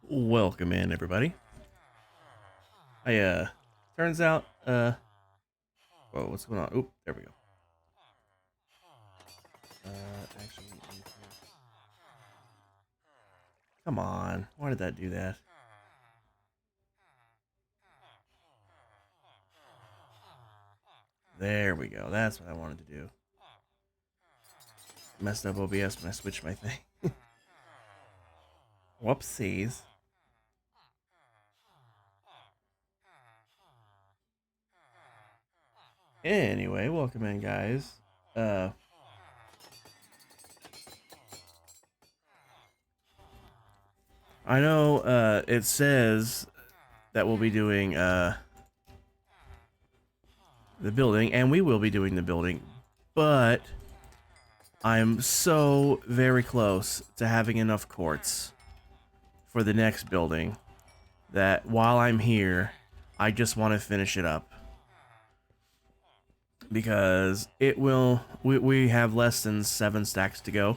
Welcome in, everybody. Turns out, whoa, what's going on? Oop, there we go. Actually, come on. Why did that do that? There we go. That's what I wanted to do. Messed up OBS when I switched my thing. Whoopsies. Anyway, welcome in, guys. Uh, I know, it says that we'll be doing, the building, and we will be doing the building, but I'm so very close to having enough quartz for the next building that while I'm here, I just want to finish it up. Because it will, we have less than 7 stacks to go.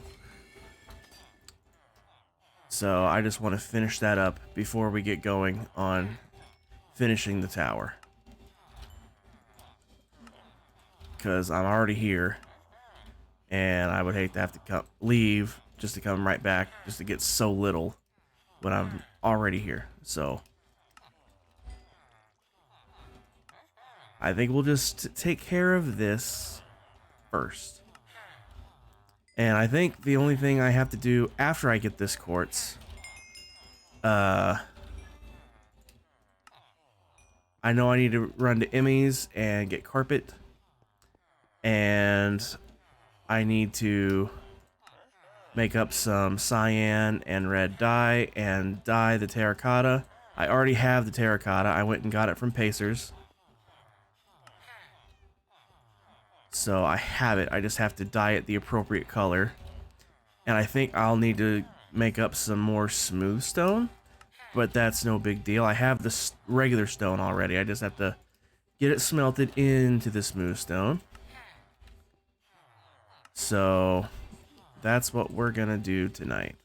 So I just want to finish that up before we get going on finishing the tower. Because I'm already here. And I would hate to have to leave just to come right back, just to get so little when I'm already here. So I think we'll just take care of this first. And I think the only thing I have to do after I get this quartz, I know I need to run to Emmy's and get carpet. And I need to make up some cyan and red dye and dye the terracotta. I already have the terracotta. I went and got it from Pacers. So I have it. I just have to dye it the appropriate color. And I think I'll need to make up some more smooth stone. But that's no big deal. I have the regular stone already. I just have to get it smelted into the smooth stone. So that's what we're gonna do tonight.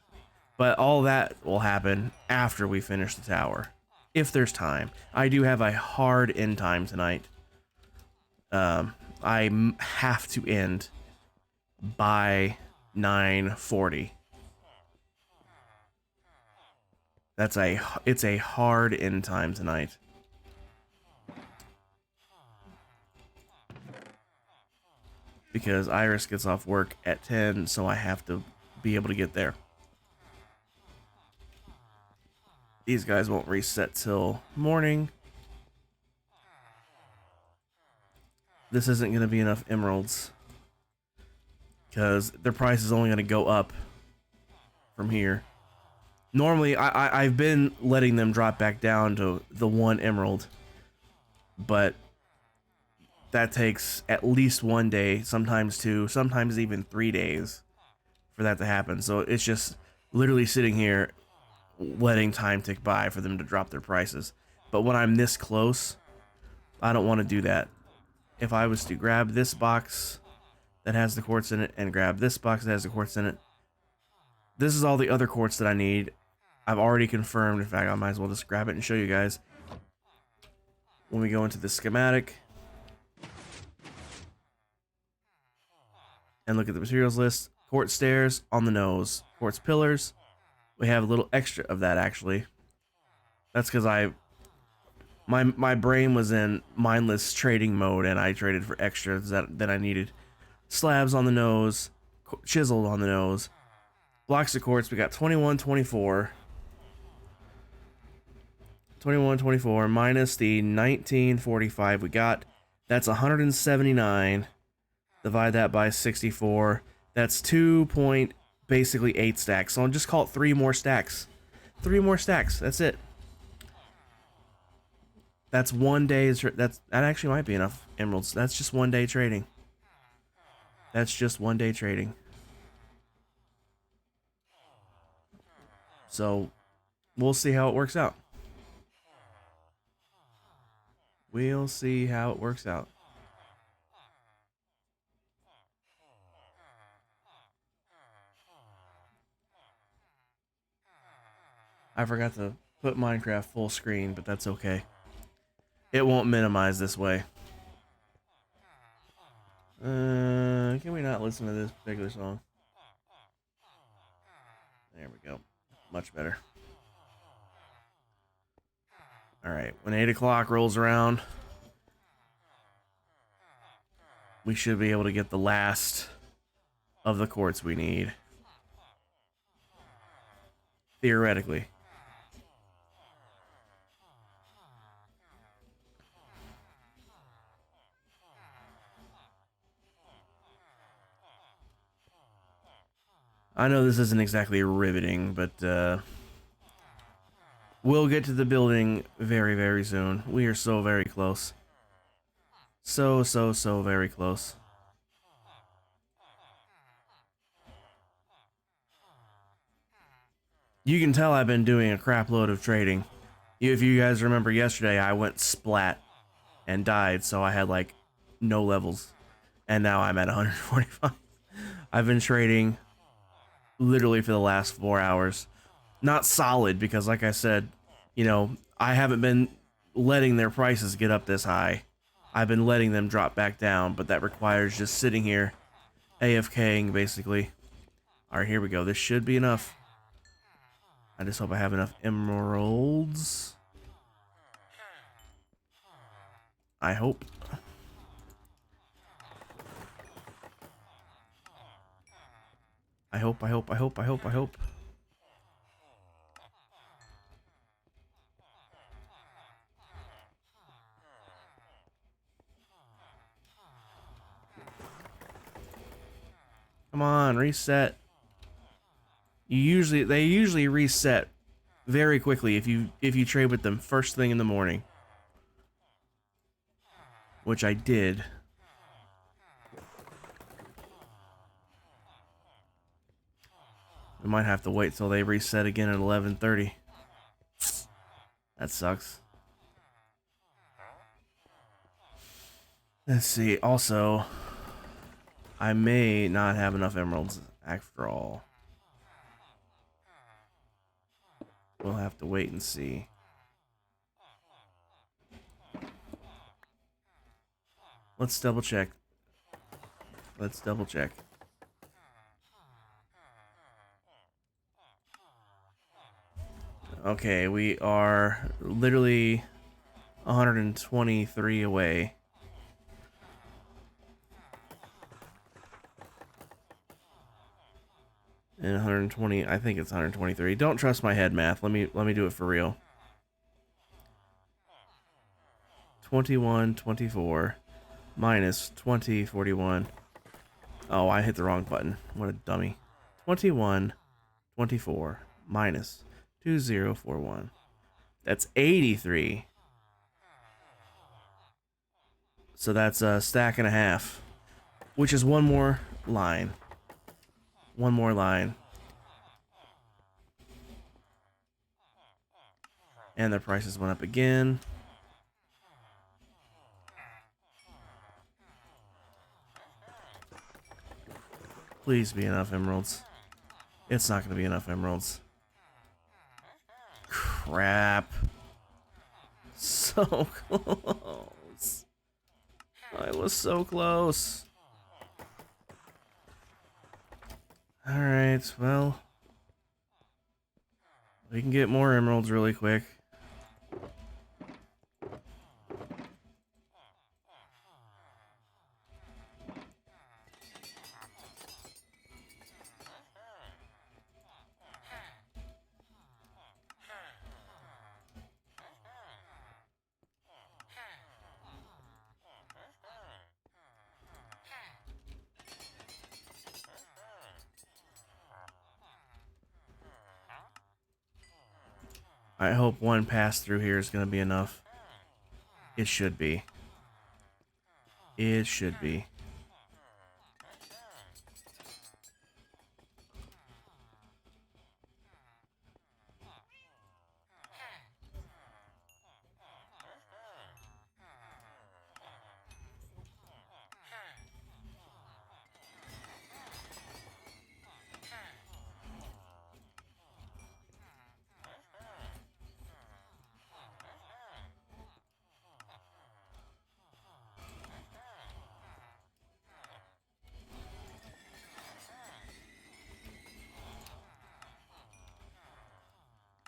But all that will happen after we finish the tower. If there's time. I do have a hard end time tonight. I have to end by 9:40. It's a hard end time tonight. Because Iris gets off work at 10, so I have to be able to get there. These guys won't reset till morning. This isn't going to be enough emeralds. Because their price is only going to go up from here. Normally, I've been letting them drop back down to the 1 emerald. But that takes at least 1 day, sometimes 2, sometimes even 3 days for that to happen. So it's just literally sitting here letting time tick by for them to drop their prices. But when I'm this close, I don't want to do that. If I was to grab this box that has the quartz in it and grab this box that has the quartz in it, this is all the other quartz that I need. I've already confirmed. In fact, I might as well just grab it and show you guys. When we go into the schematic and look at the materials list, quartz stairs on the nose, quartz pillars. We have a little extra of that actually. That's because my brain was in mindless trading mode and I traded for extras that I needed. Slabs on the nose, chiseled on the nose, blocks of quartz. We got 21, 24. 21, 24 minus the 1945 we got. That's 179. Divide that by 64. That's 2 point basically 8 stacks. So I'll just call it 3 more stacks. 3 more stacks. That's it. That's 1 day. That actually might be enough emeralds. That's just 1 day trading. That's just 1 day trading. So we'll see how it works out. We'll see how it works out. I forgot to put Minecraft full screen, but that's okay. It won't minimize this way. Can we not listen to this particular song? There we go. Much better. Alright, when 8 o'clock rolls around, we should be able to get the last of the quartz we need. Theoretically. I know this isn't exactly riveting, but we'll get to the building very, very soon. We are so very close. So very close. You can tell I've been doing a crap load of trading. If you guys remember yesterday, I went splat and died, so I had like no levels. And now I'm at 145. I've been trading literally for the last 4 hours. Not solid, because like I said, you know, I haven't been letting their prices get up this high. I've been letting them drop back down, but that requires just sitting here AFKing basically. Alright, here we go. This should be enough. I just hope I have enough emeralds. I hope. I hope. Come on, reset. They usually reset very quickly if you trade with them first thing in the morning. Which I did. We might have to wait till they reset again at 11:30. That sucks. Let's see. Also, I may not have enough emeralds after all. We'll have to wait and see. Let's double check. Okay, we are literally 123 away. And 120, I think it's 123. Don't trust my head math. Let me do it for real. 21, 24 minus 20, 41. Oh, I hit the wrong button. What a dummy. 21, 24 minus 2041. That's 83. So that's a stack and a half, which is one more line. One more line. And their prices went up again. Please be enough emeralds. It's not going to be enough emeralds. Crap. So close. I was so close. Alright, well. We can get more emeralds really quick. I hope one pass through here is going to be enough. It should be. It should be.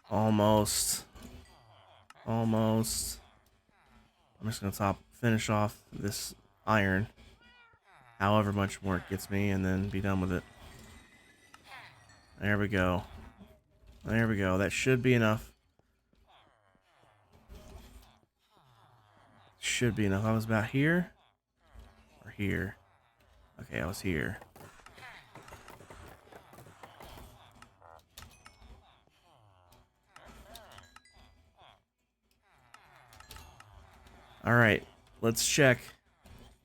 Almost. Almost. I'm just gonna finish off this iron. However much more it gets me, and then be done with it. There we go. There we go. That should be enough. Should be enough. I was about here. Or here. Okay, I was here. Alright. Let's check.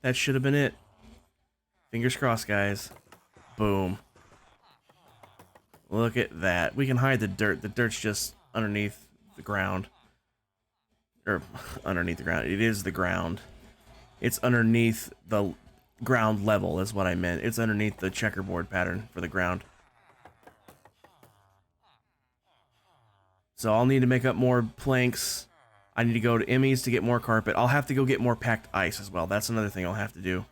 That should have been it. Fingers crossed, guys. Boom. Look at that. We can hide the dirt. The dirt's just underneath the ground. Or, underneath the ground. It is the ground. It's underneath the ground level is what I meant. It's underneath the checkerboard pattern for the ground. So I'll need to make up more planks. I need to go to Emmy's to get more carpet. I'll have to go get more packed ice as well. That's another thing I'll have to do.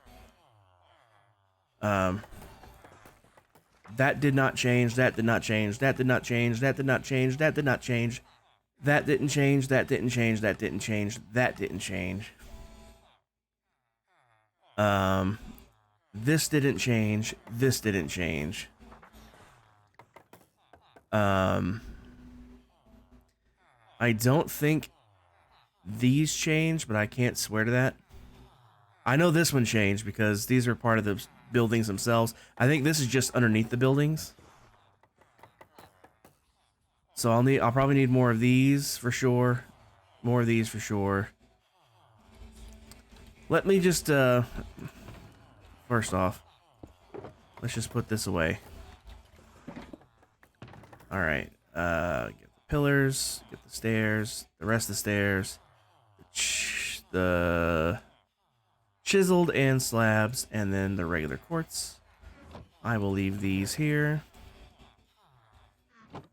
That did not change. That did not change. That did not change. That did not change. That did not change. That didn't change. That didn't change. That didn't change. That didn't change. This didn't change. This didn't change. I don't think these changed, but I can't swear to that. I know this one changed because these are part of the buildings themselves. I think this is just underneath the buildings. So I'll probably need more of these for sure. More of these for sure. Let me just first off, let's just put this away. Alright. Get the pillars, get the stairs, the rest of the stairs, the chiseled and slabs, and then the regular quartz. I will leave these here.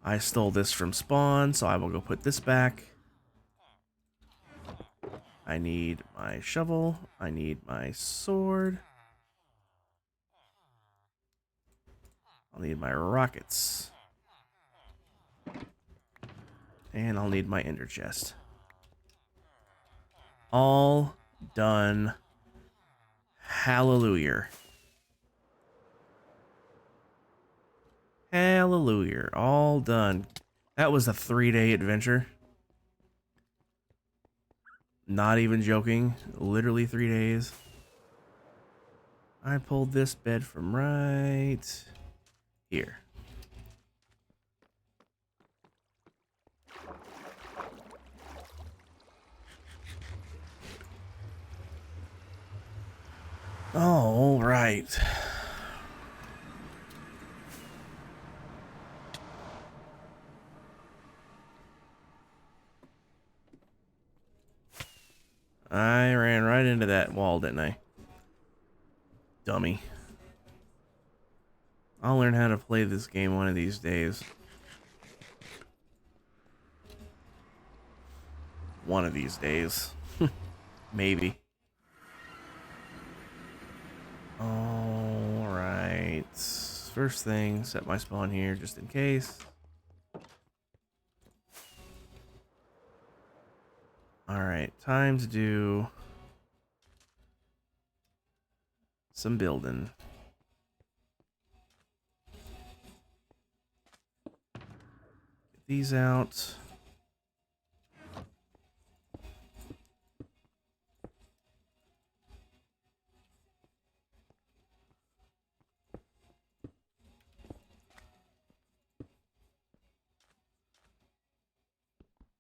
I stole this from spawn, so I will go put this back. I need my shovel. I need my sword. I'll need my rockets. And I'll need my ender chest. All done. Hallelujah. Hallelujah. All done. That was a 3-day adventure. Not even joking. Literally 3 days. I pulled this bed from right here. All right. I ran right into that wall, didn't I? Dummy. I'll learn how to play this game one of these days. One of these days. Maybe. Alright. First thing, set my spawn here just in case. Alright, time to do some building. Get these out.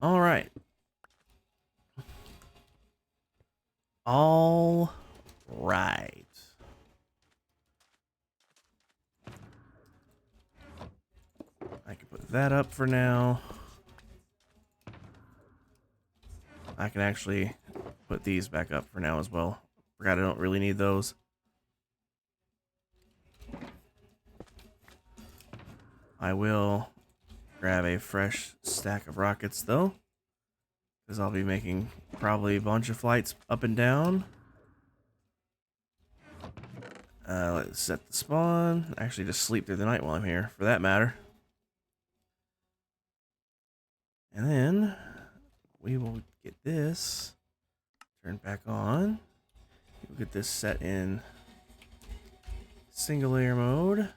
All right. All right. I can put that up for now. I can actually put these back up for now as well. Forgot I don't really need those. I will grab a fresh stack of rockets though, because I'll be making probably a bunch of flights up and down. Let's set the spawn. Actually, just sleep through the night while I'm here, for that matter. And then we will get this turned back on. We'll get this set in single layer mode.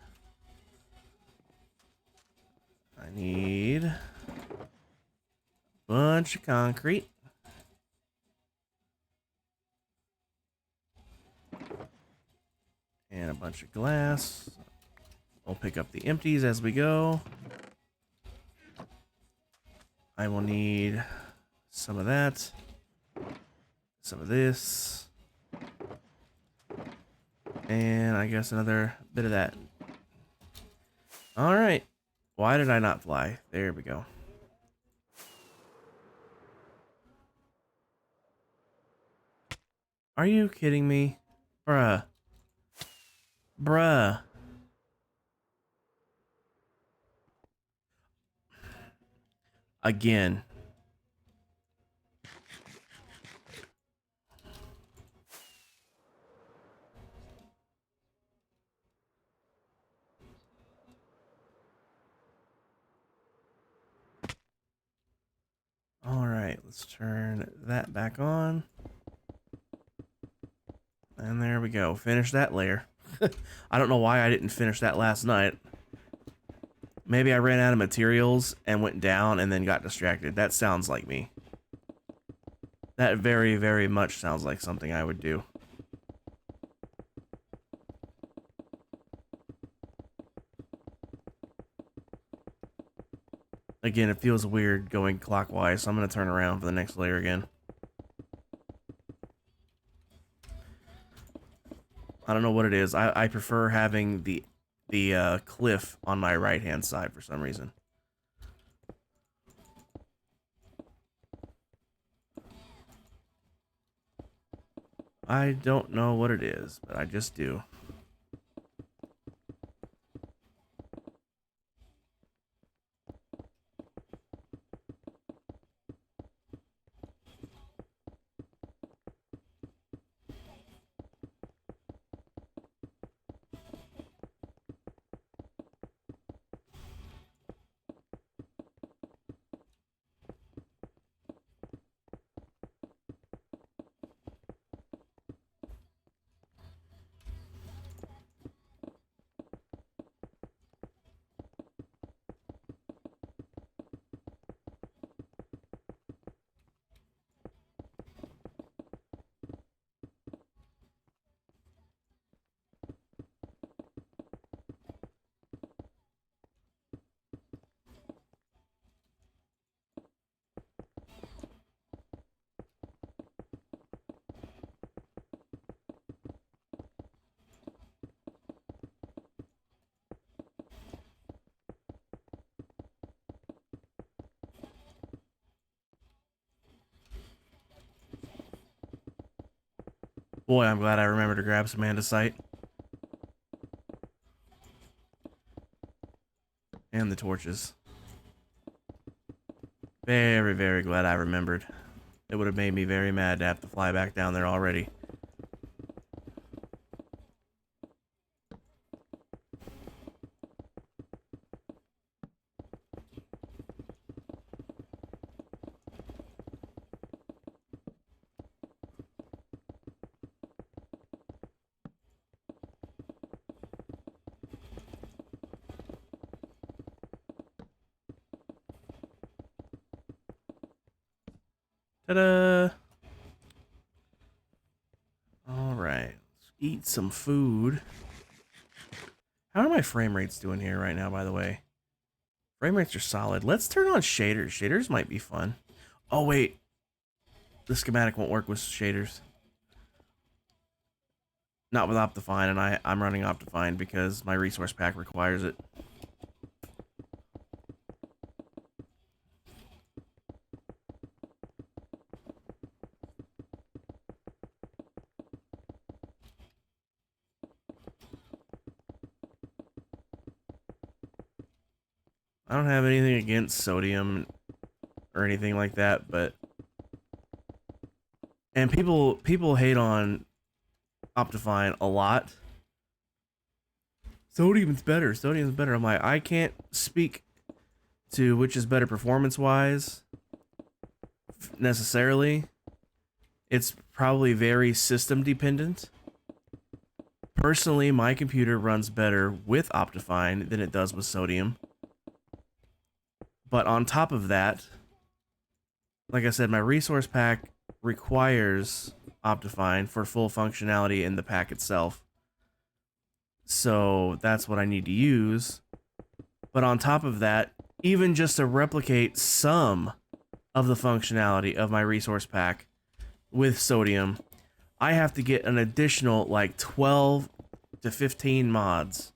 I need a bunch of concrete. And a bunch of glass. We'll pick up the empties as we go. I will need some of that. Some of this. And I guess another bit of that. Alright. Why did I not fly? There we go. Are you kidding me? Bruh. Bruh. Again. Alright, let's turn that back on. And there we go. Finish that layer. I don't know why I didn't finish that last night. Maybe I ran out of materials and went down and then got distracted. That sounds like me. That very, very much sounds like something I would do. Again, it feels weird going clockwise, so I'm going to turn around for the next layer again. I don't know what it is. I prefer having the cliff on my right-hand side for some reason. I don't know what it is, but I just do. Boy, I'm glad I remembered to grab some andesite. And the torches. Very, very glad I remembered. It would have made me very mad to have to fly back down there already. Ta-da! Alright, let's eat some food. How are my frame rates doing here right now, by the way? Frame rates are solid. Let's turn on shaders. Shaders might be fun. Oh, wait. The schematic won't work with shaders. Not with Optifine, and I'm running Optifine because my resource pack requires it. I don't have anything against sodium or anything like that, but and people hate on Optifine a lot. Sodium's better. Sodium's better. I'm like, I can't speak to which is better performance-wise, necessarily. It's probably very system dependent. Personally, my computer runs better with Optifine than it does with Sodium. But on top of that, like I said, my resource pack requires Optifine for full functionality in the pack itself. So that's what I need to use. But on top of that, even just to replicate some of the functionality of my resource pack with Sodium, I have to get an additional like 12 to 15 mods.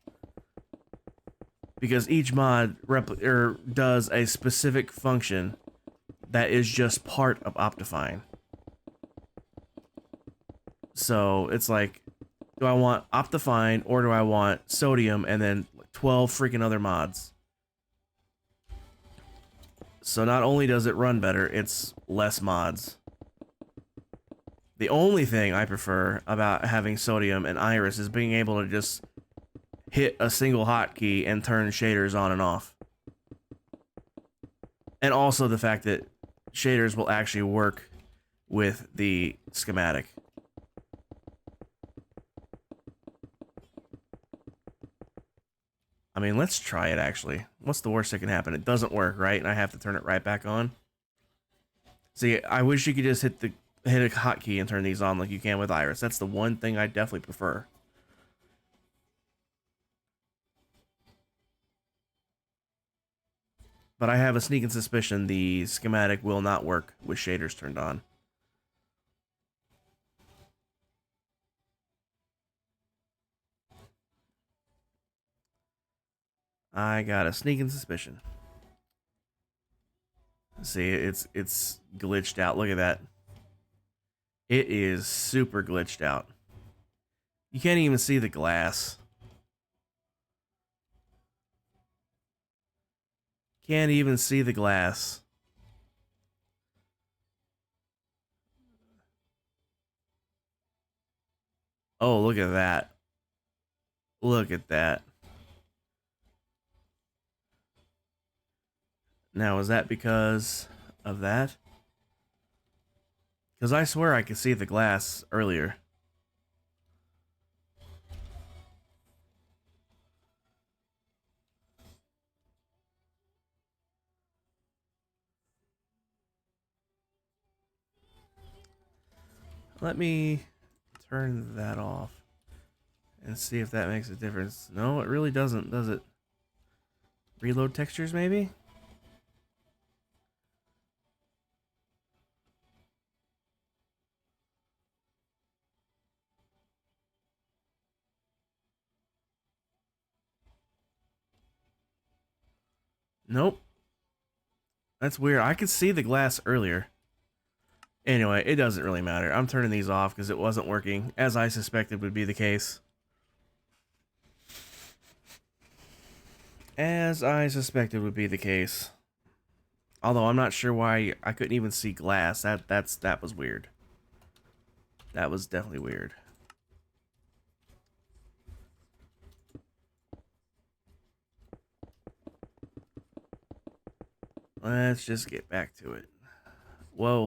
Because each mod does a specific function that is just part of Optifine. So it's like, do I want Optifine or do I want Sodium and then 12 freaking other mods? So not only does it run better, it's less mods. The only thing I prefer about having Sodium and Iris is being able to just hit a single hotkey and turn shaders on and off. And also the fact that shaders will actually work with the schematic. I mean, let's try it actually. What's the worst that can happen? It doesn't work, right? And I have to turn it right back on. See, I wish you could just hit a hotkey and turn these on like you can with Iris. That's the one thing I definitely prefer. But I have a sneaking suspicion the schematic will not work with shaders turned on. I got a sneaking suspicion. See, it's glitched out. Look at that. It is super glitched out. You can't even see the glass. Can't even see the glass. Oh, look at that. Look at that. Now, is that because of that? Because I swear I could see the glass earlier. Let me turn that off and see if that makes a difference. No, it really doesn't, does it? Reload textures, maybe? Nope. That's weird. I could see the glass earlier. Anyway, it doesn't really matter. I'm turning these off because it wasn't working, as I suspected would be the case. As I suspected would be the case. Although I'm not sure why I couldn't even see glass. That was weird. That was definitely weird. Let's just get back to it. Whoa.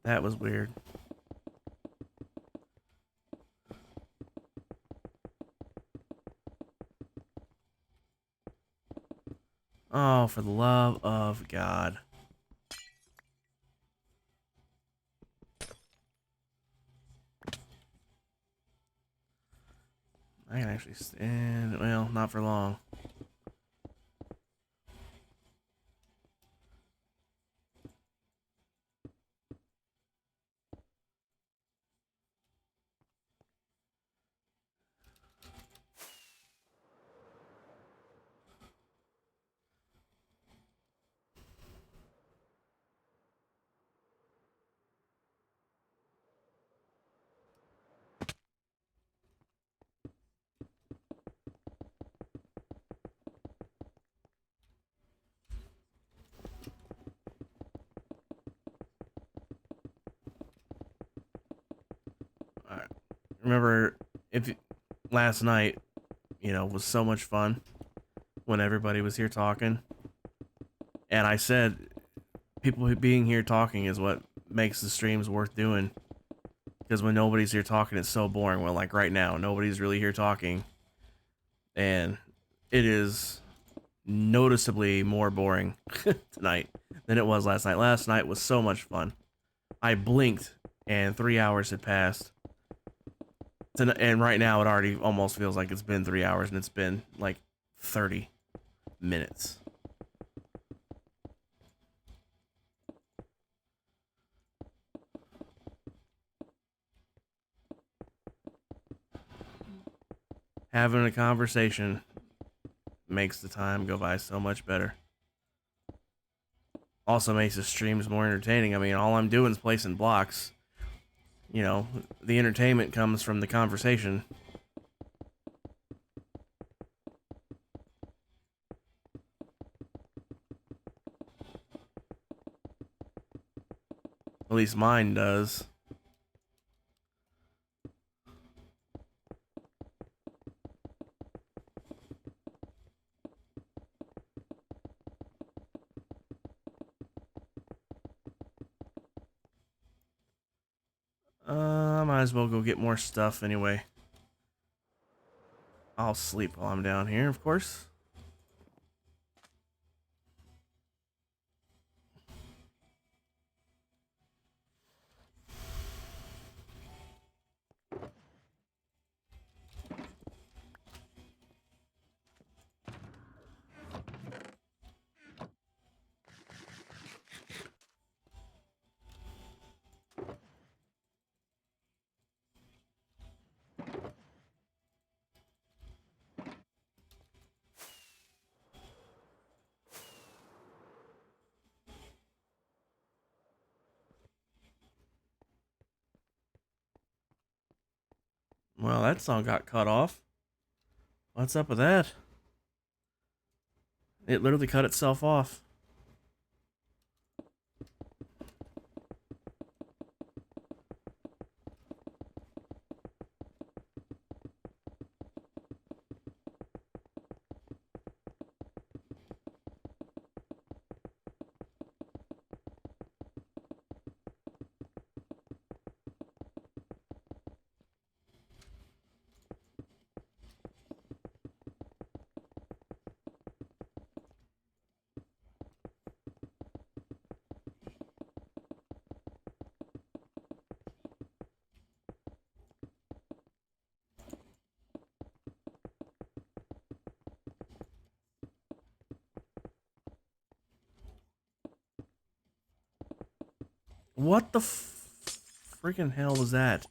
That was weird. Oh, for the love of God. I can actually stand, well, not for long. remember if last night, was so much fun when everybody was here talking. And I said, people being here talking is what makes the streams worth doing. Because when nobody's here talking, it's so boring. Well, like right now, nobody's really here talking. And it is noticeably more boring tonight than it was last night. Last night was so much fun. I blinked and 3 hours had passed. And right now it already almost feels like it's been 3 hours and it's been like 30 minutes. Having a conversation makes the time go by so much better. Also makes the streams more entertaining. I mean, all I'm doing is placing blocks. The entertainment comes from the conversation. At least mine does. I might as well go get more stuff anyway. I'll sleep while I'm down here, of course. Well, that song got cut off. What's up with that? It literally cut itself off. What the freaking hell was that?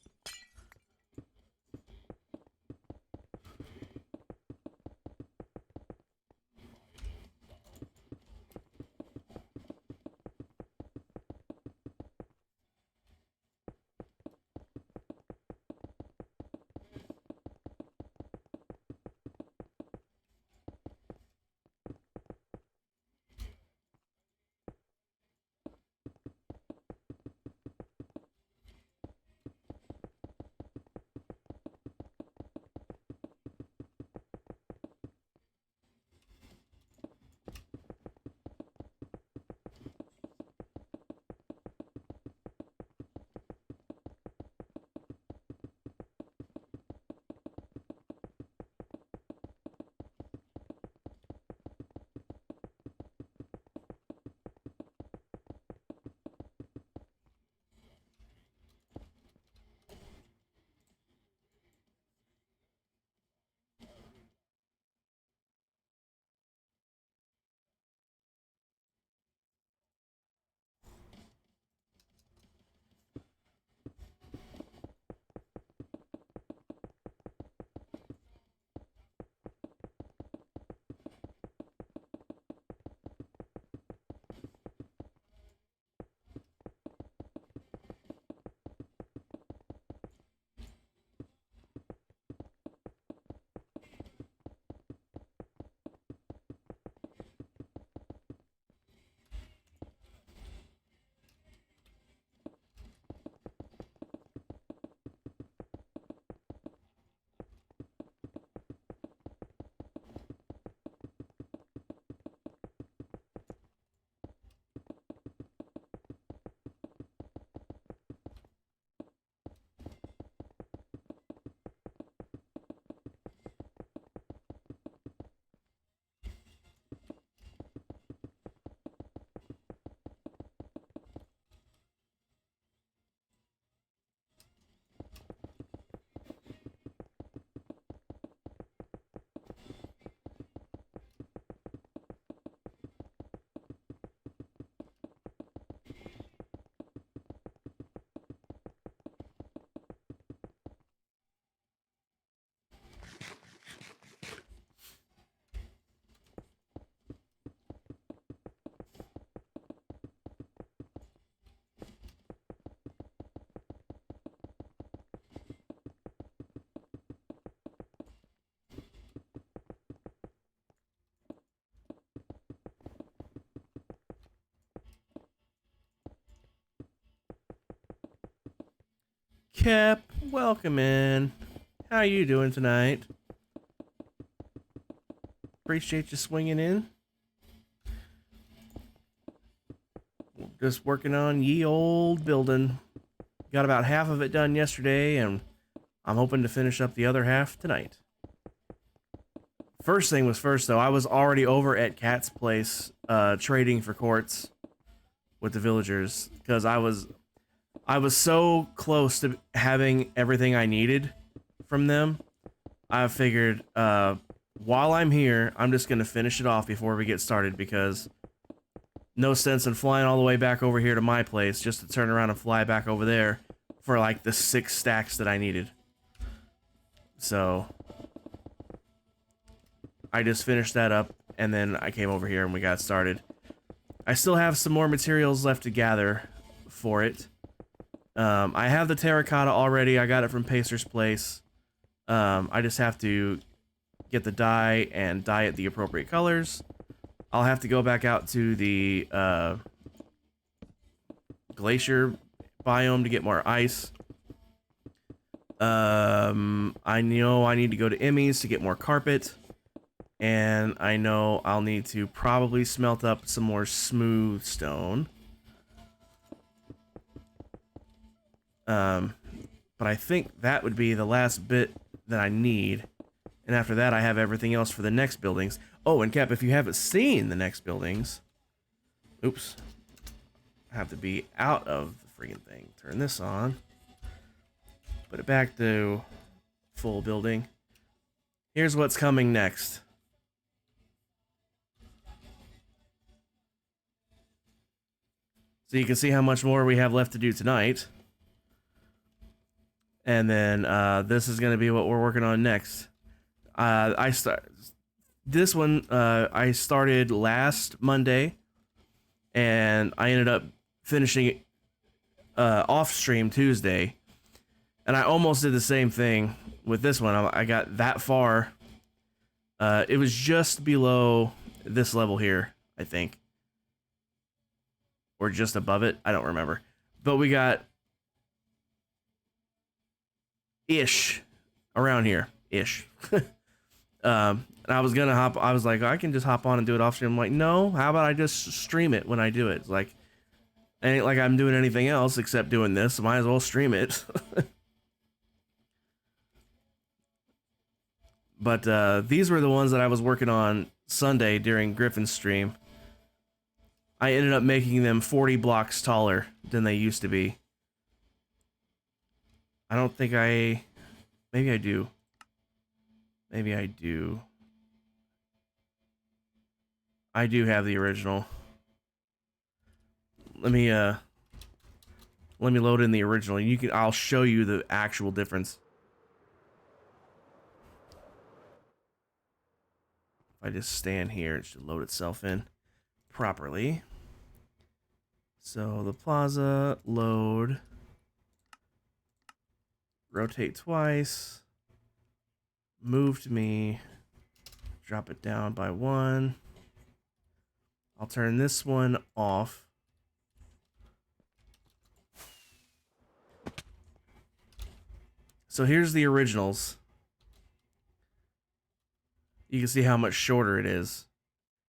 Kep, welcome in. How you doing tonight? Appreciate you swinging in. Just working on ye old building. Got about half of it done yesterday, and I'm hoping to finish up the other half tonight. First thing was first, though. I was already over at Cat's place, trading for quartz with the villagers, because I was so close to having everything I needed from them. I figured, while I'm here, I'm just gonna finish it off before we get started, because no sense in flying all the way back over here to my place just to turn around and fly back over there for like the 6 stacks that I needed. So I just finished that up, and then I came over here and we got started. I still have some more materials left to gather for it. I have the terracotta already. I got it from Pacer's place. I just have to get the dye and dye it the appropriate colors. I'll have to go back out to the glacier biome to get more ice. I know I need to go to Emmy's to get more carpet. And I know I'll need to probably smelt up some more smooth stone. But I think that would be the last bit that I need. And after that, I have everything else for the next buildings. Oh, and Cap, if you haven't seen the next buildings... Oops. I have to be out of the freaking thing. Turn this on. Put it back to full building. Here's what's coming next. So you can see how much more we have left to do tonight. And then this is going to be what we're working on next. I started last Monday, and I ended up finishing it off stream Tuesday, and I almost did the same thing with this one. I got that far. It was just below this level here, I think, or just above it. I don't remember, but we got ish around here, ish. And I was gonna I was like, I can just hop on and do it off stream. I'm like, no, how about I just stream it when I do it? It's like, it ain't like I'm doing anything else except doing this, so might as well stream it. But these were the ones that I was working on Sunday during Griffin's stream. I ended up making them 40 blocks taller than they used to be. I don't think maybe I do. Maybe I do. I do have the original. Let me load in the original. I'll show you the actual difference. If I just stand here, it should load itself in properly. So the plaza, load, rotate twice, move to me, drop it down by 1. I'll turn this one off. So here's the originals. You can see how much shorter it is.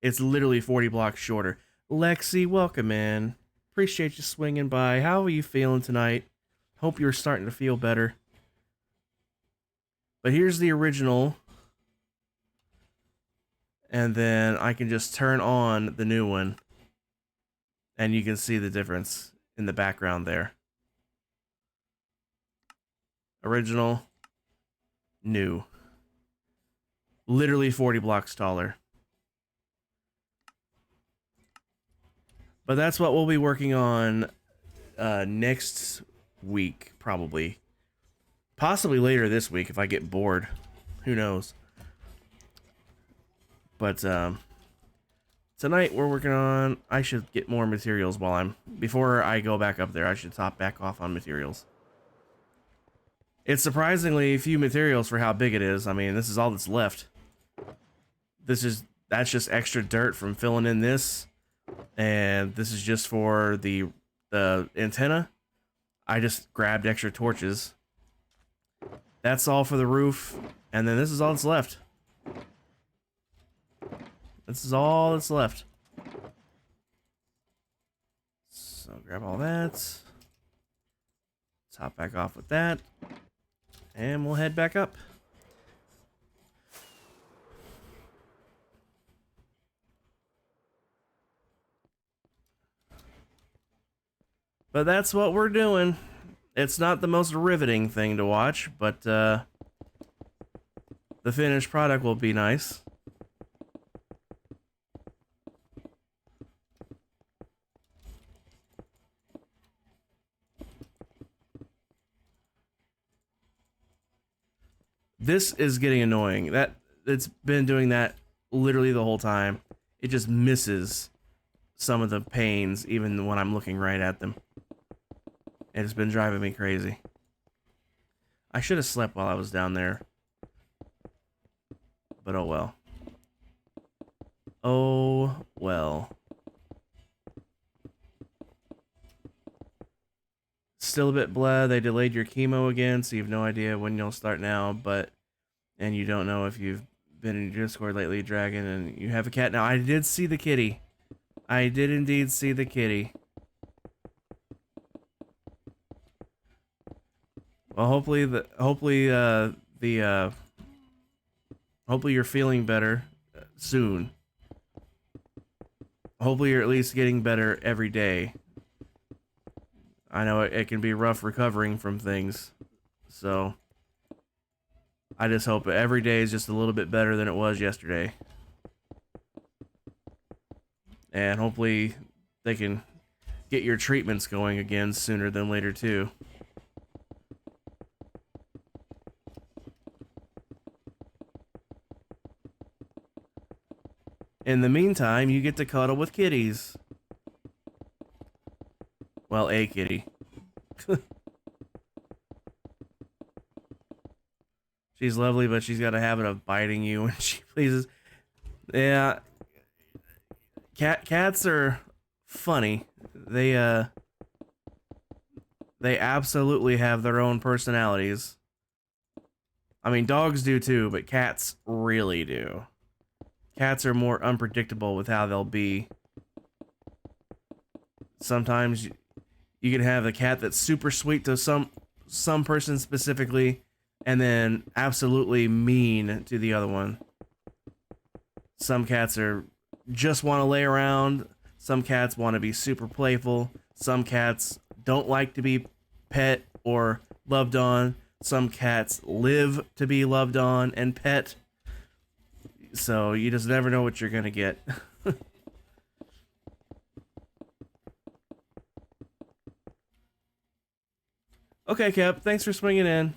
It's literally 40 blocks shorter. Lexi, welcome in. Appreciate you swinging by. How are you feeling tonight? Hope you're starting to feel better. But here's the original. And then I can just turn on the new one. And you can see the difference in the background there. Original. New. Literally 40 blocks taller. But that's what we'll be working on next week, probably. Possibly later this week if I get bored. Who knows? But tonight we're working on... I should get more materials before I go back up there. I should top back off on materials. It's surprisingly few materials for how big it is. I mean, this is all that's left. That's just extra dirt from filling in this. And this is just for the antenna. I just grabbed extra torches That's all for the roof, and then this is all that's left. This is all that's left. So grab all that. Let's hop back off with that, and we'll head back up. But that's what we're doing. It's not the most riveting thing to watch, but the finished product will be nice. This is getting annoying. It's been doing that literally the whole time. It just misses some of the panes even when I'm looking right at them. It's been driving me crazy. I should have slept while I was down there. But oh well. Oh well. Still a bit blah. They delayed your chemo again, so you have no idea when you'll start now, and you don't know if you've been in your Discord lately, Dragon, and you have a cat now. I did see the kitty. I did indeed see the kitty. Well, hopefully you're feeling better soon. Hopefully you're at least getting better every day. I know it can be rough recovering from things, so I just hope every day is just a little bit better than it was yesterday. And hopefully they can get your treatments going again sooner than later too. In the meantime, you get to cuddle with kitties. Well, a kitty. She's lovely, but she's got a habit of biting you when she pleases. Yeah. Cats are funny. They absolutely have their own personalities. I mean, dogs do too, but cats really do. Cats are more unpredictable with how they'll be. Sometimes you can have a cat that's super sweet to some person specifically, and then absolutely mean to the other one. Some cats just want to lay around. Some cats want to be super playful. Some cats don't like to be pet or loved on. Some cats live to be loved on and pet. So you just never know what you're gonna get. Okay, Cap, thanks for swinging in.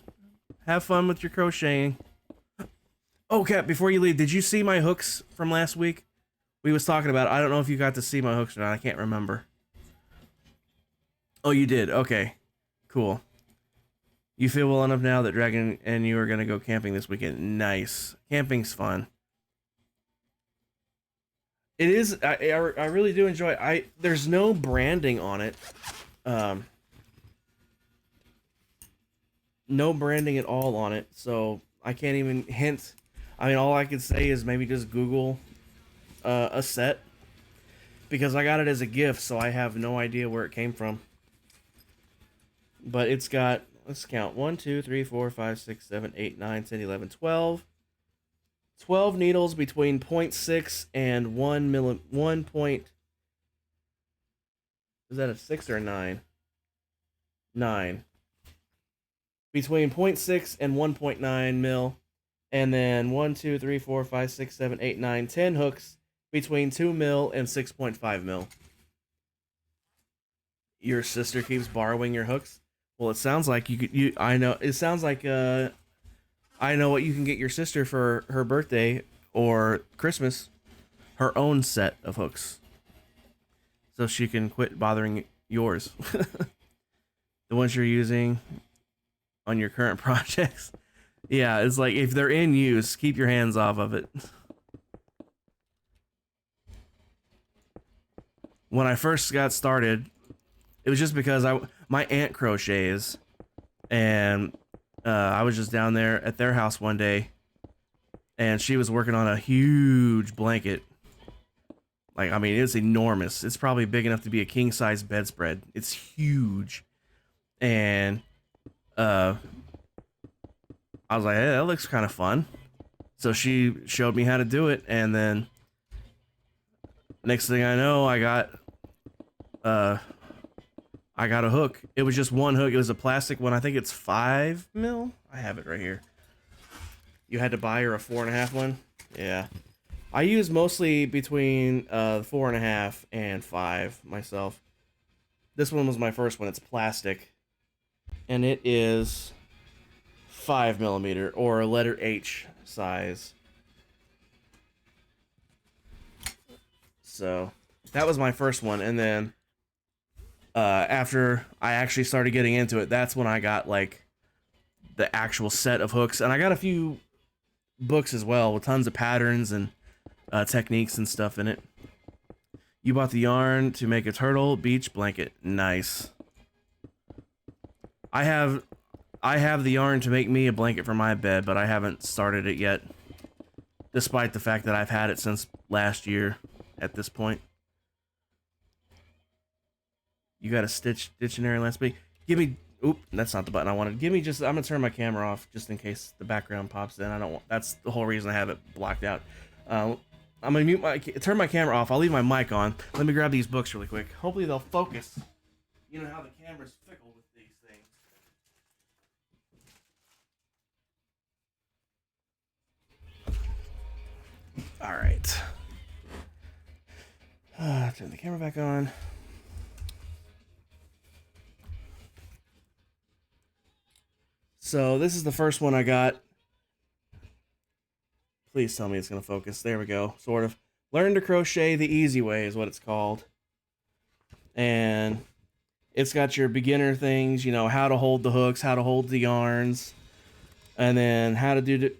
Have fun with your crocheting. Oh, Cap, before you leave, did you see my hooks from last week? We was talking about it. I don't know if you got to see my hooks or not. I can't remember. Oh, you did? Okay. Cool. You feel well enough now that Dragon and you are going to go camping this weekend. Nice. Camping's fun. It is. I really do enjoy it. There's no branding on it. No branding at all on it, so I can't even hint. I mean, all I could say is maybe just Google a set, because I got it as a gift, so I have no idea where it came from. But it's got, let's count, 1, 2, 3, 4, 5, 6, 7, 8, 9, 10, 11, 12. 12 needles between 0.6 and 1 point. Is that a 6 or a 9? 9. Between 0.6 and 1.9 mil. And then 1, 2, 3, 4, 5, 6, 7, 8, 9, 10 hooks between 2 mil and 6.5 mil. Your sister keeps borrowing your hooks? Well, it sounds like I know. It sounds like I know what you can get your sister for her birthday or Christmas. Her own set of hooks. So she can quit bothering yours. The ones you're using on your current projects. Yeah, it's like, if they're in use, keep your hands off of it. When I first got started, it was just because my aunt crochets, and I was just down there at their house one day, and she was working on a huge blanket. Like, I mean, it's enormous. It's probably big enough to be a king size bedspread. It's huge. And I was like, hey, that looks kind of fun. So she showed me how to do it, and then next thing I know, I got a hook. It was just one hook. It was a plastic one. I think it's 5 mil. I have it right here. You had to buy her a 4.5 one. Yeah. I use mostly between 4.5 and 5 myself. This one was my first one. It's plastic, and it is 5 millimeter or letter H size. So that was my first one, and then after I actually started getting into it, that's when I got like the actual set of hooks, and I got a few books as well with tons of patterns and techniques and stuff in it. You bought the yarn to make a turtle beach blanket. Nice. I have the yarn to make me a blanket for my bed, but I haven't started it yet, despite the fact that I've had it since last year at this point. You got a dictionary last week. Give me. Oop, that's not the button I wanted. Give me just. I'm gonna turn my camera off just in case the background pops in. I don't want. That's the whole reason I have it blocked out. I'm gonna turn my camera off. I'll leave my mic on. Let me grab these books really quick. Hopefully they'll focus. You know how the camera's fickle with these things. All right. Turn the camera back on. So this is the first one I got. Please tell me it's going to focus. There we go. Sort of. Learn to crochet the easy way is what it's called. And it's got your beginner things, you know, how to hold the hooks, how to hold the yarns, and then how to do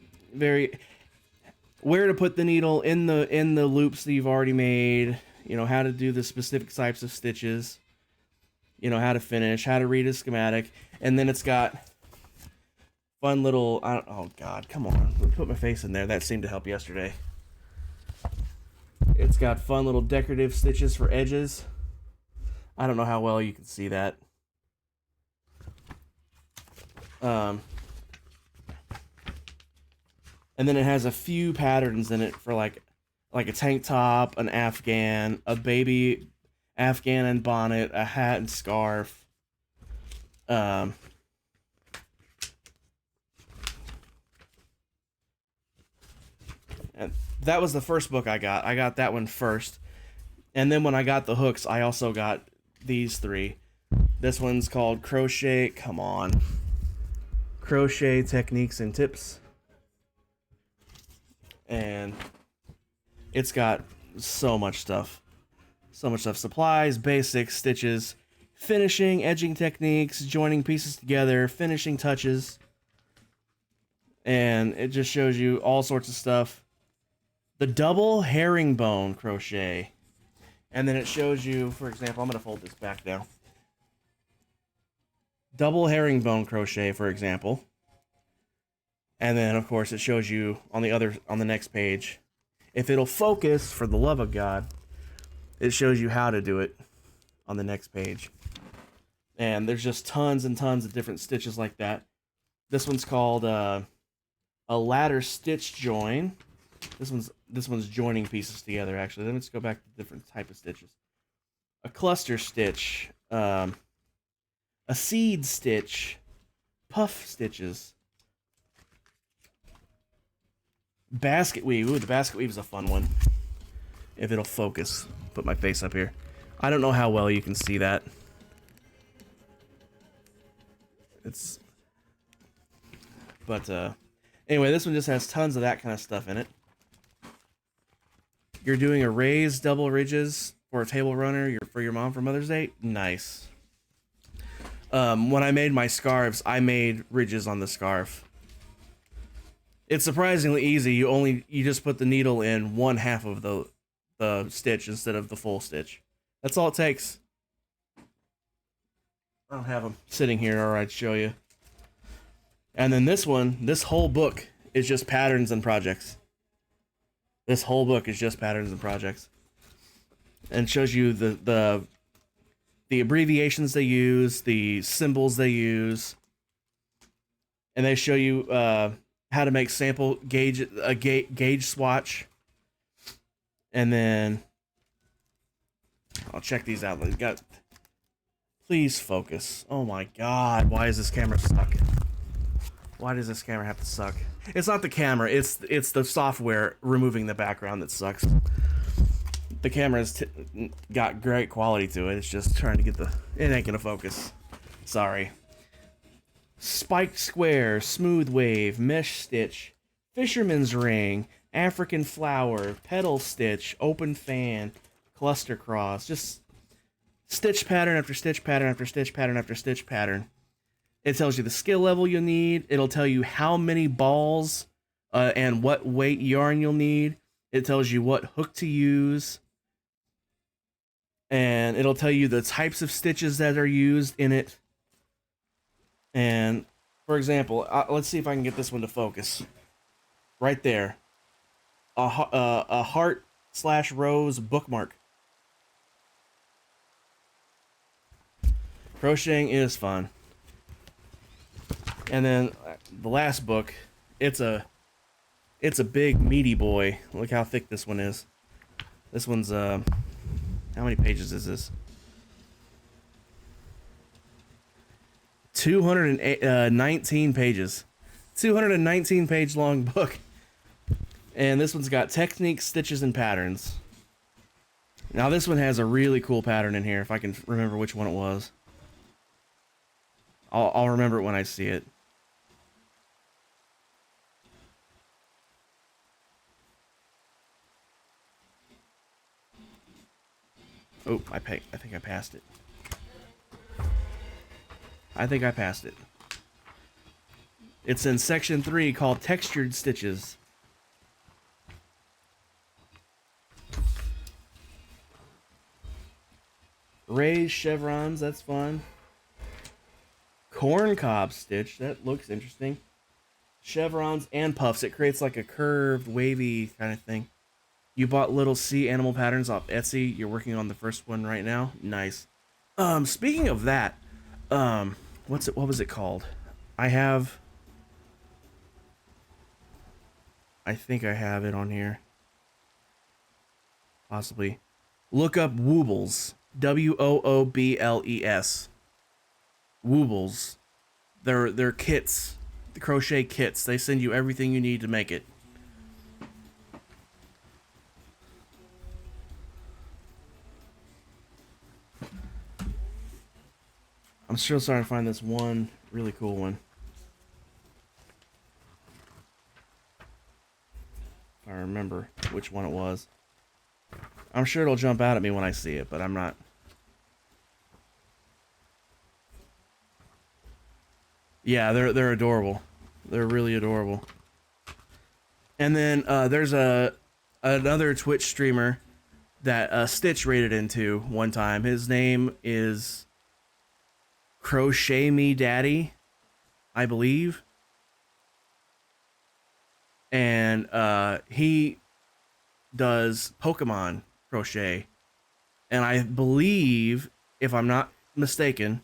where to put the needle in the loops that you've already made, you know, how to do the specific types of stitches, you know, how to finish, how to read a schematic, and then it's got fun little, oh god, come on, put my face in there. That seemed to help yesterday. It's got fun little decorative stitches for edges. I don't know how well you can see that. And then it has a few patterns in it for like a tank top, an Afghan, a baby Afghan and bonnet, a hat and scarf. And that was the first book I got. I got that one first. And then when I got the hooks, I also got these 3. This one's called Crochet. Come on. Crochet Techniques and Tips. And it's got so much stuff. So much stuff. Supplies, basics, stitches, finishing, edging techniques, joining pieces together, finishing touches. And it just shows you all sorts of stuff. The double herringbone crochet. And then it shows you, for example, I'm going to fold this back now. Double herringbone crochet, for example. And then, of course, it shows you on the next page. If it'll focus, for the love of God, it shows you how to do it on the next page. And there's just tons and tons of different stitches like that. This one's called a ladder stitch join. This one's joining pieces together, actually. Then let's go back to different type of stitches. A cluster stitch, a seed stitch, puff stitches, basket weave. Ooh, the basket weave is a fun one. If it'll focus. Put my face up here. I don't know how well you can see that. Anyway, this one just has tons of that kind of stuff in it. You're doing a raised double ridges for a table runner for your mom for Mother's Day? Nice. When I made my scarves, I made ridges on the scarf. It's surprisingly easy. You just put the needle in 1/2 of the stitch instead of the full stitch. That's all it takes. I don't have them sitting here, or I'd show you. And then this one, this whole book is just patterns and projects. This whole book is just patterns and projects. And shows you the abbreviations they use, the symbols they use. And they show you how to make sample gauge swatch. And then I'll check these out. We've got, please focus. Oh my god, why is this camera stuck? Why does this camera have to suck? It's not the camera, it's the software removing the background that sucks. The camera's got great quality to it. It's just trying to get the... It ain't gonna focus. Sorry. Spiked square, smooth wave, mesh stitch, fisherman's ring, African flower, petal stitch, open fan, cluster cross. Just stitch pattern after stitch pattern after stitch pattern after stitch pattern. It tells you the skill level you'll need. It'll tell you how many balls and what weight yarn you'll need. It tells you what hook to use. And it'll tell you the types of stitches that are used in it. And, for example, let's see if I can get this one to focus. Right there. A heart/rose bookmark. Crocheting is fun. And then the last book, it's a big meaty boy. Look how thick this one is. This one's how many pages is this? 219 pages. 219 page long book. And this one's got techniques, stitches, and patterns. Now this one has a really cool pattern in here, if I can remember which one it was. I'll remember it when I see it. Oh, I think I passed it. I think I passed it. It's in section 3 called Textured Stitches. Raised chevrons, that's fun. Corn cob stitch, that looks interesting. Chevrons and puffs, it creates like a curved, wavy kind of thing. You bought little sea animal patterns off Etsy. You're working on the first one right now. Nice. Speaking of that, what was it called? I think I have it on here. Possibly. Look up Woobles. Woobles. Woobles. They're kits. The crochet kits. They send you everything you need to make it. I'm still starting to find this one really cool one. If I remember which one it was. I'm sure it'll jump out at me when I see it, but I'm not. Yeah, they're adorable. They're really adorable. And then there's another Twitch streamer that Stitch rated into one time. His name is Crochet Me Daddy, I believe. And he does Pokemon crochet. And I believe, if I'm not mistaken,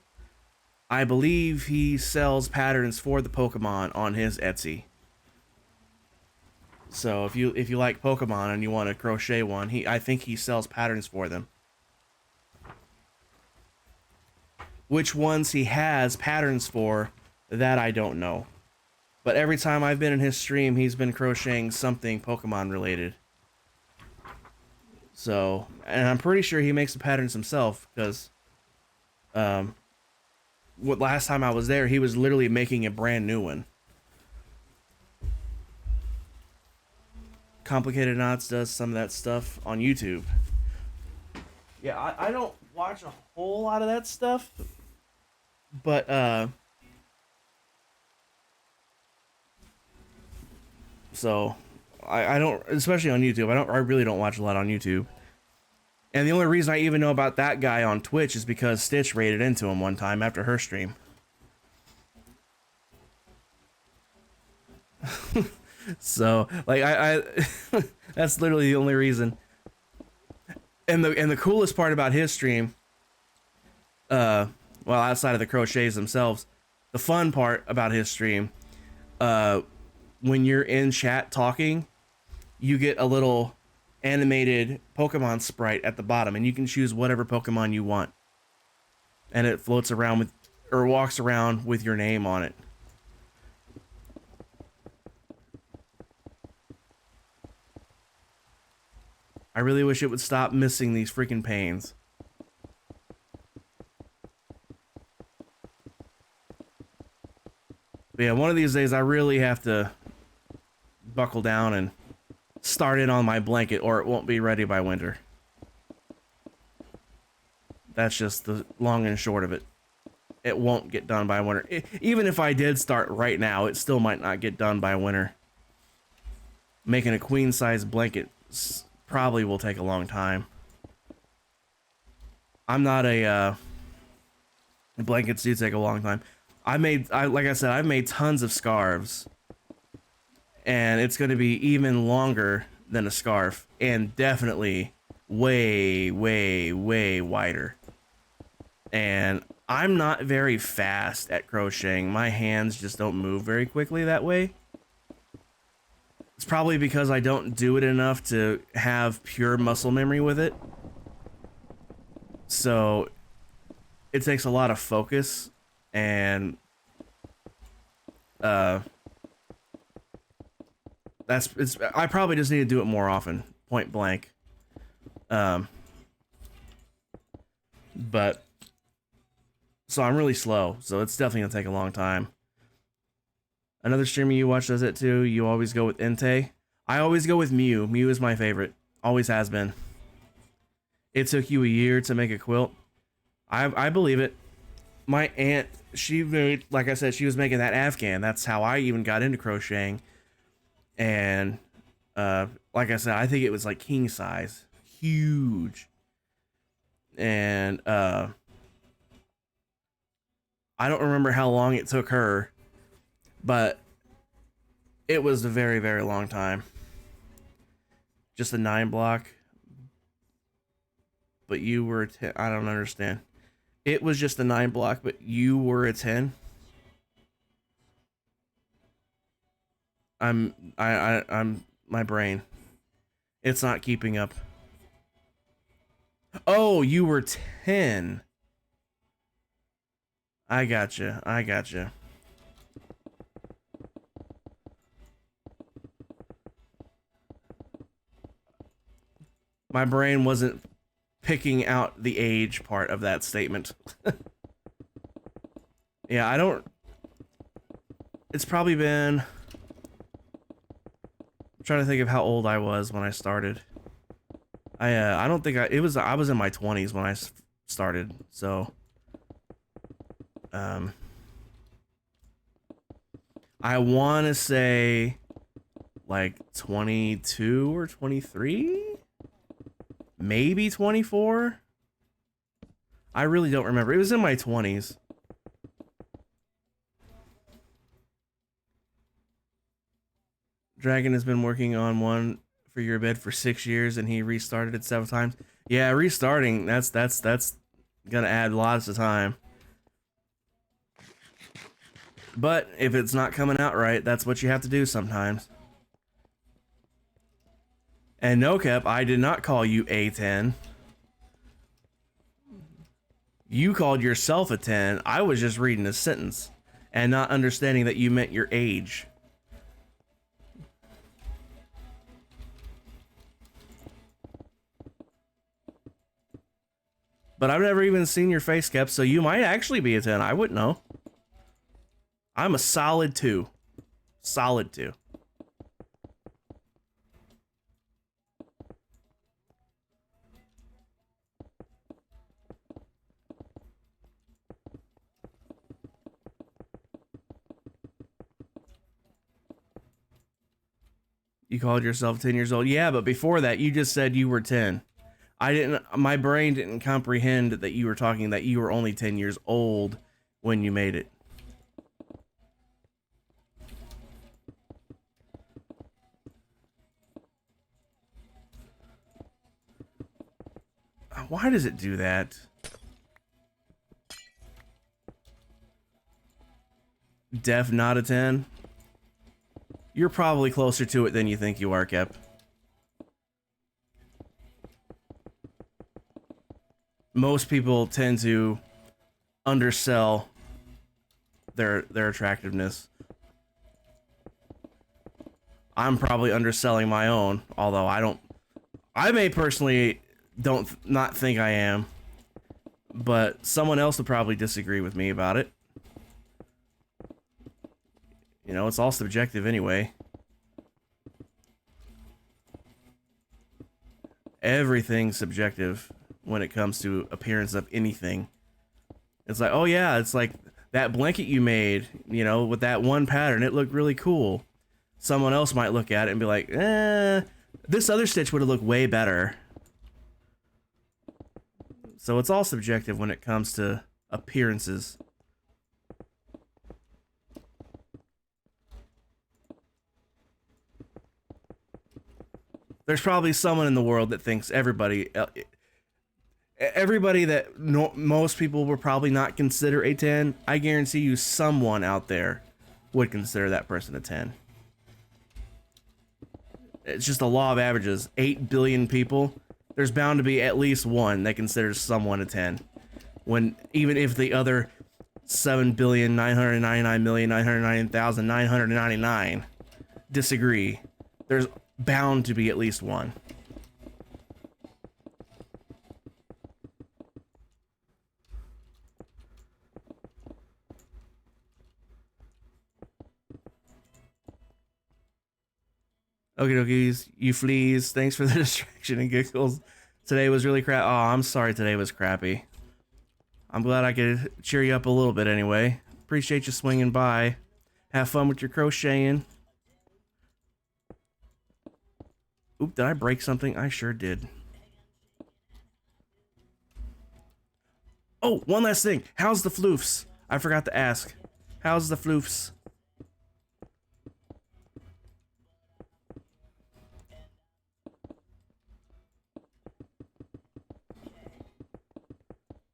I believe he sells patterns for the Pokemon on his Etsy. So if you like Pokemon and you want to crochet one, I think he sells patterns for them. Which ones he has patterns for, that I don't know. But every time I've been in his stream, he's been crocheting something Pokemon related. So, and I'm pretty sure he makes the patterns himself, because last time I was there, he was literally making a brand new one. Complicated Knots does some of that stuff on YouTube. Yeah, I don't watch a whole lot of that stuff, but so I don't, especially on YouTube. I really don't watch a lot on YouTube. And the only reason I even know about that guy on Twitch is because Stitch raided into him one time after her stream. So like I that's literally the only reason. And the coolest part about his stream, well, outside of the crochets themselves, the fun part about his stream, when you're in chat talking, you get a little animated Pokemon sprite at the bottom, and you can choose whatever Pokemon you want, and it floats around with, or walks around with your name on it. I really wish it would stop missing these freaking panes. But yeah, one of these days I really have to buckle down and start in on my blanket, or it won't be ready by winter. That's just the long and short of it. It won't get done by winter. Even if I did start right now, it still might not get done by winter. Making a queen size blanket probably will take a long time. I'm not a blankets do take a long time. Like I said, I've made tons of scarves, and it's going to be even longer than a scarf, and definitely way, way, way wider. And I'm not very fast at crocheting. My hands just don't move very quickly that way. It's probably because I don't do it enough to have pure muscle memory with it. So it takes a lot of focus, and I probably just need to do it more often, point blank. But so I'm really slow, so it's definitely gonna take a long time. Another streamer you watch does it too. You always go with Entei. I always go with Mew. Mew is my favorite. Always has been. It took you a year to make a quilt. I believe it. My aunt, she made, like I said, she was making that Afghan. That's how I even got into crocheting. And like I said, I think it was like king size. Huge. And I don't remember how long it took her, but it was a very, very long time. Just a 9 block. But you were 10. I don't understand. It was just a 9 block, but you were a 10. I'm my brain. It's not keeping up. Oh, you were 10. I gotcha. I gotcha. My brain wasn't picking out the age part of that statement. Yeah, I don't... It's probably been... I'm trying to think of how old I was when I started. I don't think I was in my 20s when I started, so... I want to say like 22 or 23? Maybe 24? I really don't remember. It was in my 20s. Dragon has been working on one for your bed for 6 years, and he restarted it 7 times. Yeah, restarting, that's gonna add lots of time. But if it's not coming out right, that's what you have to do sometimes. And no cap, I did not call you a 10. You called yourself a 10. I was just reading a sentence and not understanding that you meant your age. But I've never even seen your face, Cap, so you might actually be a 10. I wouldn't know. I'm a solid 2. Solid 2. You called yourself 10 years old. Yeah, but before that, you just said you were 10. My brain didn't comprehend that you were talking that you were only 10 years old when you made it. Why does it do that? Def not a 10. You're probably closer to it than you think you are, Kep. Most people tend to undersell their attractiveness. I'm probably underselling my own, although I may personally not think I am, but someone else would probably disagree with me about it. You know, it's all subjective anyway. Everything's subjective when it comes to appearance of anything. It's like, oh yeah, it's like that blanket you made, you know, with that one pattern, it looked really cool. Someone else might look at it and be like, this other stitch would have looked way better. So it's all subjective when it comes to appearances. There's probably someone in the world that thinks everybody that most people would probably not consider a 10. I guarantee you someone out there would consider that person a 10. It's just a law of averages. 8 billion people, there's bound to be at least one that considers someone a 10. When even if the other 7,999,999,999 disagree, there's bound to be at least one. Okie dokies, you fleas, thanks for the distraction and giggles. Today was really crap. Oh, I'm sorry today was crappy. I'm glad I could cheer you up a little bit anyway. Appreciate you swinging by. Have fun with your crocheting. Oop, did I break something? I sure did. Oh, one last thing. How's the floofs? I forgot to ask. How's the floofs?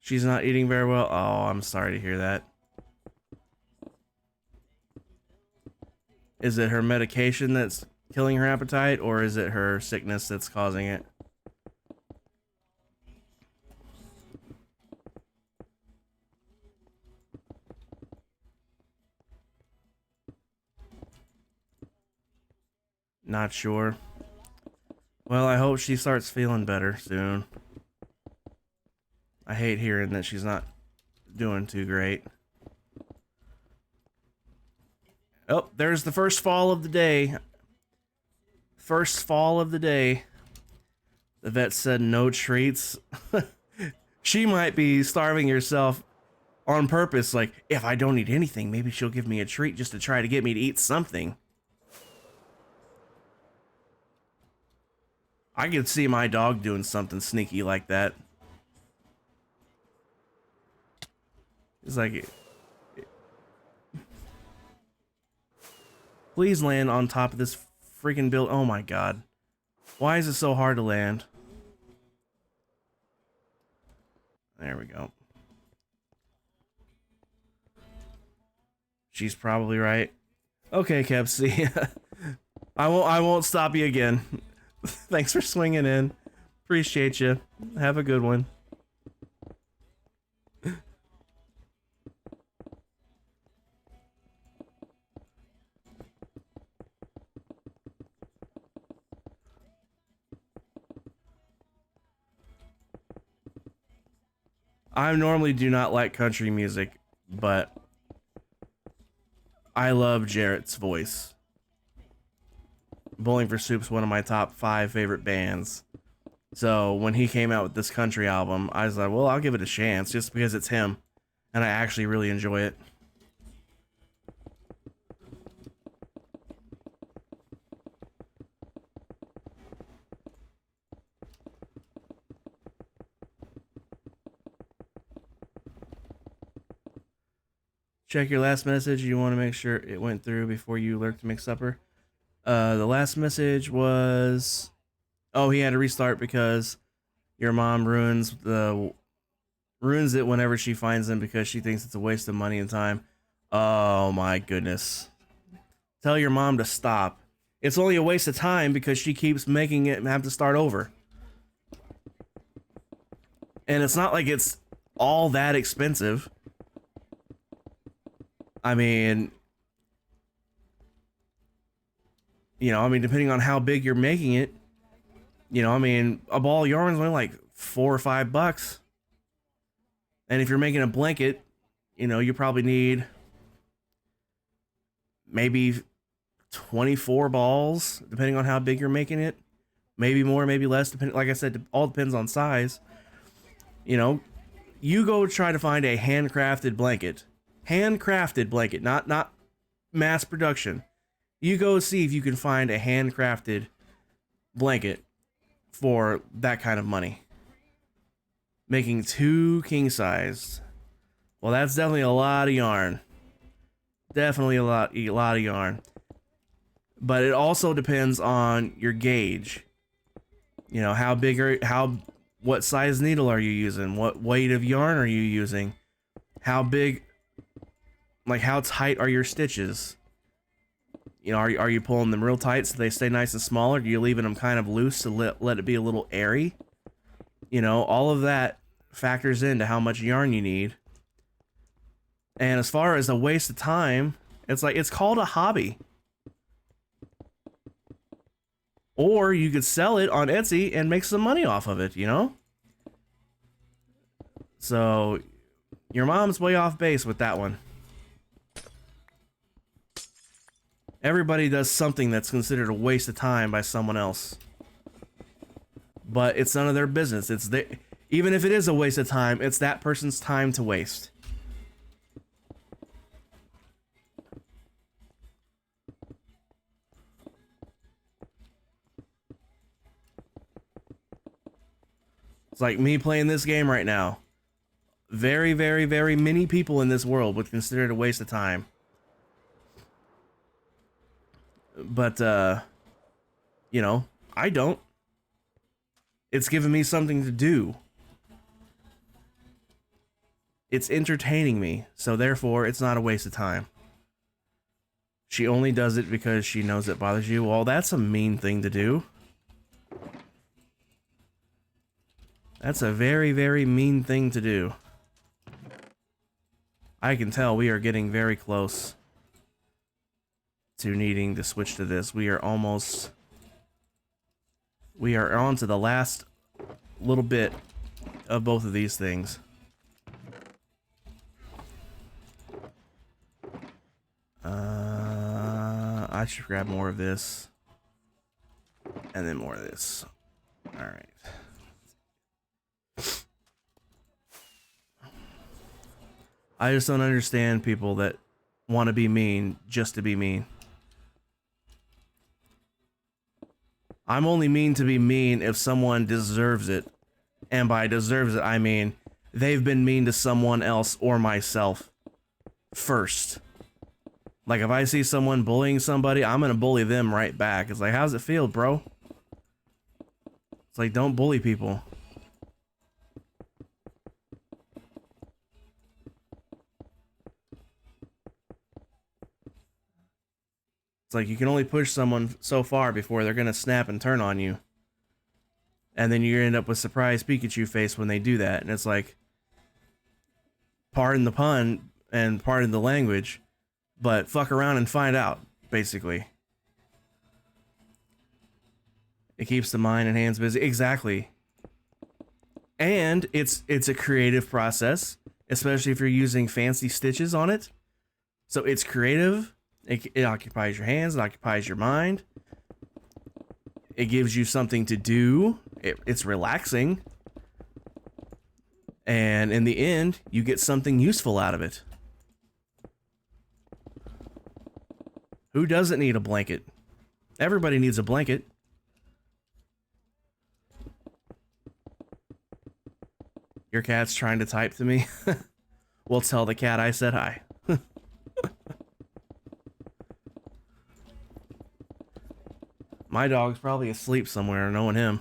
She's not eating very well. Oh, I'm sorry to hear that. Is it her medication that's killing her appetite, or is it her sickness that's causing it? Not sure. Well, I hope she starts feeling better soon. I hate hearing that she's not doing too great. Oh, there's the first fall of the day. First fall of the day. The vet said no treats. She might be starving herself on purpose. Like, if I don't eat anything, maybe she'll give me a treat just to try to get me to eat something. I could see my dog doing something sneaky like that. It's like, please land on top of this freaking build. Oh my god. Why is it so hard to land? There we go. She's probably right. Okay, Kepsi. I won't stop you again. Thanks for swinging in. Appreciate you. Have a good one. I normally do not like country music, but I love Jarrett's voice. Bowling for Soup's one of my top 5 favorite bands. So when he came out with this country album, I was like, well, I'll give it a chance just because it's him. And I actually really enjoy it. Check your last message. You want to make sure it went through before you lurk to make supper. The last message was, oh, he had to restart because Your mom ruins it whenever she finds them because she thinks it's a waste of money and time. Oh my goodness. Tell your mom to stop. It's only a waste of time because she keeps making it have to start over. And it's not like it's all that expensive. I mean, depending on how big you're making it, a ball of yarn is only like $4 or $5. And if you're making a blanket, you probably need maybe 24 balls, depending on how big you're making it. Maybe more, maybe less, depending. Like I said, all depends on size. You go try to find a handcrafted blanket, not mass production. You go see if you can find a handcrafted blanket for that kind of money. Making 2 king size. Well, that's definitely a lot of yarn. Definitely a lot of yarn. But it also depends on your gauge. How big what size needle are you using? What weight of yarn are you using? How big, like how tight are your stitches? Are you pulling them real tight so they stay nice and small, or are you leaving them kind of loose to let it be a little airy? All of that factors into how much yarn you need. And as far as a waste of time, it's called a hobby. Or you could sell it on Etsy and make some money off of it, So, your mom's way off base with that one. Everybody does something that's considered a waste of time by someone else. But it's none of their business. Even if it is a waste of time, it's that person's time to waste. It's like me playing this game right now. Very, very, very many people in this world would consider it a waste of time. But, I don't. It's given me something to do. It's entertaining me, so therefore it's not a waste of time. She only does it because she knows it bothers you. Well, that's a mean thing to do. That's a very, very mean thing to do. I can tell we are getting very close to needing to switch to this. We are on to the last little bit of both of these things. I should grab more of this and then more of this. All right. I just don't understand people that want to be mean just to be mean. I'm only mean to be mean if someone deserves it. And by deserves it, I mean they've been mean to someone else or myself first. Like if I see someone bullying somebody, I'm going to bully them right back. It's like, how's it feel, bro? It's like, don't bully people. It's like you can only push someone so far before they're going to snap and turn on you. And then you end up with surprise Pikachu face when they do that. And it's like, pardon the pun and pardon the language, but fuck around and find out, basically. It keeps the mind and hands busy. Exactly. And it's a creative process, especially if you're using fancy stitches on it. So it's creative. It occupies your hands. It occupies your mind. It gives you something to do. It's relaxing. And in the end, you get something useful out of it. Who doesn't need a blanket? Everybody needs a blanket. Your cat's trying to type to me. Well, tell the cat I said hi. My dog's probably asleep somewhere, knowing him.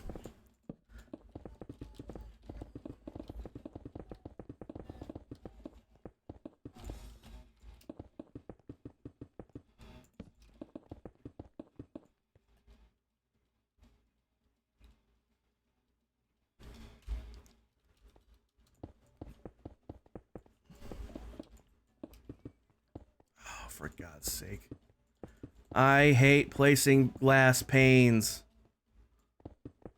for God's sake. I hate placing glass panes.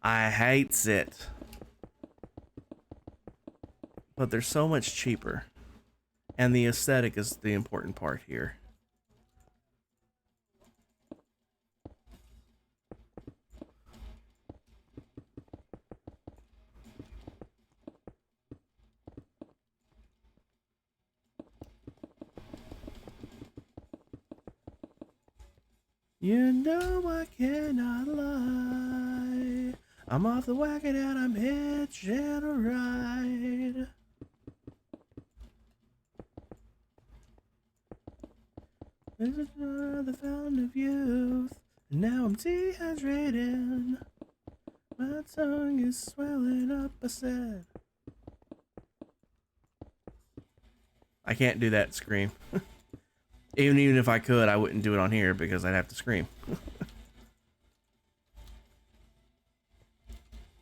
I hates it. But they're so much cheaper. And the aesthetic is the important part here. You know I cannot lie. I'm off the wagon and I'm hitching a ride. This is the fountain of youth. And now I'm dehydrated. My tongue is swelling up, I said. I can't do that scream. Even if I could, I wouldn't do it on here because I'd have to scream.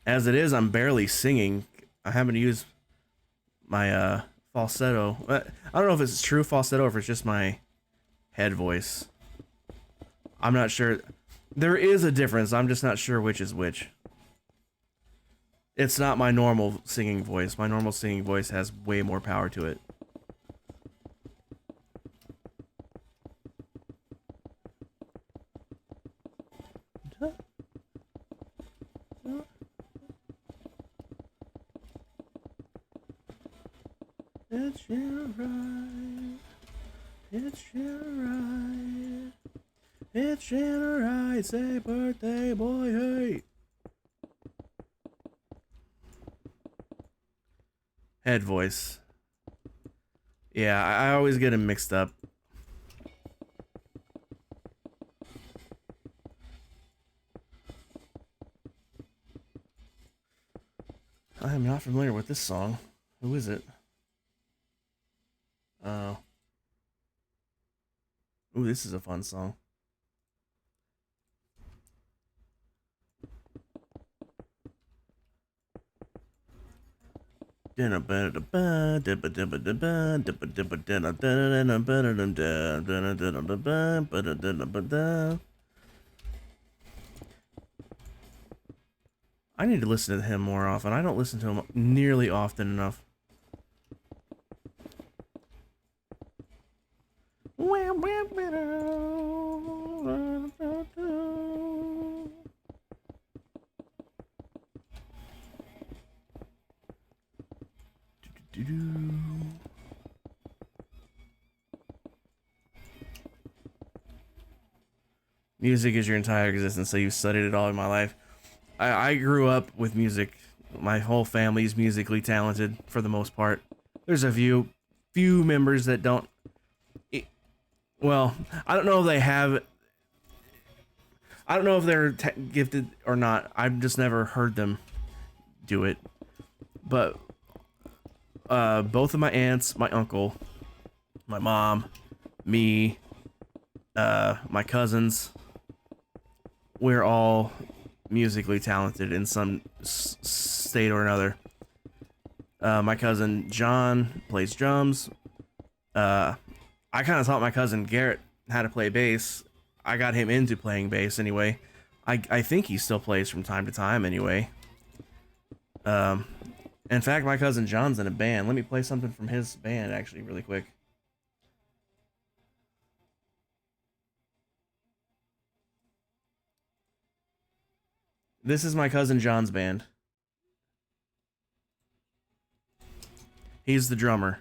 As it is, I'm barely singing. I haven't used my falsetto. I don't know if it's true falsetto or if it's just my head voice. I'm not sure. There is a difference. I'm just not sure which is which. It's not my normal singing voice. My normal singing voice has way more power to it. It's your right. It's your right. It's your right. Say birthday boy, hey. Head voice. Yeah, I always get them mixed up. I am not familiar with this song. Who is it? Oh. Ooh, this is a fun song. I need to listen to him more often. I don't listen to him nearly often enough. Music is your entire existence, so you've studied it all in my life. I grew up with music. My whole family's musically talented for the most part. There's a few members that don't. Well, I don't know if they have. I don't know if they're gifted or not. I've just never heard them do it. But both of my aunts, my uncle, my mom, me, my cousins, we're all musically talented in some state or another. My cousin John plays drums. I kind of taught my cousin Garrett how to play bass. I got him into playing bass anyway. I think he still plays from time to time anyway. In fact, my cousin John's in a band. Let me play something from his band actually really quick. This is my cousin John's band. He's the drummer.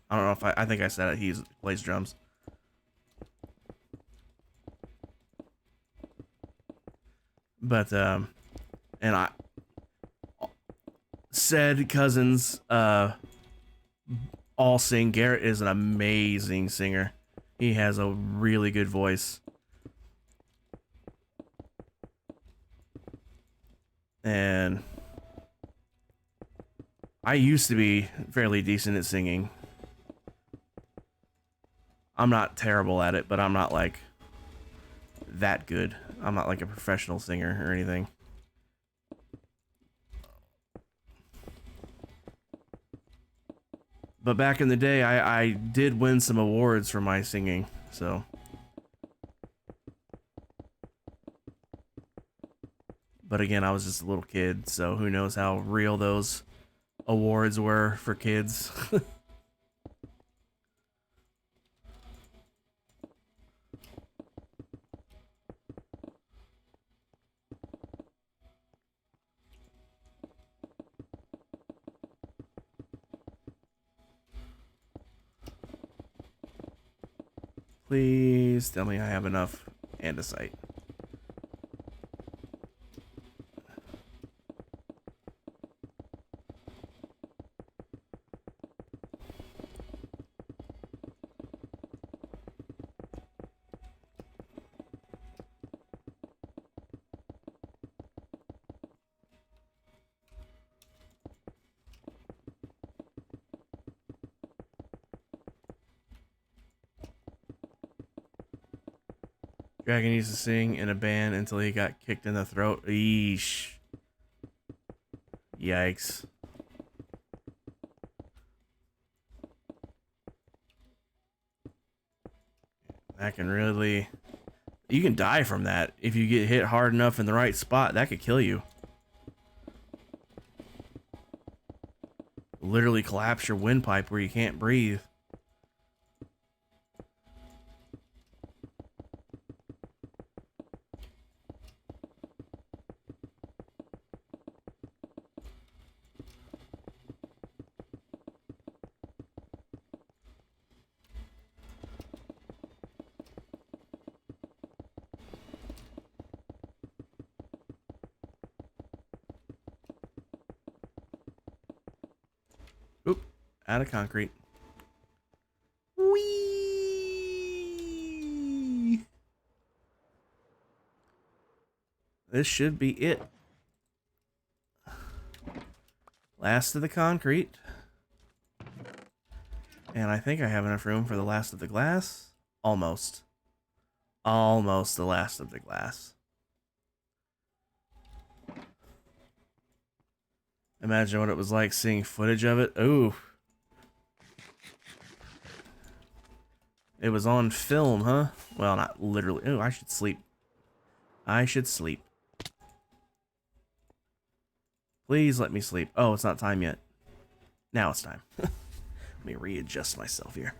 I don't know if I think I said it. He plays drums. But and I said cousins all sing. Garrett is an amazing singer. He has a really good voice. And I used to be fairly decent at singing. I'm not terrible at it, but I'm not like that good. I'm not like a professional singer or anything. But back in the day, I did win some awards for my singing, so. But again, I was just a little kid, so who knows how real those awards were for kids. Please tell me I have enough andesite. Dragon used to sing in a band until he got kicked in the throat. Eesh. Yikes. That can really... You can die from that. If you get hit hard enough in the right spot, that could kill you. Literally collapse your windpipe where you can't breathe. Oop, out of concrete. Whee! This should be it. Last of the concrete. And I think I have enough room for the last of the glass. Almost. Almost the last of the glass. Imagine what it was like seeing footage of it. Ooh. It was on film, huh? Well, not literally. Ooh, I should sleep. I should sleep. Please let me sleep. Oh, it's not time yet. Now it's time. Let me readjust myself here.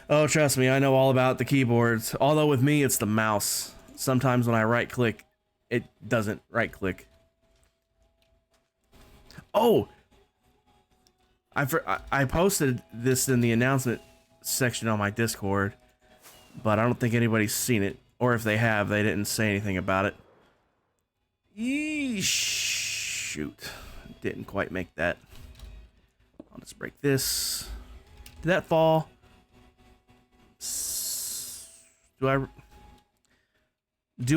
Oh, trust me, I know all about the keyboards. Although with me, it's the mouse. Sometimes when I right click, it doesn't right click. Oh! I posted this in the announcement section on my Discord, but I don't think anybody's seen it. Or if they have, they didn't say anything about it. Eesh, shoot. Didn't quite make that. I'll just break this. Did that fall? Do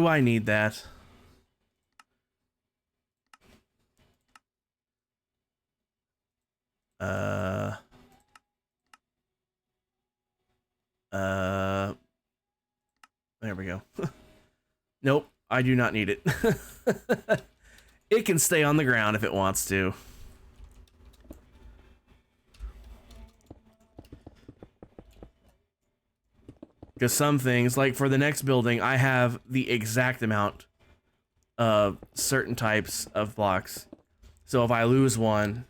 I need that? There we go. Nope, I do not need it. It can stay on the ground if it wants to. Because some things, like for the next building, I have the exact amount of certain types of blocks. So if I lose one,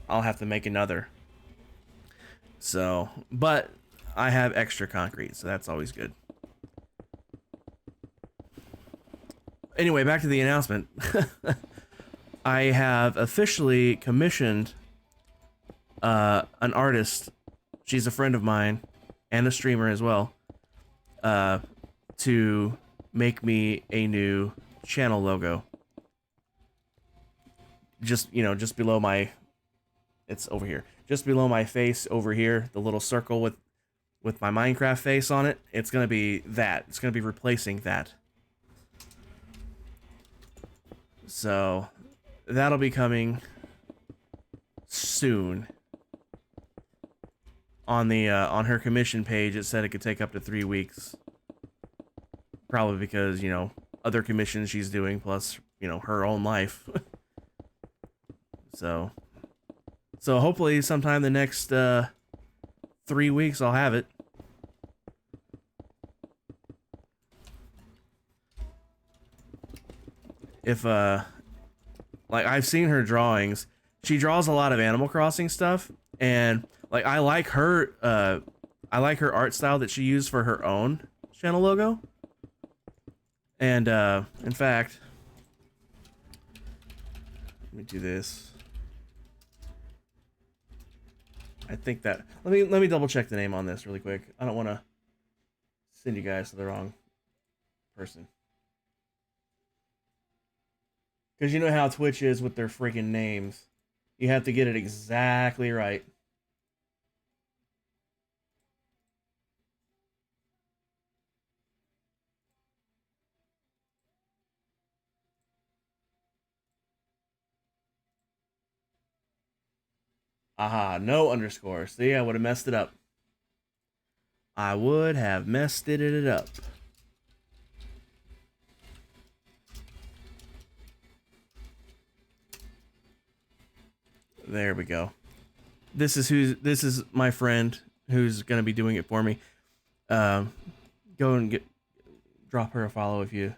I'll have to make another. So, but I have extra concrete, so that's always good. Anyway, back to the announcement. I have officially commissioned an artist. She's a friend of mine and a streamer as well. To make me a new channel logo. Just, you know, just below my, it's over here. Just below my face over here, the little circle with my Minecraft face on it. It's going to be that. It's going to be replacing that. So, that'll be coming soon. On the on her commission page, it said it could take up to 3 weeks. Probably because, you know, other commissions she's doing, plus you know, her own life. So hopefully sometime the next 3 weeks I'll have it. If like I've seen her drawings, she draws a lot of Animal Crossing stuff, and like I like her art style that she used for her own channel logo. And in fact, let me do this. I think that let me double check the name on this really quick. I don't want to send you guys to the wrong person. Because you know how Twitch is with their freaking names. You have to get it exactly right. Aha, no underscore. See, I would have messed it up. I would have messed it up. There we go. This is my friend who's gonna be doing it for me. Go and drop her a follow if you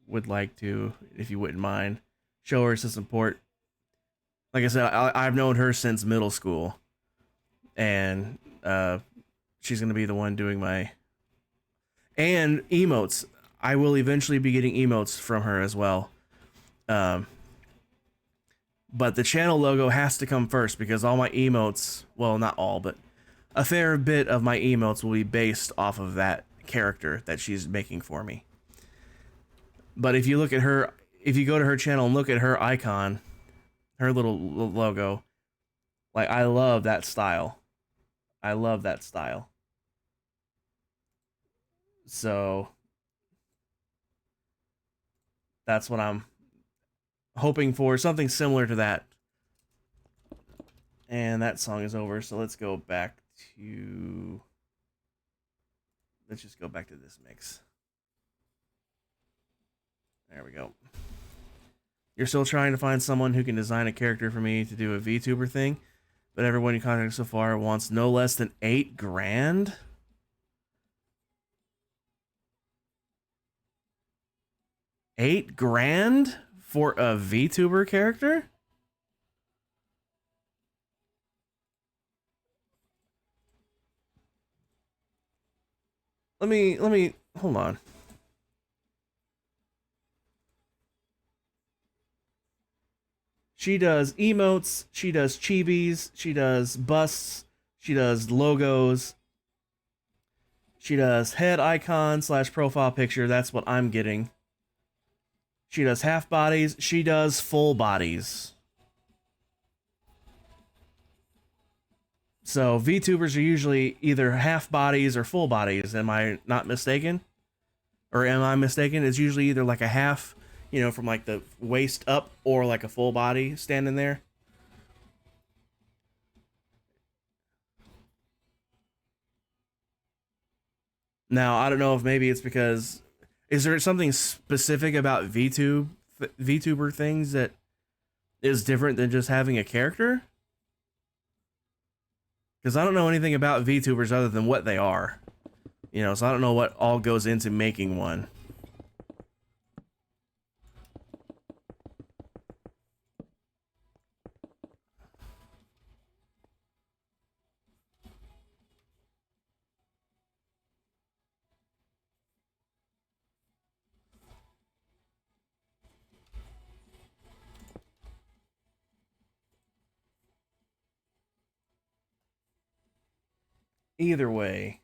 would like to, if you wouldn't mind. Show her some support. Like I said, I've known her since middle school, and she's gonna be the one doing my and emotes. I will eventually be getting emotes from her as well. But the channel logo has to come first because all my emotes, well, not all, but a fair bit of my emotes will be based off of that character that she's making for me. But if you look at her, if you go to her channel and look at her icon, her little logo, like I love that style. I love that style. So that's what I'm hoping for, something similar to that. And that song is over, so let's go back to... Let's just go back to this mix. There we go. You're still trying to find someone who can design a character for me to do a VTuber thing, but everyone you contacted so far wants no less than $8 grand? $8 grand for a VTuber character? Let me hold on. She does emotes, she does chibis, she does busts, she does logos, she does head icon / profile picture. That's what I'm getting. She does half bodies, she does full bodies. So VTubers are usually either half bodies or full bodies. Am I not mistaken? Or am I mistaken? It's usually either like a half, you know, from like the waist up, or like a full body standing there. Now, I don't know if maybe it's because... Is there something specific about VTuber things that is different than just having a character? Because I don't know anything about VTubers other than what they are. You know, so I don't know what all goes into making one. Either way,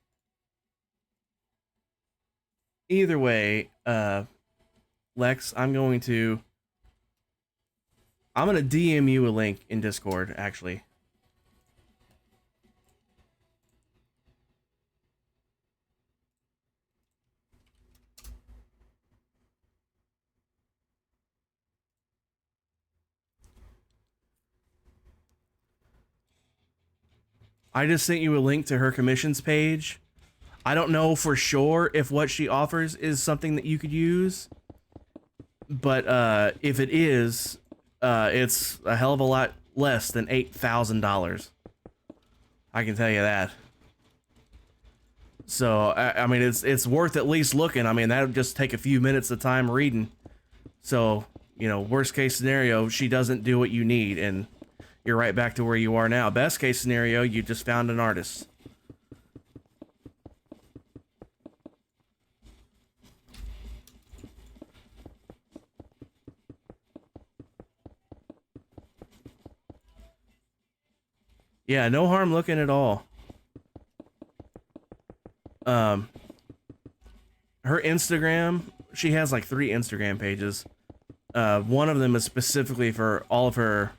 Lex, I'm gonna DM you a link in Discord, actually. I just sent you a link to her commissions page. I don't know for sure if what she offers is something that you could use, But if it is, it's a hell of a lot less than $8,000. I can tell you that. So I mean, it's worth at least looking. I mean, that would just take a few minutes of time reading. So, you know, worst case scenario, she doesn't do what you need, and you're right back to where you are now. Best case scenario, you just found an artist. Yeah, no harm looking at all. Um, her Instagram, she has like 3 Instagram pages. One of them is specifically for all of her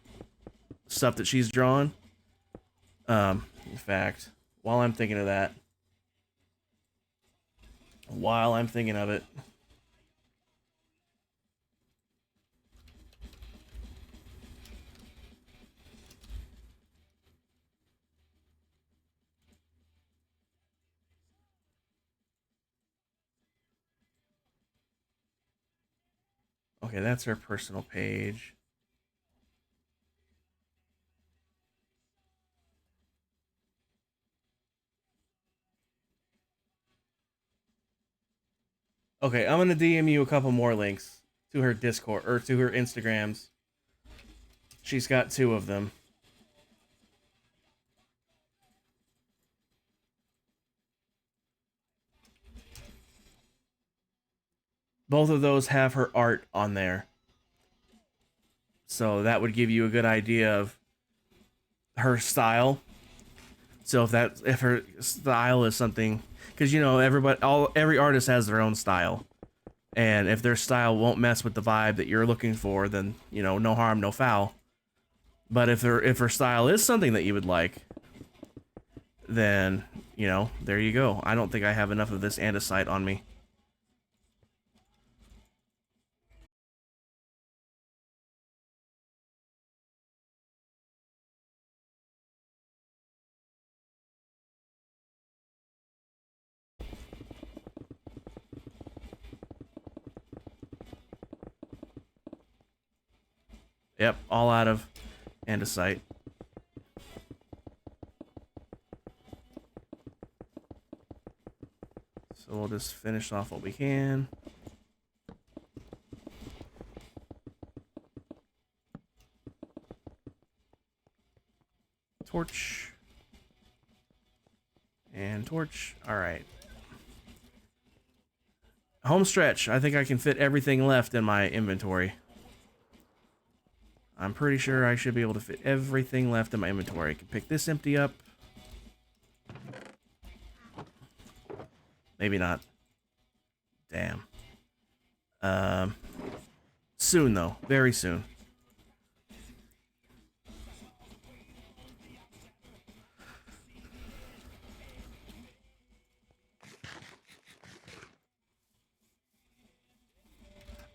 stuff that she's drawn. In fact, while I'm thinking of that, while I'm thinking of it, okay, that's her personal page. Okay, I'm gonna DM you a couple more links to her Discord or to her Instagrams. She's got 2 of them. Both of those have her art on there. So that would give you a good idea of her style. So if her style is something, because you know every artist has their own style, and if their style won't mess with the vibe that you're looking for, then you know no harm, no foul. But if her style is something that you would like, then you know there you go. I don't think I have enough of this andesite on me. Yep, all out of andesite. So we'll just finish off what we can. Torch. And torch. Alright. Home stretch. I think I can fit everything left in my inventory. I'm pretty sure I should be able to fit everything left in my inventory. I can pick this empty up. Maybe not. Damn. Soon though. Very soon.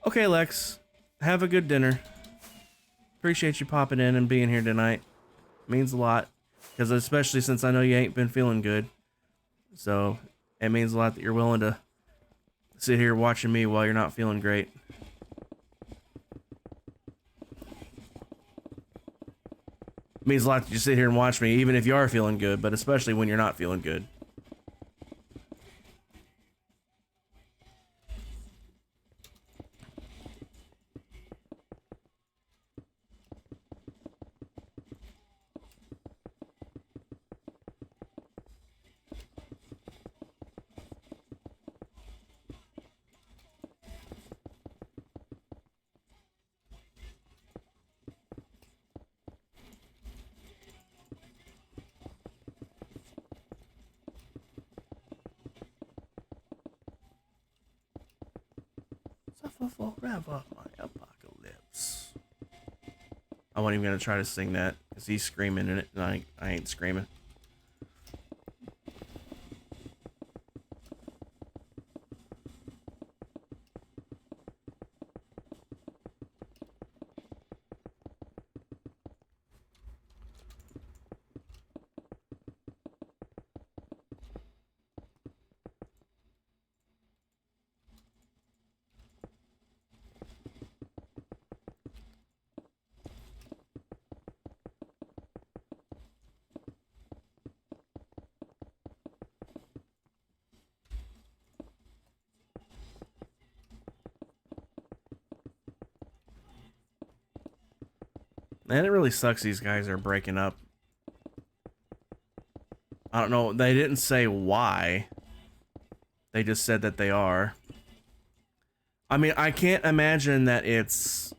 Okay, Lex. Have a good dinner. Appreciate you popping in and being here tonight. Means a lot. Because especially since I know you ain't been feeling good. So, it means a lot that you're willing to sit here watching me while you're not feeling great. It means a lot that you sit here and watch me, even if you are feeling good, but especially when you're not feeling good. Suffer forever, my apocalypse. I wasn't even gonna try to sing that because he's screaming in it, and I ain't screaming. And it really sucks these guys are breaking up. I don't know. They didn't say why. They just said that they are. I mean, I can't imagine that it's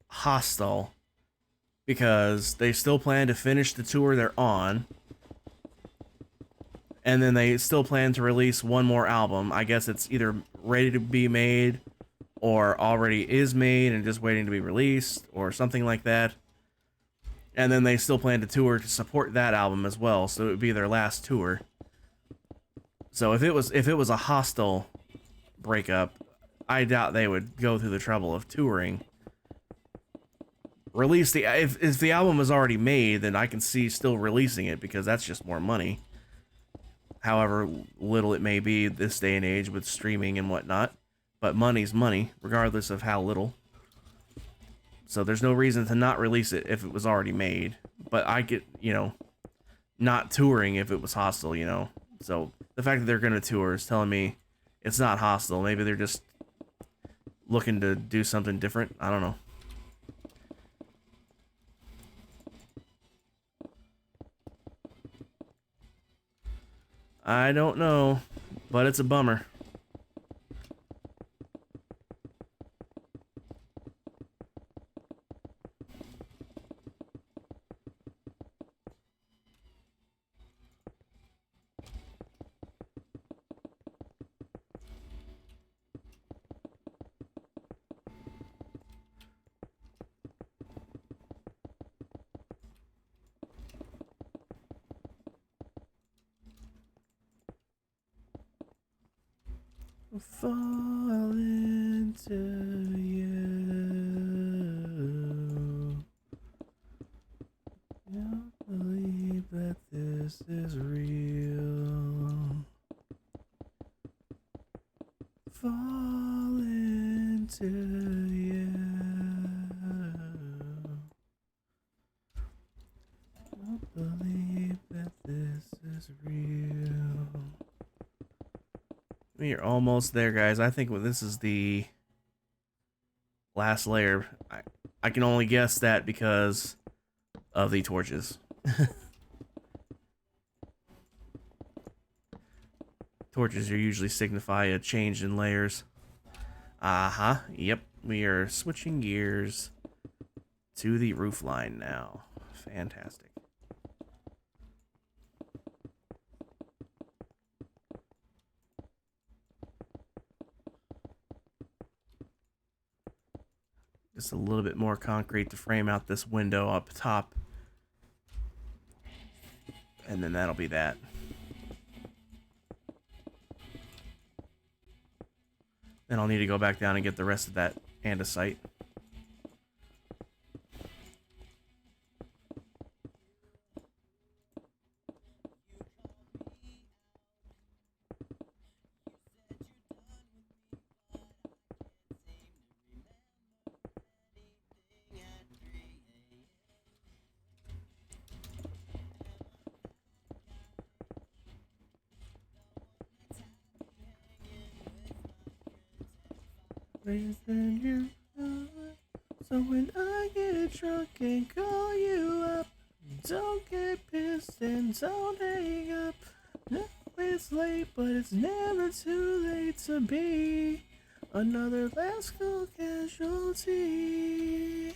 hostile because they still plan to finish the tour they're on. And then they still plan to release one more album. I guess it's either ready to be made or already is made and just waiting to be released or something like that. And then they still plan to tour to support that album as well, so it would be their last tour. So if it was a hostile breakup, I doubt they would go through the trouble of touring. Release the if the album is already made, then I can see still releasing it because that's just more money. However little it may be this day and age with streaming and whatnot, but money's money, regardless of how little. So there's no reason to not release it if it was already made. But I get, not touring if it was hostile, So the fact that they're going to tour is telling me it's not hostile. Maybe they're just looking to do something different. I don't know. I don't know, but it's a bummer. Fall into you. Don't believe that this is real. Fall into you. Don't believe that this is real. We are almost there, guys. I think this is the last layer. I can only guess that because of the torches. Torches usually signify a change in layers. Yep. We are switching gears to the roof line now. Fantastic. Just a little bit more concrete to frame out this window up top. And then that'll be that. Then I'll need to go back down and get the rest of that andesite. Than you are. So when I get drunk and call you up, don't get pissed and don't hang up. No, it's late, but it's never too late to be another last call casualty.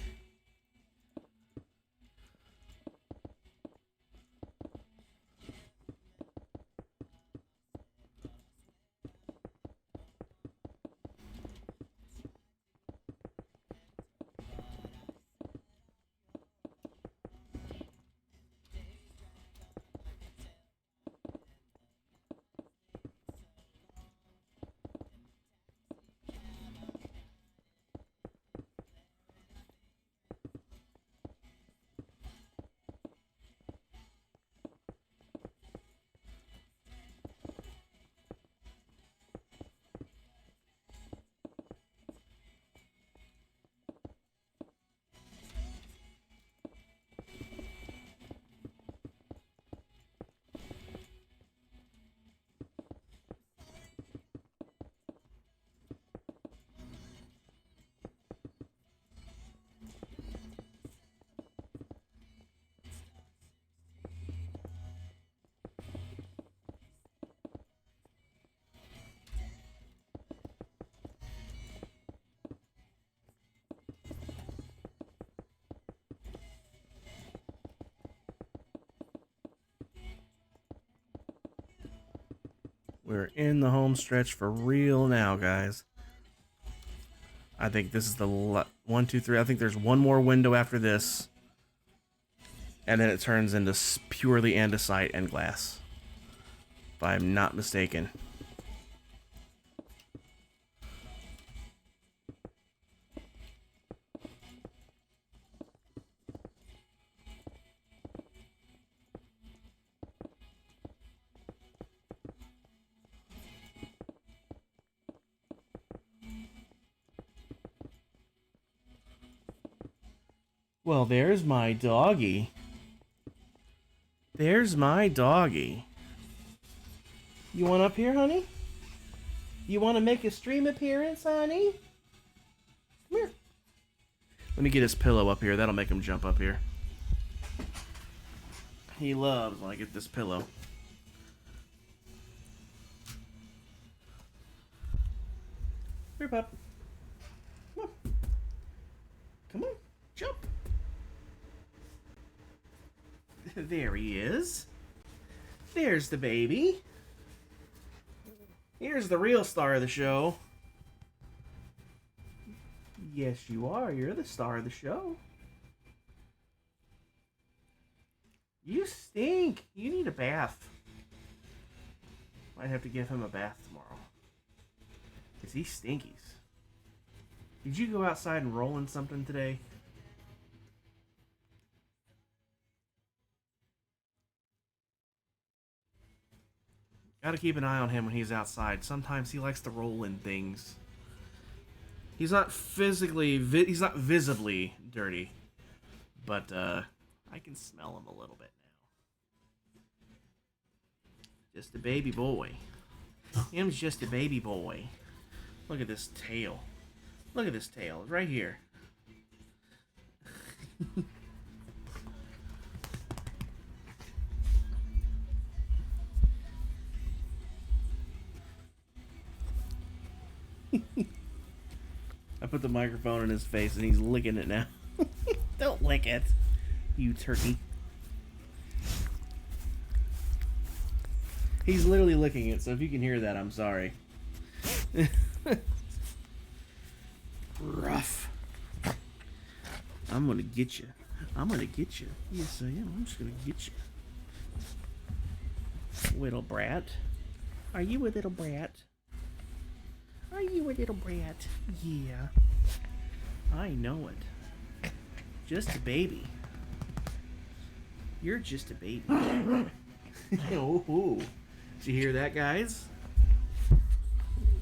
We're in the home stretch for real now, guys. I think this is the 1, 2, 3. I think there's one more window after this. And then it turns into purely andesite and glass. If I'm not mistaken. Well, there's my doggy. There's my doggy. You want up here, honey? You want to make a stream appearance, honey? Come here. Let me get his pillow up here. That'll make him jump up here. He loves when I get this pillow. Here, pup. Come on. Come on. Jump. There he is. There's the baby. Here's the real star of the show. Yes, you are. You're the star of the show. You stink. You need a bath. Might have to give him a bath tomorrow. Because he stinkies. Did you go outside and roll in something today? Gotta keep an eye on him when he's outside. Sometimes he likes to roll in things. He's not physically, he's not visibly dirty. But, I can smell him a little bit now. Just a baby boy. Him's just a baby boy. Look at this tail. Look at this tail. It's right here. I put the microphone in his face and he's licking it now. Don't lick it, you turkey. He's literally licking it, so if you can hear that, I'm sorry. Rough. I'm gonna get you. I'm gonna get you. Yes, I am. I'm just gonna get you. Little brat. Are you a little brat? Are you a little brat? Yeah. I know it. Just a baby. You're just a baby. Oh, did you hear that, guys?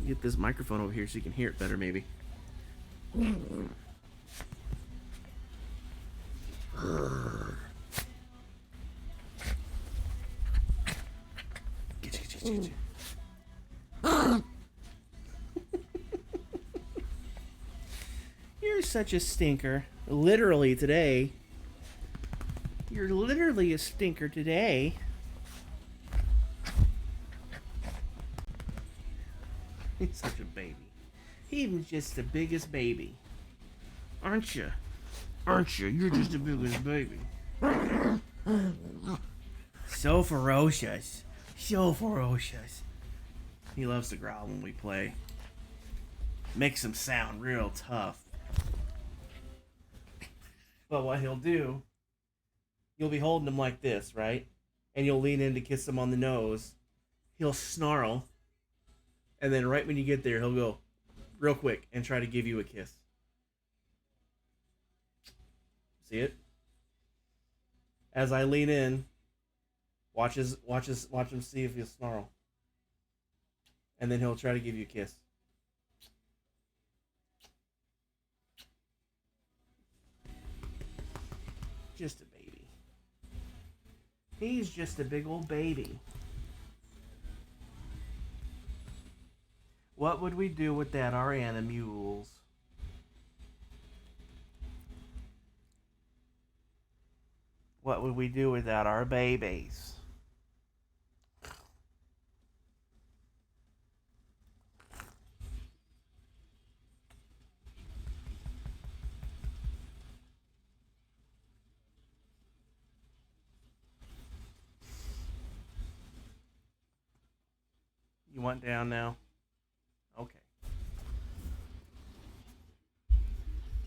Get this microphone over here so you can hear it better, maybe. Get you. You're such a stinker. Literally today. You're literally a stinker today. He's such a baby. He's just the biggest baby. Aren't you? Aren't you? You're just the biggest baby. So ferocious. So ferocious. He loves to growl when we play. Makes him sound real tough. But what he'll do, you'll be holding him like this, right? And you'll lean in to kiss him on the nose. He'll snarl. And then right when you get there, he'll go real quick and try to give you a kiss. See it? As I lean in, watch him see if he'll snarl. And then he'll try to give you a kiss. Just a baby. He's just a big old baby. What would we do without our animules? What would we do without our babies? You You want down now? Okay.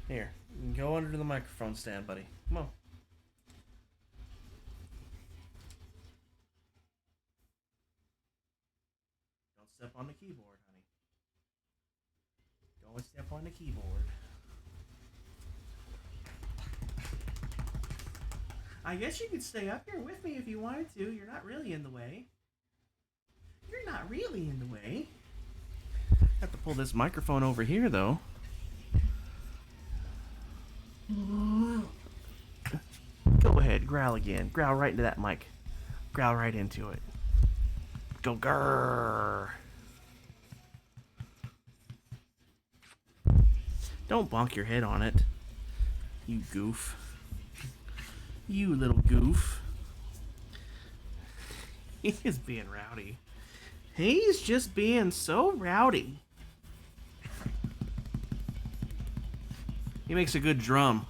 Here, you can go under the microphone stand, buddy. Come on. Don't step on the keyboard, honey. Don't step on the keyboard. I guess you could stay up here with me if you wanted to. You're not really in the way. You're not really in the way. Have to pull this microphone over here, though. Go ahead, growl again. Growl right into that mic. Growl right into it. Go grrr. Don't bonk your head on it. You goof. You little goof. He is being rowdy. He's just being so rowdy. He makes a good drum.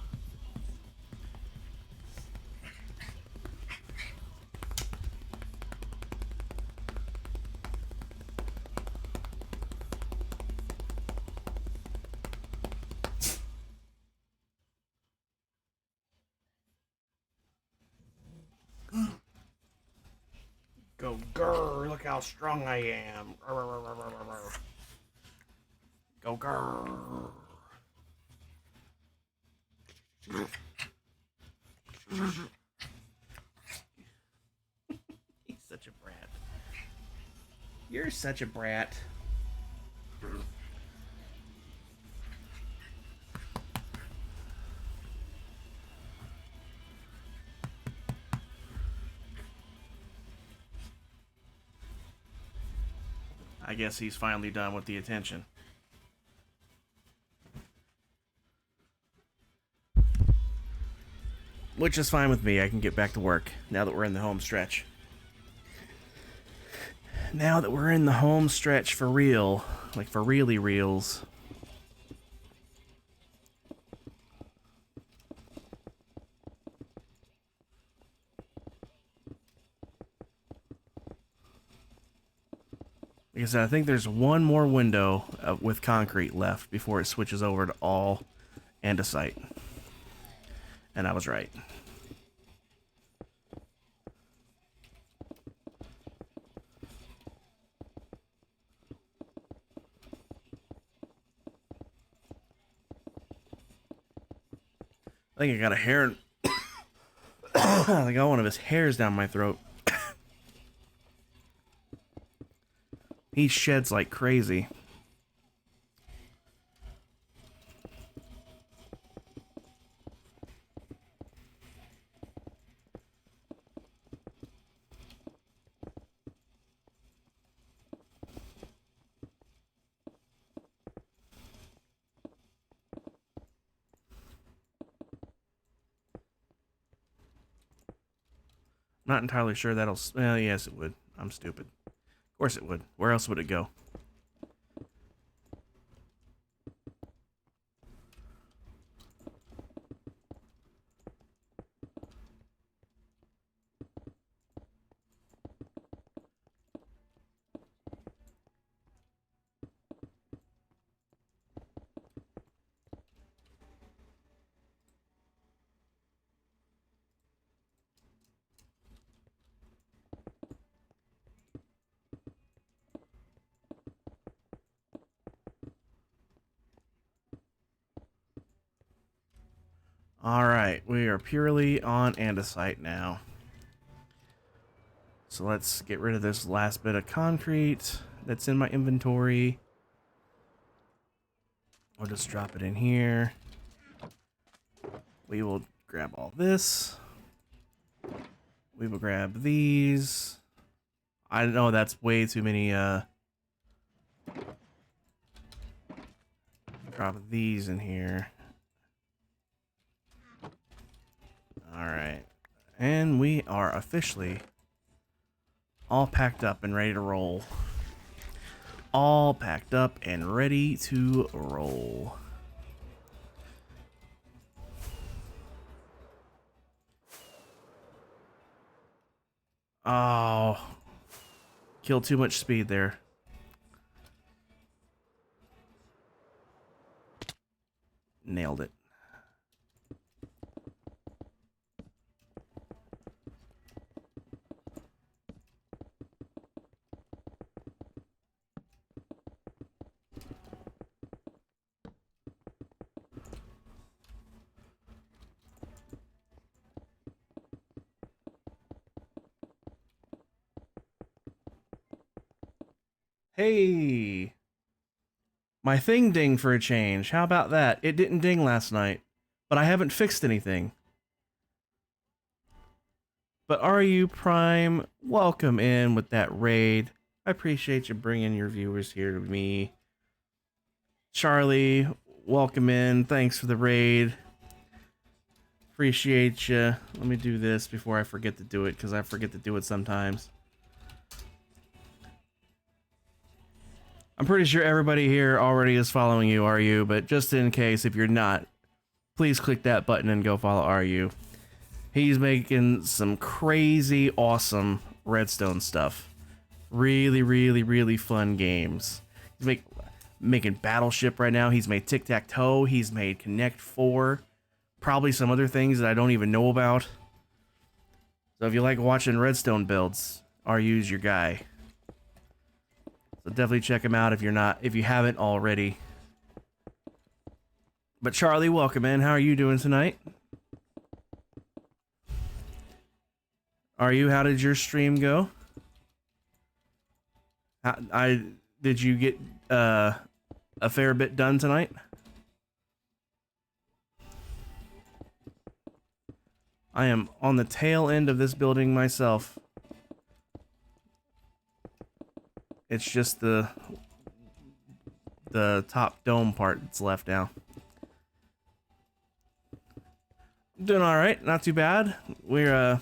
Go grrr, look how strong I am. Go grrr. He's such a brat. You're such a brat. I guess he's finally done with the attention. Which is fine with me. I can get back to work now that we're in the home stretch. Now that we're in the home stretch for real, like for really reals. Like I said, I think there's one more window with concrete left before it switches over to all andesite. And I was right. I think I got a hair. I got one of his hairs down my throat. He sheds like crazy. Not entirely sure that'll... Well, yes, it would. I'm stupid. Of course it would. Where else would it go? Alright, we are purely on andesite now. So let's get rid of this last bit of concrete that's in my inventory. I'll just drop it in here. We will grab all this. We will grab these. I know that's way too many, drop these in here. Alright. And we are officially all packed up and ready to roll. All packed up and ready to roll. Oh. Killed too much speed there. Nailed it. Hey, my thing dinged for a change. How about that? It didn't ding last night, but I haven't fixed anything. But RU Prime, welcome in with that raid. I appreciate you bringing your viewers here to me. Charlie, welcome in. Thanks for the raid. Appreciate you. Let me do this before I forget to do it, because I forget to do it sometimes. I'm pretty sure everybody here already is following you, RU, but just in case, if you're not, please click that button and go follow RU. He's making some crazy, awesome Redstone stuff. Really, really, really fun games. He's making Battleship right now. He's made Tic-Tac-Toe. He's made Connect 4. Probably some other things that I don't even know about. So if you like watching Redstone builds, RU's your guy. So definitely check him out if you haven't already. But Charlie, welcome in. How are you doing tonight? How did your stream go? Did you get a fair bit done tonight? I am on the tail end of this building myself. It's just the top dome part that's left now. Doing all right, not too bad. We're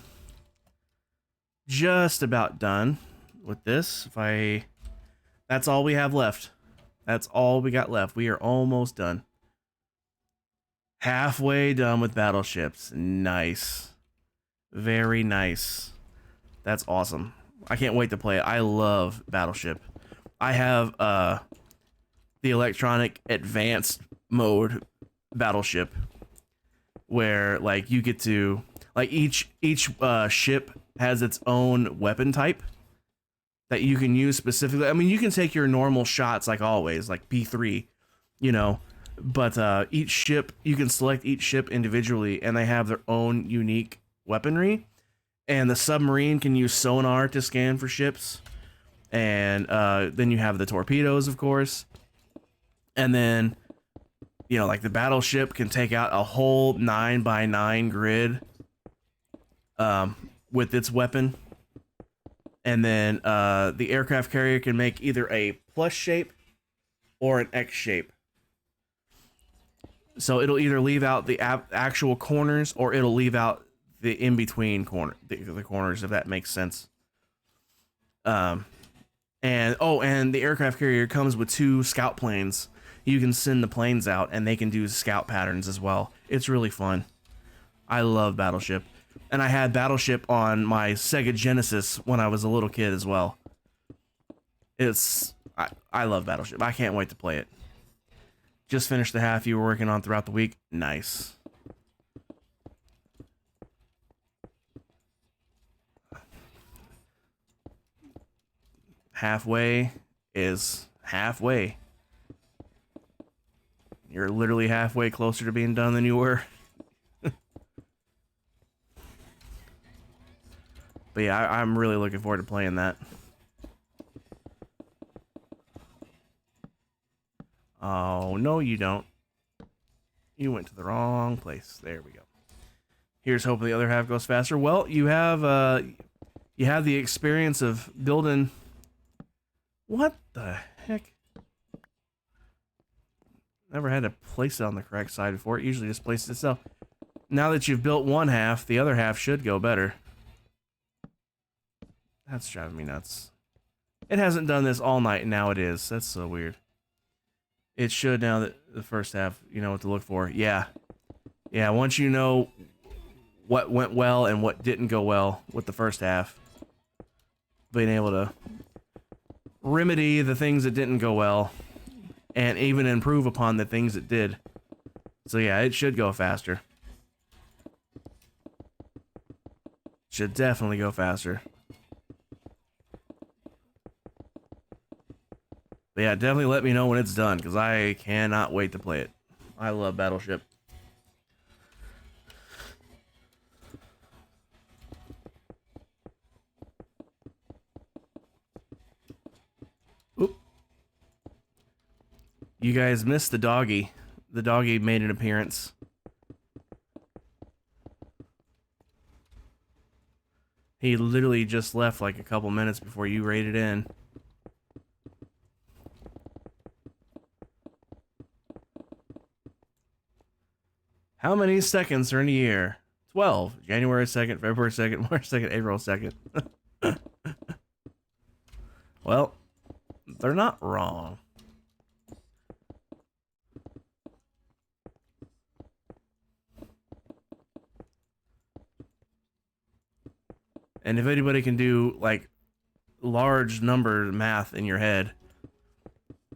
just about done with this. That's all we have left. That's all we got left. We are almost done. Halfway done with Battleships. Nice. Very nice. That's awesome. I can't wait to play it. I love Battleship. I have the electronic advanced mode Battleship, where like you get to like each ship has its own weapon type that you can use specifically. I mean, you can take your normal shots like always, like P3, you know, but each ship, you can select each ship individually and they have their own unique weaponry. And the submarine can use sonar to scan for ships. And then you have the torpedoes, of course. And then, you know, like the battleship can take out a whole 9x9 grid with its weapon. And then the aircraft carrier can make either a plus shape or an X shape. So it'll either leave out the actual corners or it'll leave out the in-between the corners, if that makes sense. And the aircraft carrier comes with 2 scout planes. You can send the planes out and they can do scout patterns as well. It's really fun. I love Battleship. And I had Battleship on my Sega Genesis when I was a little kid as well. I love Battleship. I can't wait to play it. Just finished the half you were working on throughout the week. Nice. Halfway is halfway. You're literally halfway closer to being done than you were. But yeah, I'm really looking forward to playing that. Oh, no you don't. You went to the wrong place. There we go. Here's hoping the other half goes faster. Well, you have the experience of building... What the heck? Never had to place it on the correct side before. It usually just places itself. Now that you've built one half, the other half should go better. That's driving me nuts. It hasn't done this all night, and now it is. That's so weird. It should now that the first half, you know what to look for. Yeah. Yeah, once you know what went well and what didn't go well with the first half, being able to remedy the things that didn't go well and even improve upon the things that did. So yeah, it should go faster. Should definitely go faster. But yeah, definitely let me know when it's done, because I cannot wait to play it. I love Battleship. Oop. You guys missed the doggy. The doggy made an appearance. He literally just left like a couple minutes before you raided in. How many seconds are in a year? 12. January 2nd, February 2nd, March 2nd, April 2nd. Well, they're not wrong. And if anybody can do like large number math in your head,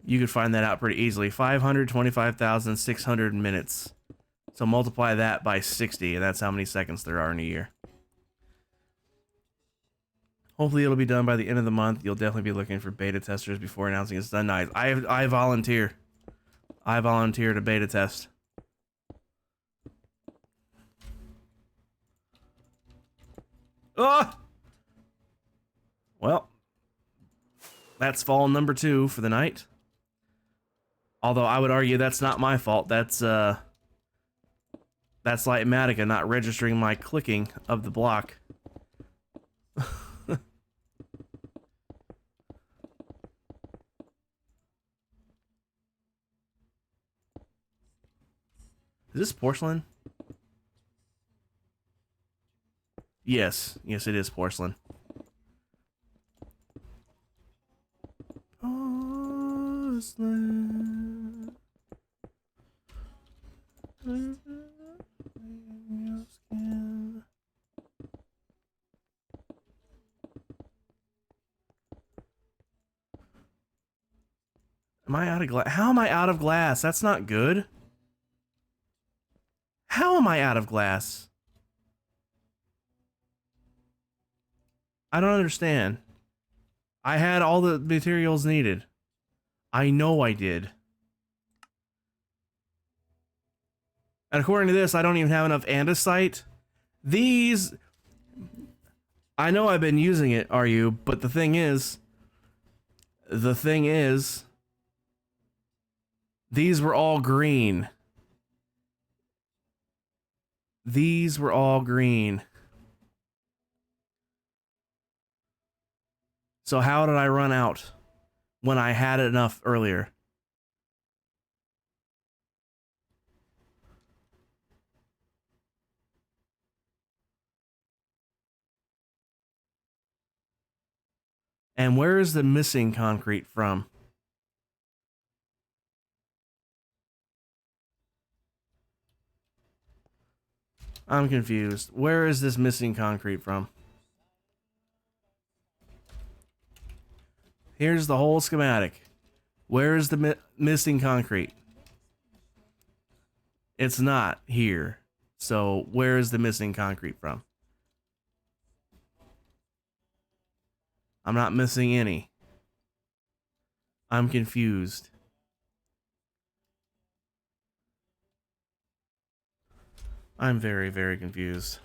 you could find that out pretty easily. 525,600 minutes. So multiply that by 60, and that's how many seconds there are in a year. Hopefully it'll be done by the end of the month. You'll definitely be looking for beta testers before announcing it's done. Nice. I volunteer. I volunteer to beta test. Oh! Well, that's fall number 2 for the night. Although I would argue that's not my fault. That's Litematica not registering my clicking of the block. Is this porcelain? Yes. Yes, it is porcelain. Porcelain. Am I out of glass? How am I out of glass? That's not good. How am I out of glass? I don't understand. I had all the materials needed. I know I did. And according to this, I don't even have enough andesite. These... I know I've been using it, are you? But the thing is... These were all green. These were all green. So how did I run out when I had enough earlier? And where is the missing concrete from? I'm confused. Where is this missing concrete from? Here's the whole schematic. Where is the missing concrete? It's not here. So where is the missing concrete from? I'm not missing any. I'm confused. I'm very, very confused.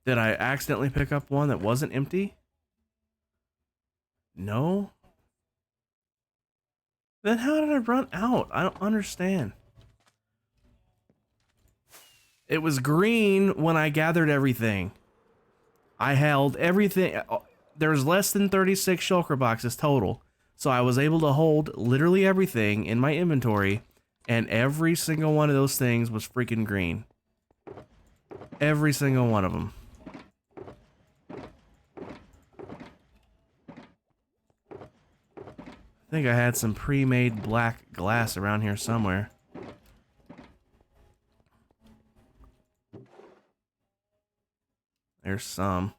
Did I accidentally pick up one that wasn't empty? No? Then how did I run out? I don't understand. It was green when I gathered everything. I held everything. There's less than 36 shulker boxes total. So I was able to hold literally everything in my inventory, and every single one of those things was freaking green. Every single one of them. I think I had some pre-made black glass around here somewhere. There's some.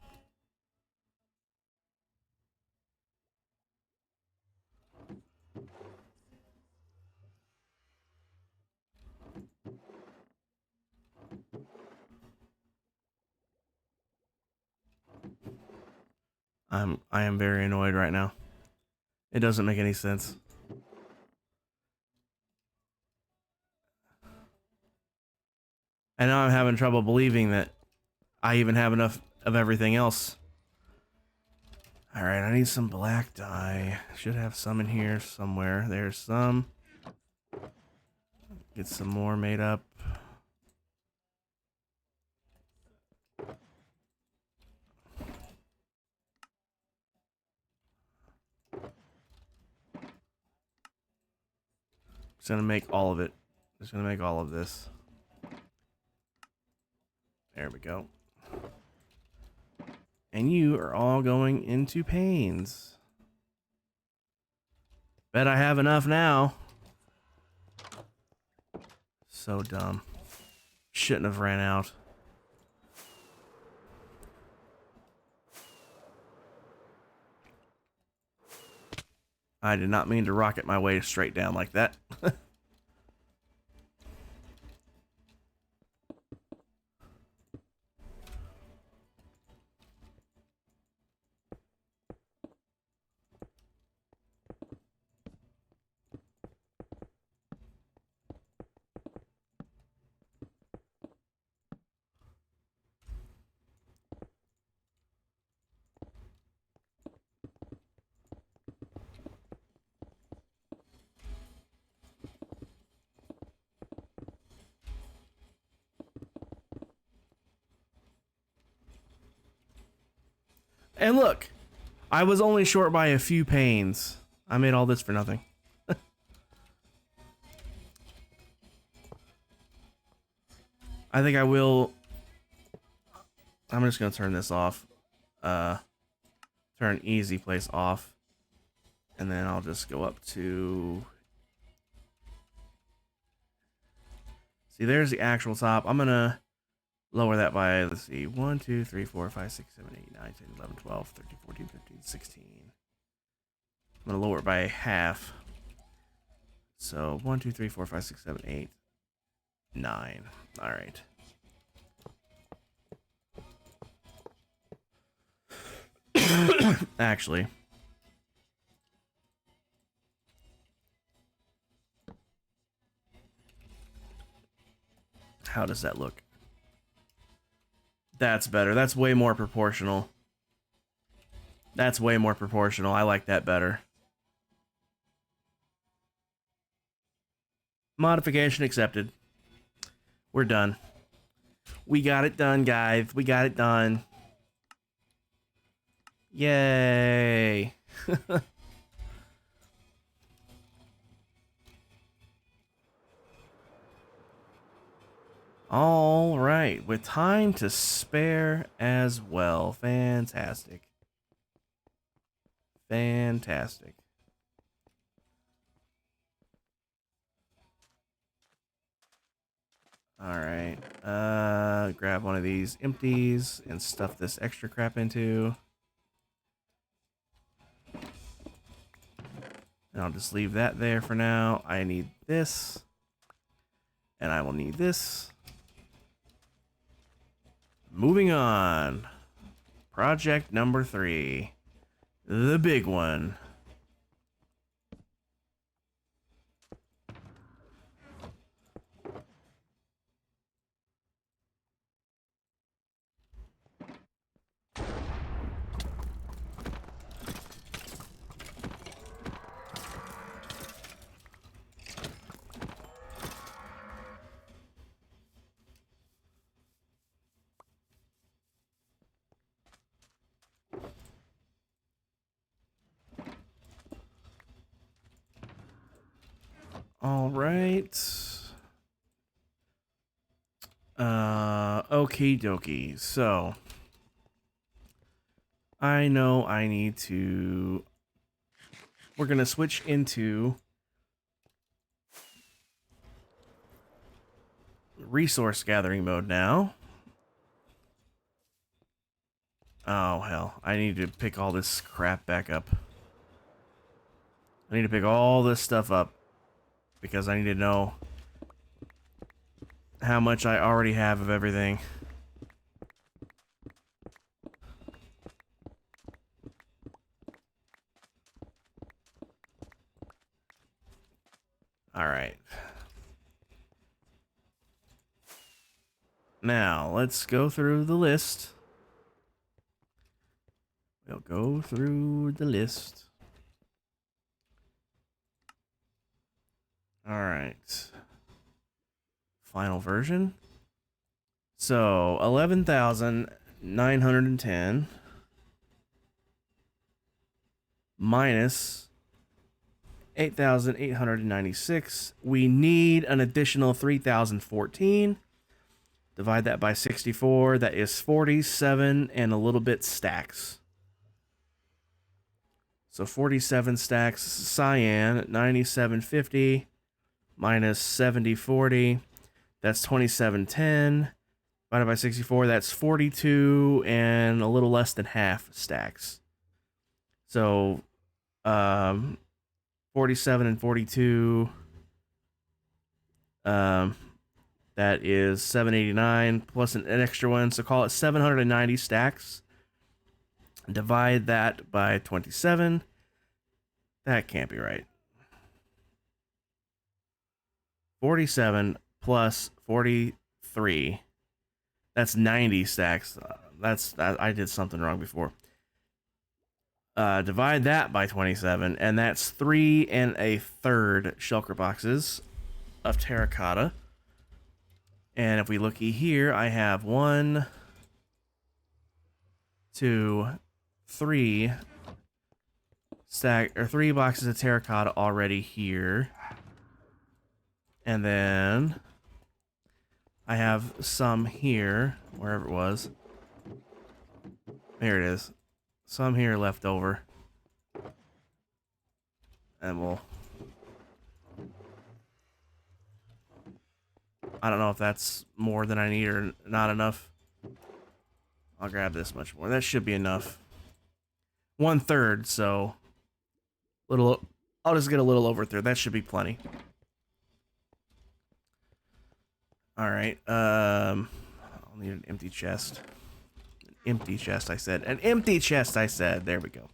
I am very annoyed right now. It doesn't make any sense. And now I'm having trouble believing that I even have enough of everything else. Alright, I need some black dye. Should have some in here somewhere. There's some. Get some more made up. Just gonna make all of it. Just gonna make all of this. There we go. And you are all going into pains. Bet I have enough now. So dumb. Shouldn't have ran out. I did not mean to rocket my way straight down like that. And look, I was only short by a few panes. I made all this for nothing. I think I will. I'm just gonna turn this off. Turn easy place off. And then I'll just go up to. See, there's the actual top. I'm gonna lower that by, let's see, 1, 2, 3, 4, 5, 6, 7, 8, 9, 10, 11, 12, 13, 14, 15, 16. I'm gonna lower it by half. So 1, 2, 3, 4, 5, 6, 7, 8, 9. All right. Actually, how does that look? That's better. That's way more proportional. That's way more proportional. I like that better. Modification accepted. We're done. We got it done, guys. We got it done. Yay. All right, with time to spare as well. Fantastic. Fantastic. All right, grab one of these empties and stuff this extra crap into. And I'll just leave that there for now. I need this. And I will need this. Moving on. Project number 3. The big one. All right. Okie dokie. So, I know I need to. We're gonna switch into resource gathering mode now. Oh, hell. I need to pick all this crap back up. I need to pick all this stuff up. Because I need to know how much I already have of everything. Alright. Now, let's go through the list. We'll go through the list. Alright. Final version. So, 11,910 minus 8,896. We need an additional 3,014. Divide that by 64. That is 47 and a little bit stacks. So 47 stacks cyan, 9750 minus 7040. That's 2710. Divided by 64, that's 42 and a little less than half stacks. So 47 and 42, that is 789 plus an extra one, so call it 790 stacks. Divide that by 27. That can't be right. 47 plus 43. That's 90 stacks. I did something wrong before. Divide that by 27, and that's 3 1/3 shulker boxes of terracotta. And if we looky here, I have 1, 2, 3 3 boxes of terracotta already here. And then I have some here, wherever it was. There it is. Some here left over. And we'll... I don't know if that's more than I need or not enough. I'll grab this much more. That should be enough. 1/3, so... I'll just get a little over 1/3. That should be plenty. Alright, I'll need an empty chest. An empty chest, I said. An empty chest, I said. There we go.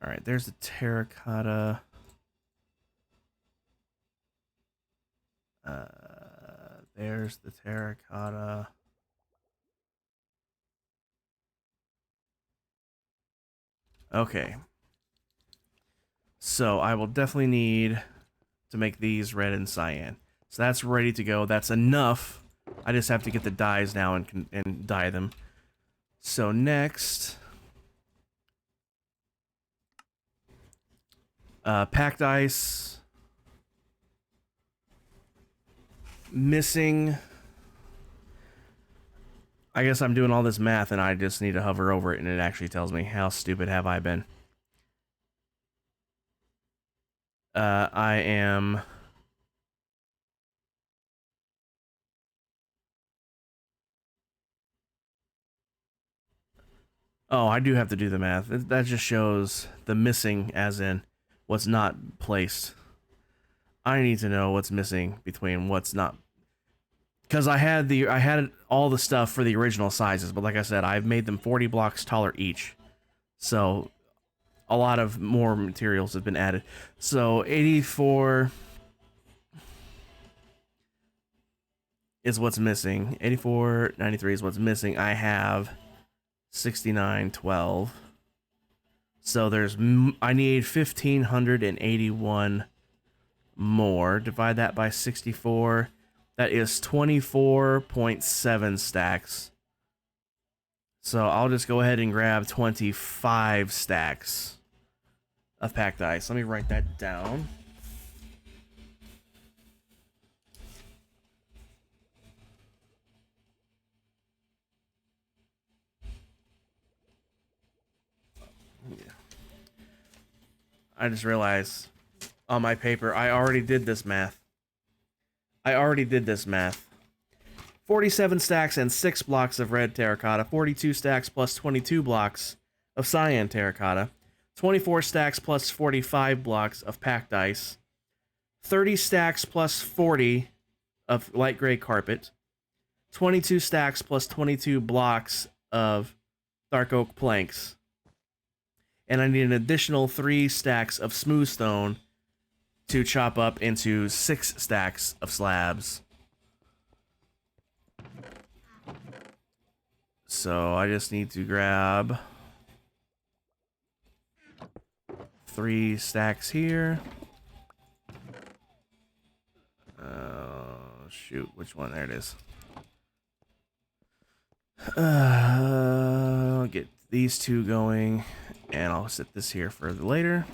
Alright, there's the terracotta. There's the terracotta. Okay. So, I will definitely need to make these red and cyan. So that's ready to go. That's enough. I just have to get the dyes now and dye them. So next, packed ice. Missing. I guess I'm doing all this math and I just need to hover over it and it actually tells me how stupid have I been. I am... Oh, I do have to do the math. That just shows the missing as in what's not placed. I need to know what's missing between what's not... Because I had all the stuff for the original sizes, but like I said, I've made them 40 blocks taller each. So a lot of more materials have been added. So 84 is what's missing. 84, 93 is what's missing. I have 69, 12. So I need 1,581 more. Divide that by 64. That is 24.7 stacks. So I'll just go ahead and grab 25 stacks of packed ice. Let me write that down. Yeah. I just realized on my paper, I already did this math. 47 stacks and 6 blocks of red terracotta, 42 stacks plus 22 blocks of cyan terracotta, 24 stacks plus 45 blocks of packed ice, 30 stacks plus 40 of light gray carpet, 22 stacks plus 22 blocks of dark oak planks, and I need an additional 3 stacks of smooth stone to chop up into 6 stacks of slabs. So I just need to grab 3 stacks here. Shoot, which one? There it is. I'll get these 2 going, and I'll set this here for later.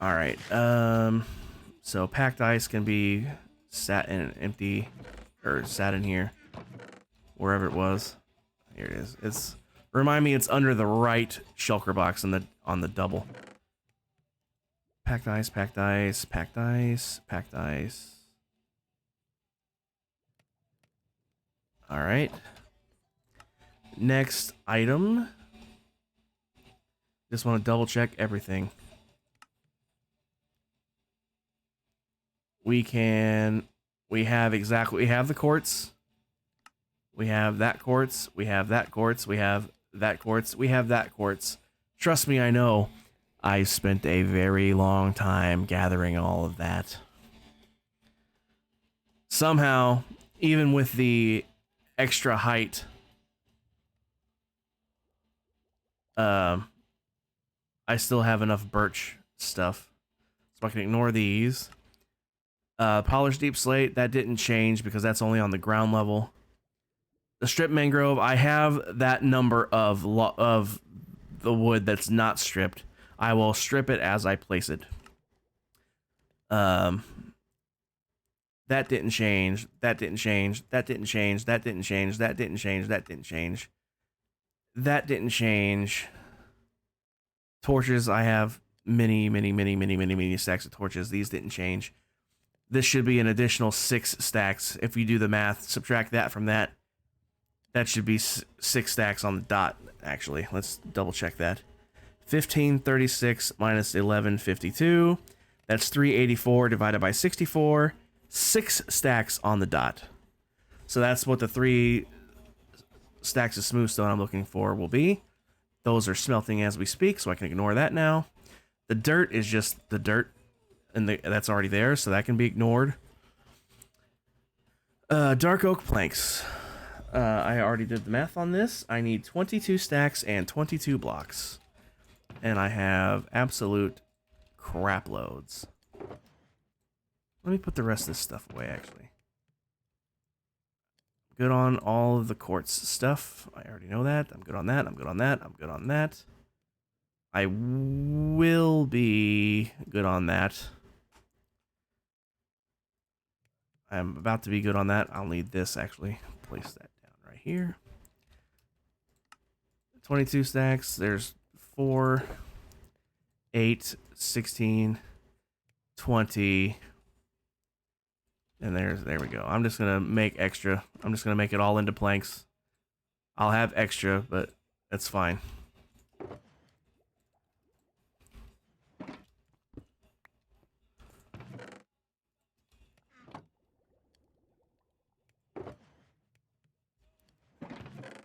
All right. So packed ice can be sat in an empty, or sat in here, wherever it was. Here it is. It's remind me, it's under the right shulker box on the double. Packed ice, packed ice, packed ice, packed ice. All right. Next item. Just want to double check everything. We have the quartz. We have that quartz. We have that quartz. We have that quartz. We have that quartz. Trust me, I know. I spent a very long time gathering all of that. Somehow, even with the extra height, I still have enough birch stuff. So I can ignore these. Polished deep slate, that didn't change because that's only on the ground level. The strip mangrove, I have that number of the wood that's not stripped. I will strip it as I place it. That didn't change. That didn't change. That didn't change. That didn't change. That didn't change. That didn't change. That didn't change. Torches, I have many stacks of torches. These didn't change. This should be an additional 6 stacks. If you do the math, subtract that from that. That should be 6 stacks on the dot, actually. Let's double check that. 1536 minus 1152. That's 384 divided by 64. 6 stacks on the dot. So that's what the 3 stacks of smooth stone I'm looking for will be. Those are smelting as we speak, so I can ignore that now. The dirt is just the dirt, and that's already there, so that can be ignored. Dark oak planks. I already did the math on this. I need 22 stacks and 22 blocks. And I have absolute crap loads. Let me put the rest of this stuff away, actually. Good on all of the quartz stuff. I already know that. I'm good on that. I'm good on that. I'm good on that. I will be good on that. I'm about to be good on that. I'll need this, actually. Place that down right here. 22 stacks. There's 4, 8, 16, 20. And there we go. I'm just going to make extra. I'm just going to make it all into planks. I'll have extra, but that's fine.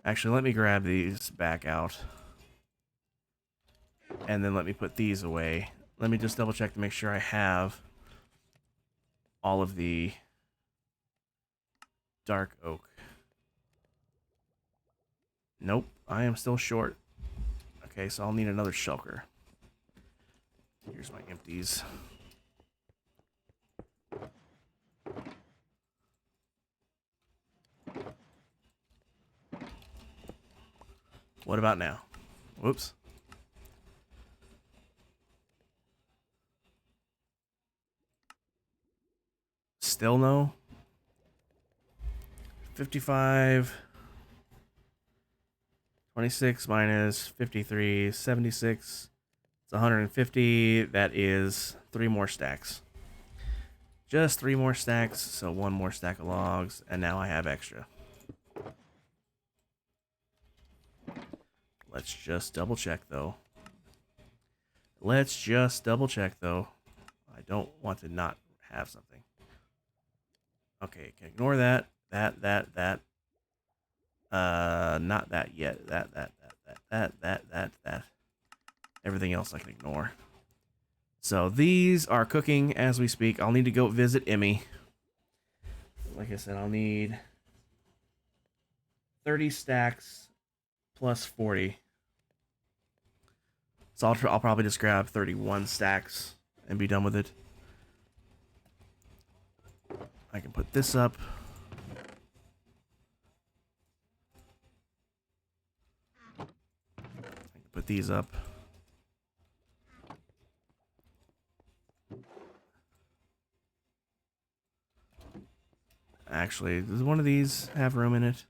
Actually, let me grab these back out. And then let me put these away. Let me just double check to make sure I have all of the dark oak. Nope, I am still short. Okay, so I'll need another shulker. Here's my empties. What about now? Whoops. Still no. 55. 26 minus 53, 76. It's 150. That is 3 more stacks. Just 3 more stacks, so 1 more stack of logs, and now I have extra. Let's just double check though. Let's just double check though. I don't want to not have something. Okay, can ignore that. That. Not that yet. That. Everything else I can ignore. So these are cooking as we speak. I'll need to go visit Emmy. Like I said, I'll need 30 stacks plus 40. So I'll probably just grab 31 stacks and be done with it. I can put this up. I can put these up. Actually, does one of these have room in it?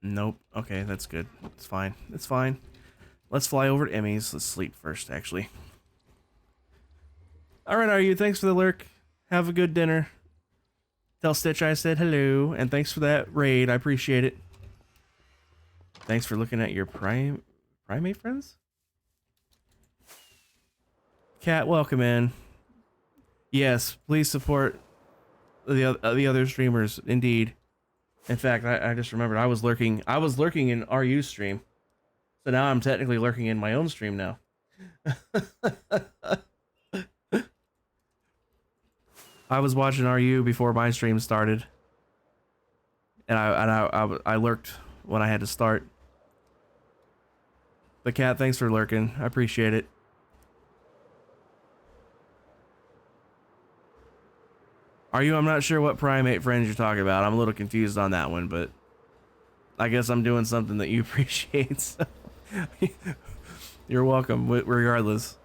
Nope. Okay, that's good. It's fine. It's fine. Let's fly over to Emmy's. Let's sleep first, actually. Alright, are you? Thanks for the lurk. Have a good dinner. Tell Stitch I said hello, and thanks for that raid. I appreciate it. Thanks for looking at your primate friends? Cat, welcome in. Yes, please support the other streamers, indeed. In fact, I just remembered I was lurking in RU's stream. So now I'm technically lurking in my own stream now. I was watching RU before my stream started. And I lurked when I had to start. But Cat, thanks for lurking. I appreciate it. I'm not sure what primate friends you're talking about. I'm a little confused on that one, but I guess I'm doing something that you appreciate. So you're welcome, regardless.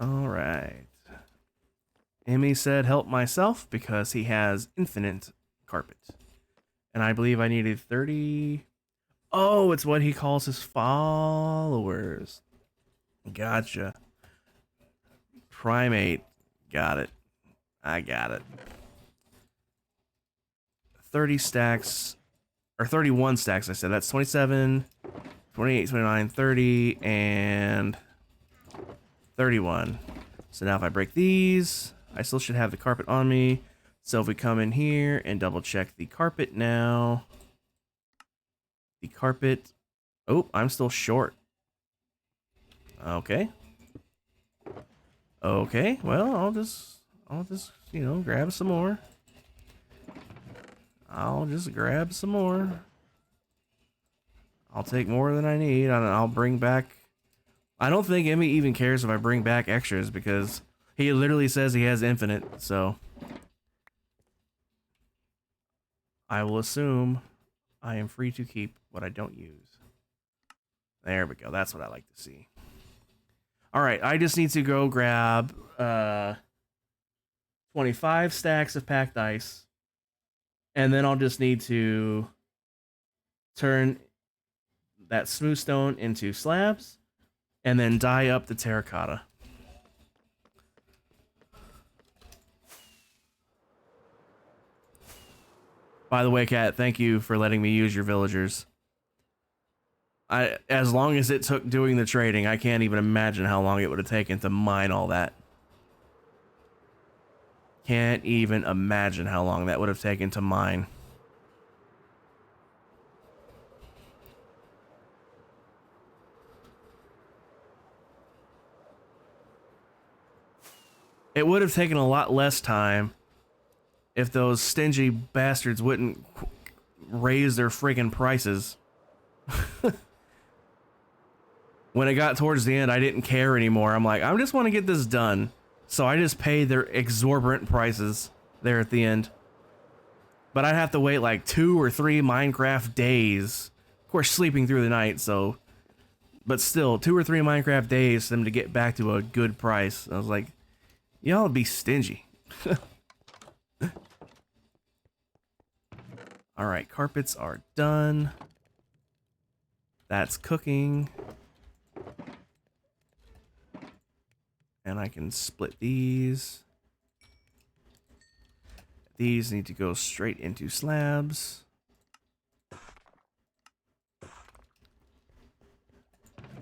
All right. Emmy said help myself because he has infinite carpet. And I believe I needed 30. Oh, it's what he calls his followers. Gotcha. Primate. Got it. I got it. 30 stacks. Or 31 stacks, I said. That's 27, 28, 29, 30, and 31. So now if I break these, I still should have the carpet on me. So if we come in here and double check the carpet now. The carpet. Oh, I'm still short. Okay. Okay, well, I'll just, you know, grab some more. I'll just grab some more. I'll take more than I need, and I'll bring back. I don't think Emmy even cares if I bring back extras because he literally says he has infinite, so I will assume I am free to keep what I don't use. There we go. That's what I like to see. All right, I just need to go grab 25 stacks of packed ice, and then I'll just need to turn that smooth stone into slabs, and then dye up the terracotta. By the way, Kat, thank you for letting me use your villagers. As long as it took doing the trading, I can't even imagine how long it would have taken to mine all that. Can't even imagine how long that would have taken to mine. It would have taken a lot less time if those stingy bastards wouldn't raise their freaking prices. When it got towards the end, I didn't care anymore. I'm like, I just want to get this done. So I just paid their exorbitant prices there at the end. But I'd have to wait like 2 or 3 Minecraft days. Of course, sleeping through the night, so... But still, 2 or 3 Minecraft days for them to get back to a good price. I was like, Y'all be stingy. Alright, carpets are done. That's cooking. And I can split these. These need to go straight into slabs.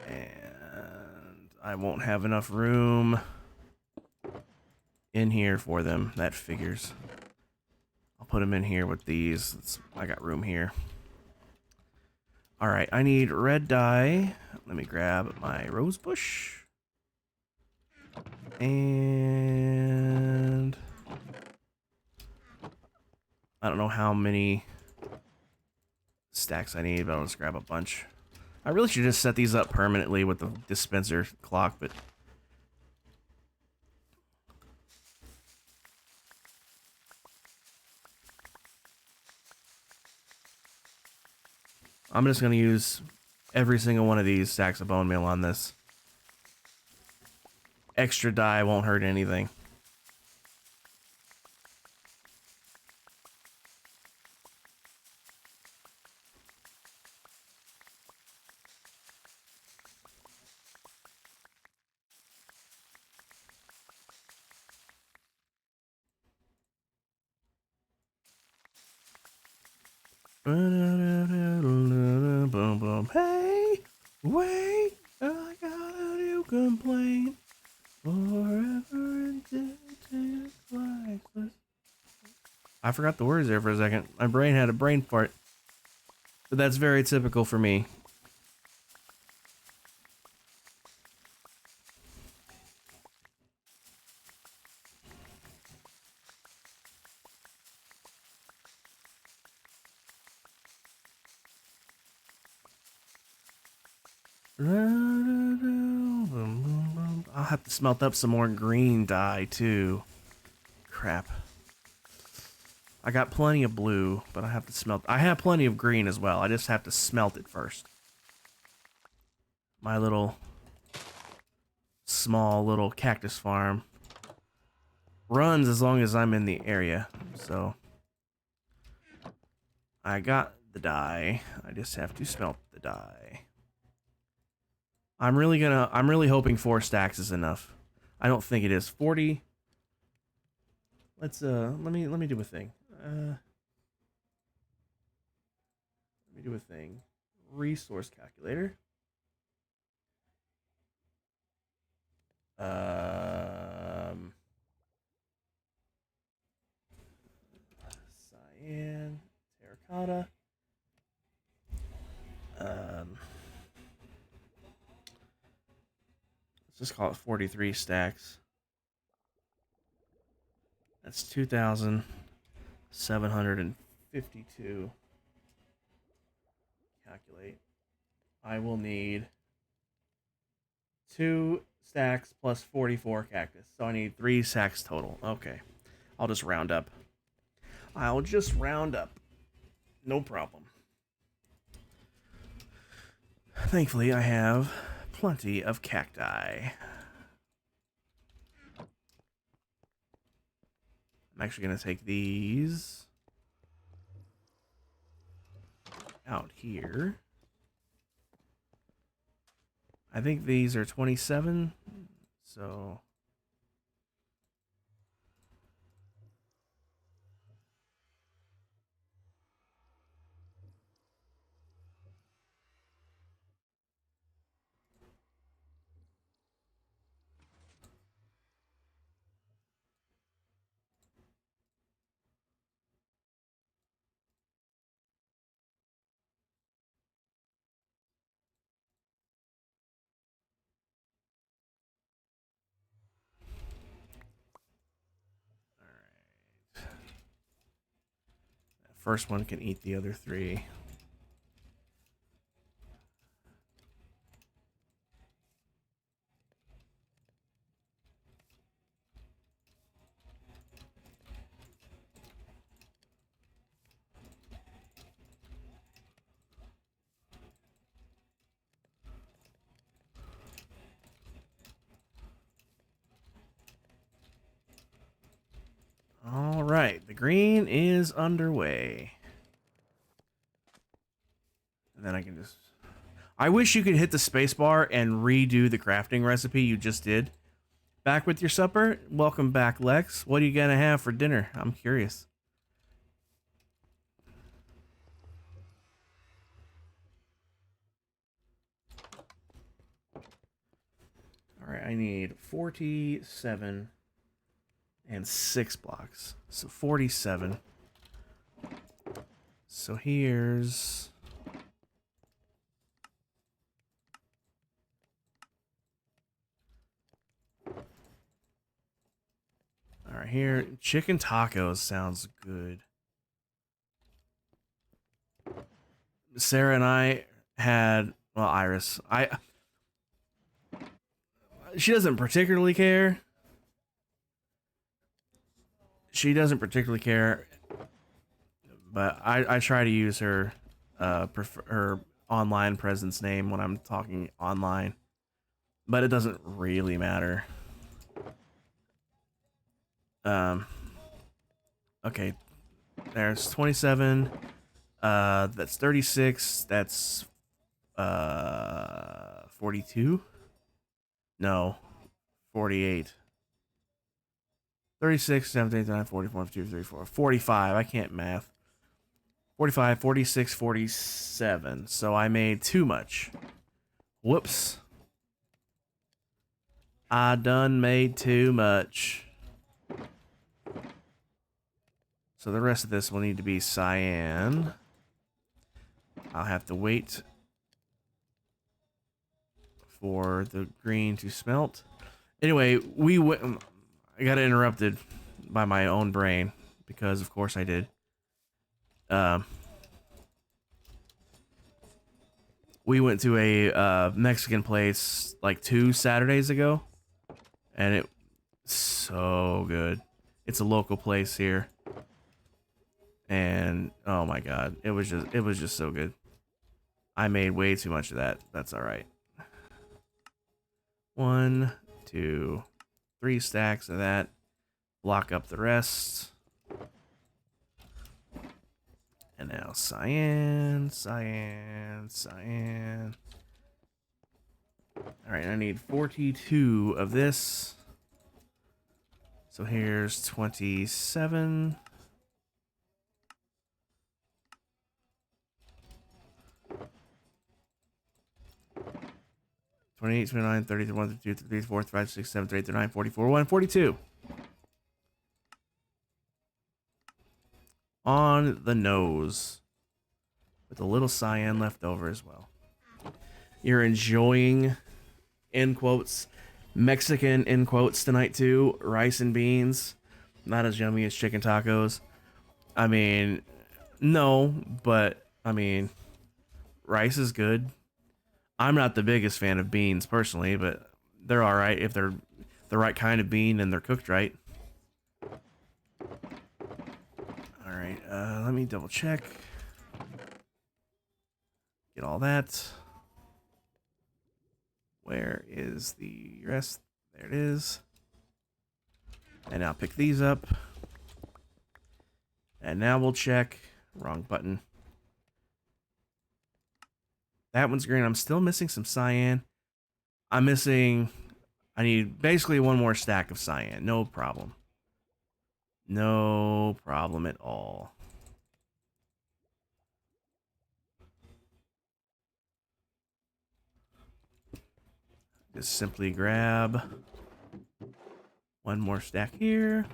And I won't have enough room in here for them. That figures. I'll put them in here with these. I got room here. Alright, I need red dye. Let me grab my rose bush. And I don't know how many stacks I need, but I'll just grab a bunch. I really should just set these up permanently with the dispenser clock, but I'm just going to use every single one of these stacks of bone meal on this. Extra dye won't hurt anything. Boom, boom. Hey, wait, I got a new complaint. Forever and like this. I forgot the words there for a second. My brain had a brain fart. But that's very typical for me. I'll have to smelt up some more green dye too. Crap. I got plenty of blue, but I have to smelt. I have plenty of green as well. I just have to smelt it first. My little small little cactus farm runs as long as I'm in the area. So I got the dye. I just have to smelt the dye. I'm really hoping 4 stacks is enough. I don't think it is. 40. Let's let me do a thing. Let me do a thing. Resource calculator. Cyan, terracotta. Let's just call it 43 stacks. That's 2,752. Calculate. I will need 2 stacks plus 44 cactus. So I need 3 stacks total. Okay. I'll just round up. No problem. Thankfully, I have plenty of cacti. I'm actually going to take these out here. I think these are 27, so... First one can eat the other 3. right, the green is underway. And then I can just... I wish you could hit the spacebar and redo the crafting recipe you just did. Back with your supper? Welcome back, Lex. What are you gonna have for dinner? I'm curious. Alright, I need 47 and 6 blocks. So 47. So here's... Alright, here, chicken tacos sounds good. Sarah and I had, well, Iris, she doesn't particularly care. She doesn't particularly care, but I try to use her, her online presence name when I'm talking online, but it doesn't really matter. Okay, there's 27. That's 36. That's 42. No, 48. 36, 17, 39, 40, 42, 34, 45. I can't math. 45, 46, 47. So I made too much. Whoops. I done made too much. So the rest of this will need to be cyan. I'll have to wait for the green to smelt. Anyway, I got interrupted by my own brain because, of course, I did. We went to a Mexican place like 2 Saturdays ago, and it's so good. It's a local place here, and oh my god, it was just so good. I made way too much of that. That's all right. 1, 2, 3 stacks of that. Block up the rest. And now cyan, cyan, cyan. Alright, I need 42 of this. So here's 27. 28, 29, 30, 31, 32, 33, 34, 35, 36, 37, 38, 39, 44, 1, 42. On the nose. With a little cyan left over as well. You're enjoying, in quotes, Mexican, in quotes, tonight too. Rice and beans. Not as yummy as chicken tacos. I mean, no, but, I mean, rice is good. I'm not the biggest fan of beans personally, but they're alright if they're the right kind of bean and they're cooked right. Alright, let me double check. Get all that. Where is the rest? There it is. And now pick these up. And now we'll check. Wrong button. That one's green. I'm still missing some cyan. I need basically one more stack of cyan. No problem. No problem at all. Just simply grab one more stack here.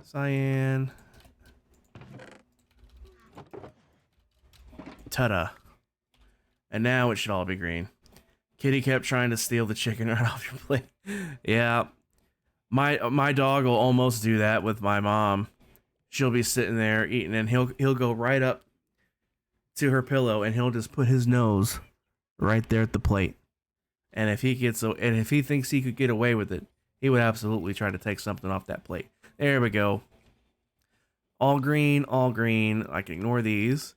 Cyan. Ta-da. And now it should all be green. Kitty kept trying to steal the chicken right off your plate. Yeah. My dog will almost do that with my mom. She'll be sitting there eating and he'll go right up to her pillow and he'll just put his nose right there at the plate. And if he thinks he could get away with it, he would absolutely try to take something off that plate. There we go. All green, all green. I can ignore these.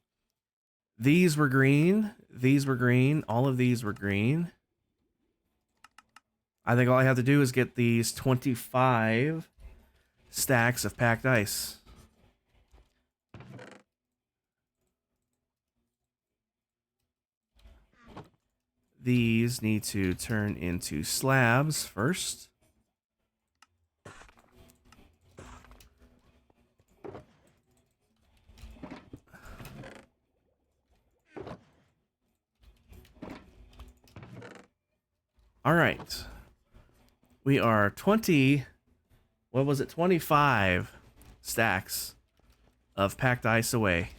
These were green. These were green. All of these were green. I think all I have to do is get these 25 stacks of packed ice. These need to turn into slabs first. All right. We are 20, what was it? 25 stacks of packed ice away.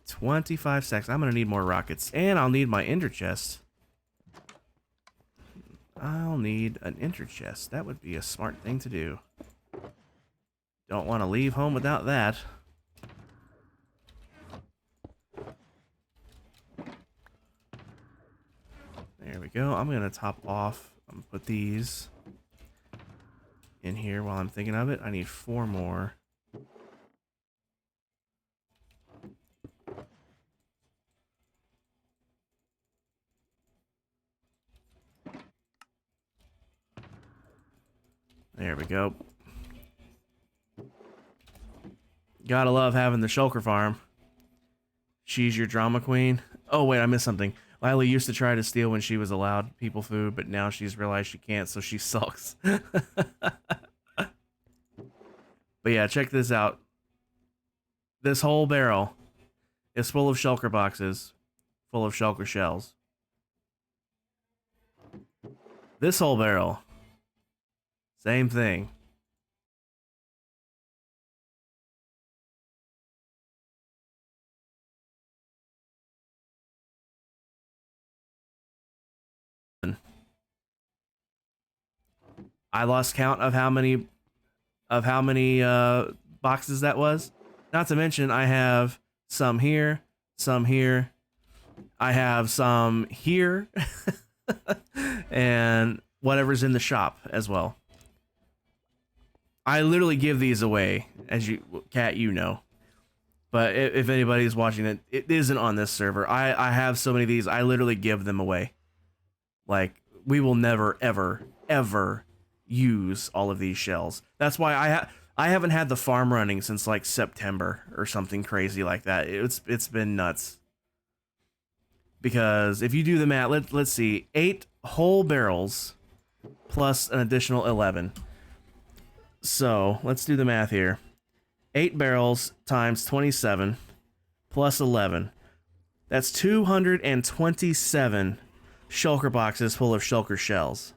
25 stacks. I'm going to need more rockets. And I'll need my ender chest. I'll need an ender chest. That would be a smart thing to do. Don't want to leave home without that. There we go. I'm going to top off. I'm going to put these in here while I'm thinking of it. I need 4 more. There we go. Gotta love having the shulker farm. She's your drama queen. Oh, wait, I missed something. Lila used to try to steal when she was allowed people food, but now she's realized she can't, so she sulks. But yeah, check this out. This whole barrel is full of shulker boxes, full of shulker shells. This whole barrel, same thing. I lost count of how many boxes that was. Not to mention I have some here, some here. I have some here and whatever's in the shop as well. I literally give these away, as you, Cat, you know. But if anybody's watching it, it isn't on this server. I have so many of these, I literally give them away. Like, we will never, ever, ever use all of these shells. That's why I haven't had the farm running since like September or something crazy like that. It's been nuts. Because if you do the math, let's see, 8 whole barrels plus an additional 11. So let's do the math here. 8 barrels times 27 plus 11. That's 227 shulker boxes full of shulker shells.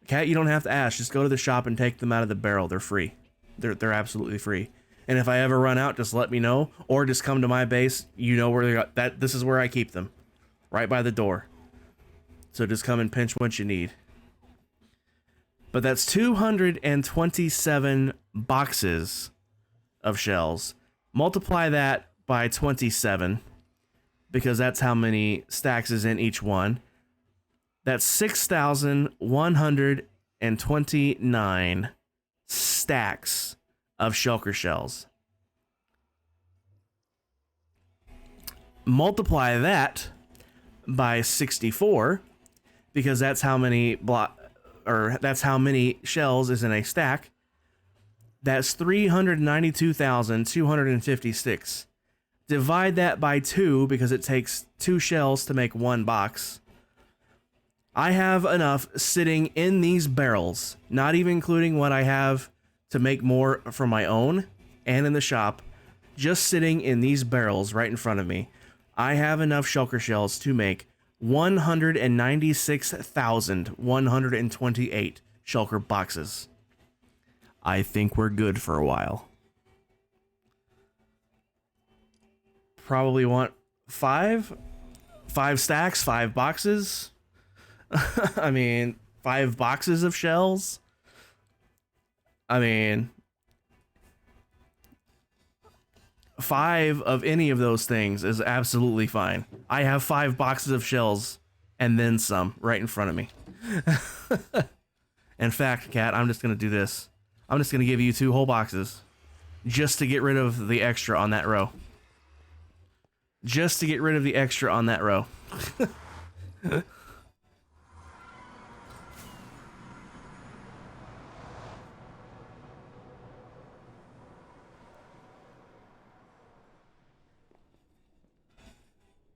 Cat, you don't have to ask. Just go to the shop and take them out of the barrel. They're free. They're absolutely free. And if I ever run out, just let me know, or just come to my base. You know where they got that. This is where I keep them, right by the door. So just come and pinch what you need. But that's 227 boxes of shells. Multiply that by 27, because that's how many stacks is in each one. That's 6,129 stacks of shulker shells. Multiply that by 64, because that's how many that's how many shells is in a stack. That's 392,256. Divide that by 2, because it takes 2 shells to make 1 box. I have enough sitting in these barrels, not even including what I have to make more for my own and in the shop, just sitting in these barrels right in front of me. I have enough shulker shells to make 196,128 shulker boxes. I think we're good for a while. Probably want 5 stacks, 5 boxes. I mean, 5 boxes of shells. I mean, 5 of any of those things is absolutely fine. I have 5 boxes of shells and then some right in front of me. In fact, Cat, I'm just going to do this. I'm just going to give you 2 whole boxes just to get rid of the extra on that row. Just to get rid of the extra on that row.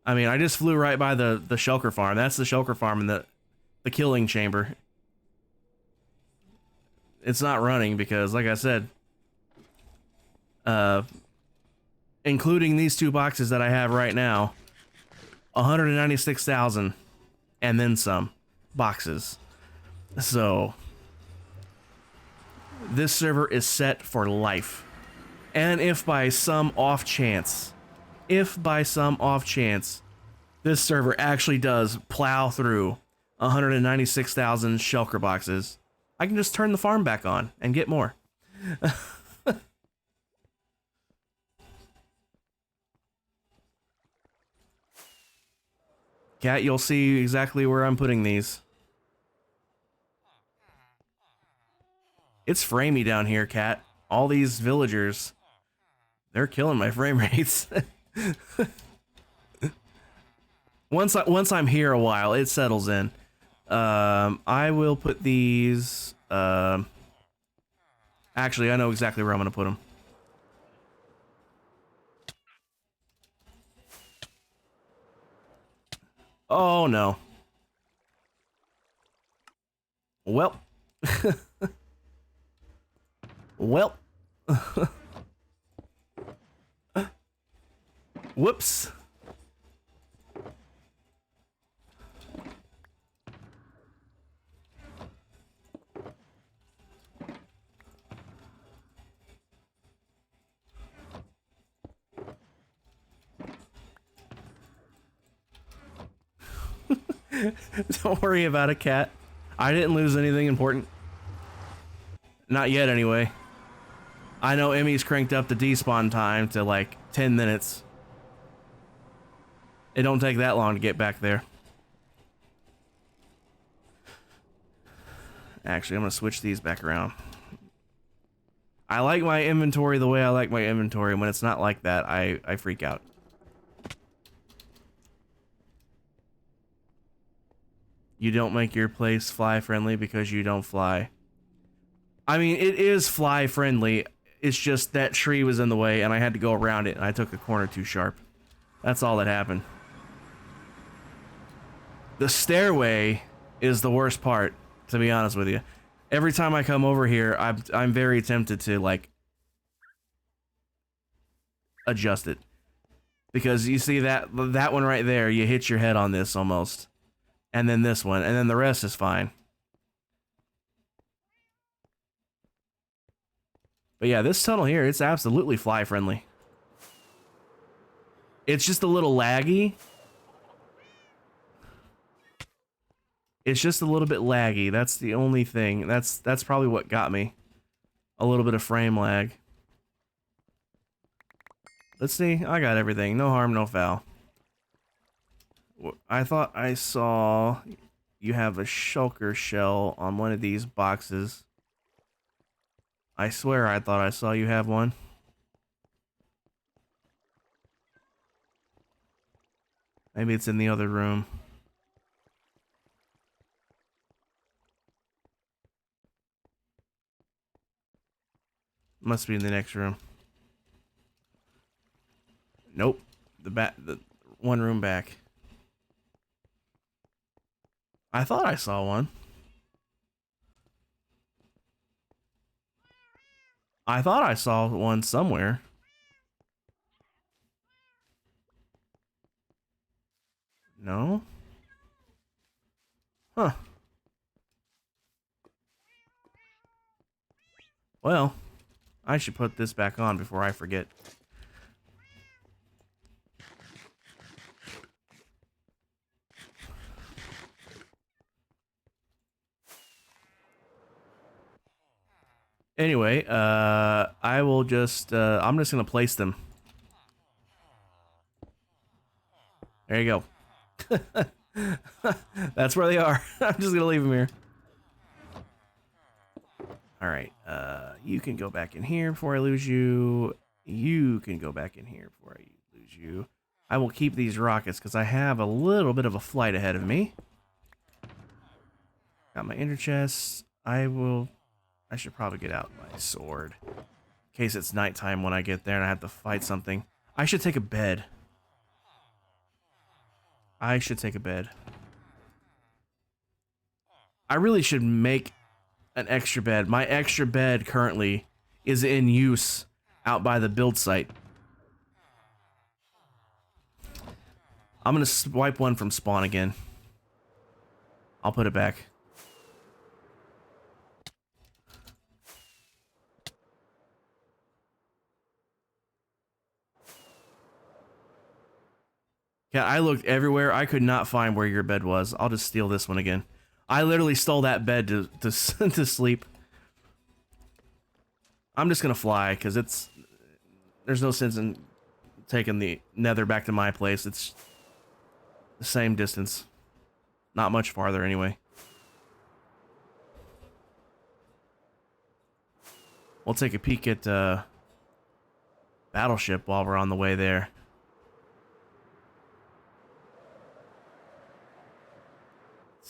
I mean, I just flew right by the shulker farm. That's the shulker farm in the killing chamber. It's not running because, like I said, including these 2 boxes that I have right now, 196,000 and then some boxes. So this server is set for life. And if by some off chance, this server actually does plow through 196,000 shulker boxes, I can just turn the farm back on and get more. Cat, you'll see exactly where I'm putting these. It's framey down here, Cat. All these villagers, they're killing my frame rates. Once I'm here a while, it settles in. I will put these. Actually, I know exactly where I'm gonna put them. Oh no. Well. Well. Whoops. Don't worry about it, Cat. I didn't lose anything important. Not yet, anyway. I know Emmy's cranked up the despawn time to like 10 minutes. It don't take that long to get back there. Actually, I'm gonna switch these back around. I like my inventory the way I like my inventory, and when it's not like that, I freak out. You don't make your place fly friendly because you don't fly. I mean, it is fly friendly. It's just that tree was in the way and I had to go around it and I took a corner too sharp. That's all that happened. The stairway is the worst part, to be honest with you. Every time I come over here, I'm very tempted to like adjust it. Because you see that one right there, you hit your head on this almost. And then this one, and then the rest is fine. But yeah, this tunnel here, it's absolutely fly friendly. It's just a little laggy. It's just a little bit laggy. That's the only thing. That's probably what got me. A little bit of frame lag. Let's see. I got everything. No harm, no foul. I thought I saw you have a shulker shell on one of these boxes. I swear I thought I saw you have one. Maybe it's in the other room. Must be in the next room. Nope. The one room back. I thought I saw one. I thought I saw one somewhere. No? Huh. Well, I should put this back on before I forget. Anyway, I will just, I'm just gonna place them. There you go. That's where they are. I'm just gonna leave them here. Alright, you can go back in here before I lose you. You can go back in here before I lose you. I will keep these rockets because I have a little bit of a flight ahead of me. Got my inner chest. I should probably get out my sword. In case it's nighttime when I get there and I have to fight something. I should take a bed. I should take a bed. I really should make an extra bed. My extra bed currently is in use out by the build site. I'm gonna swipe one from spawn again. I'll put it back. Yeah, I looked everywhere. I could not find where your bed was. I'll just steal this one again. I literally stole that bed to to sleep. I'm just gonna fly because there's no sense in taking the nether back to my place. It's the same distance, not much farther anyway. We'll take a peek at Battleship while we're on the way there.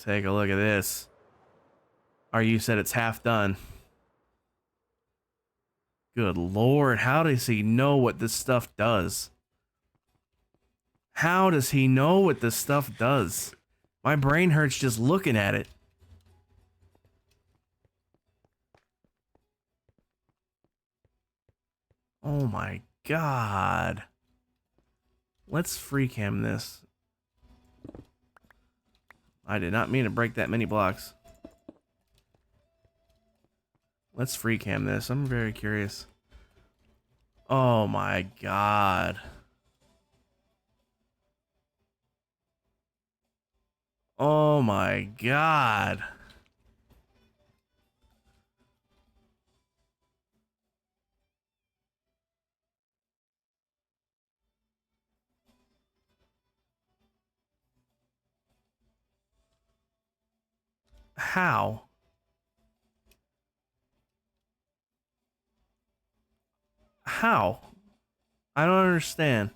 Take a look at this. Or you said it's half done. Good lord, how does he know what this stuff does? How does he know what this stuff does? My brain hurts just looking at it. Oh my god. Let's free cam this. I did not mean to break that many blocks. Let's free cam this. I'm very curious. Oh my god. Oh my god. How? How? I don't understand.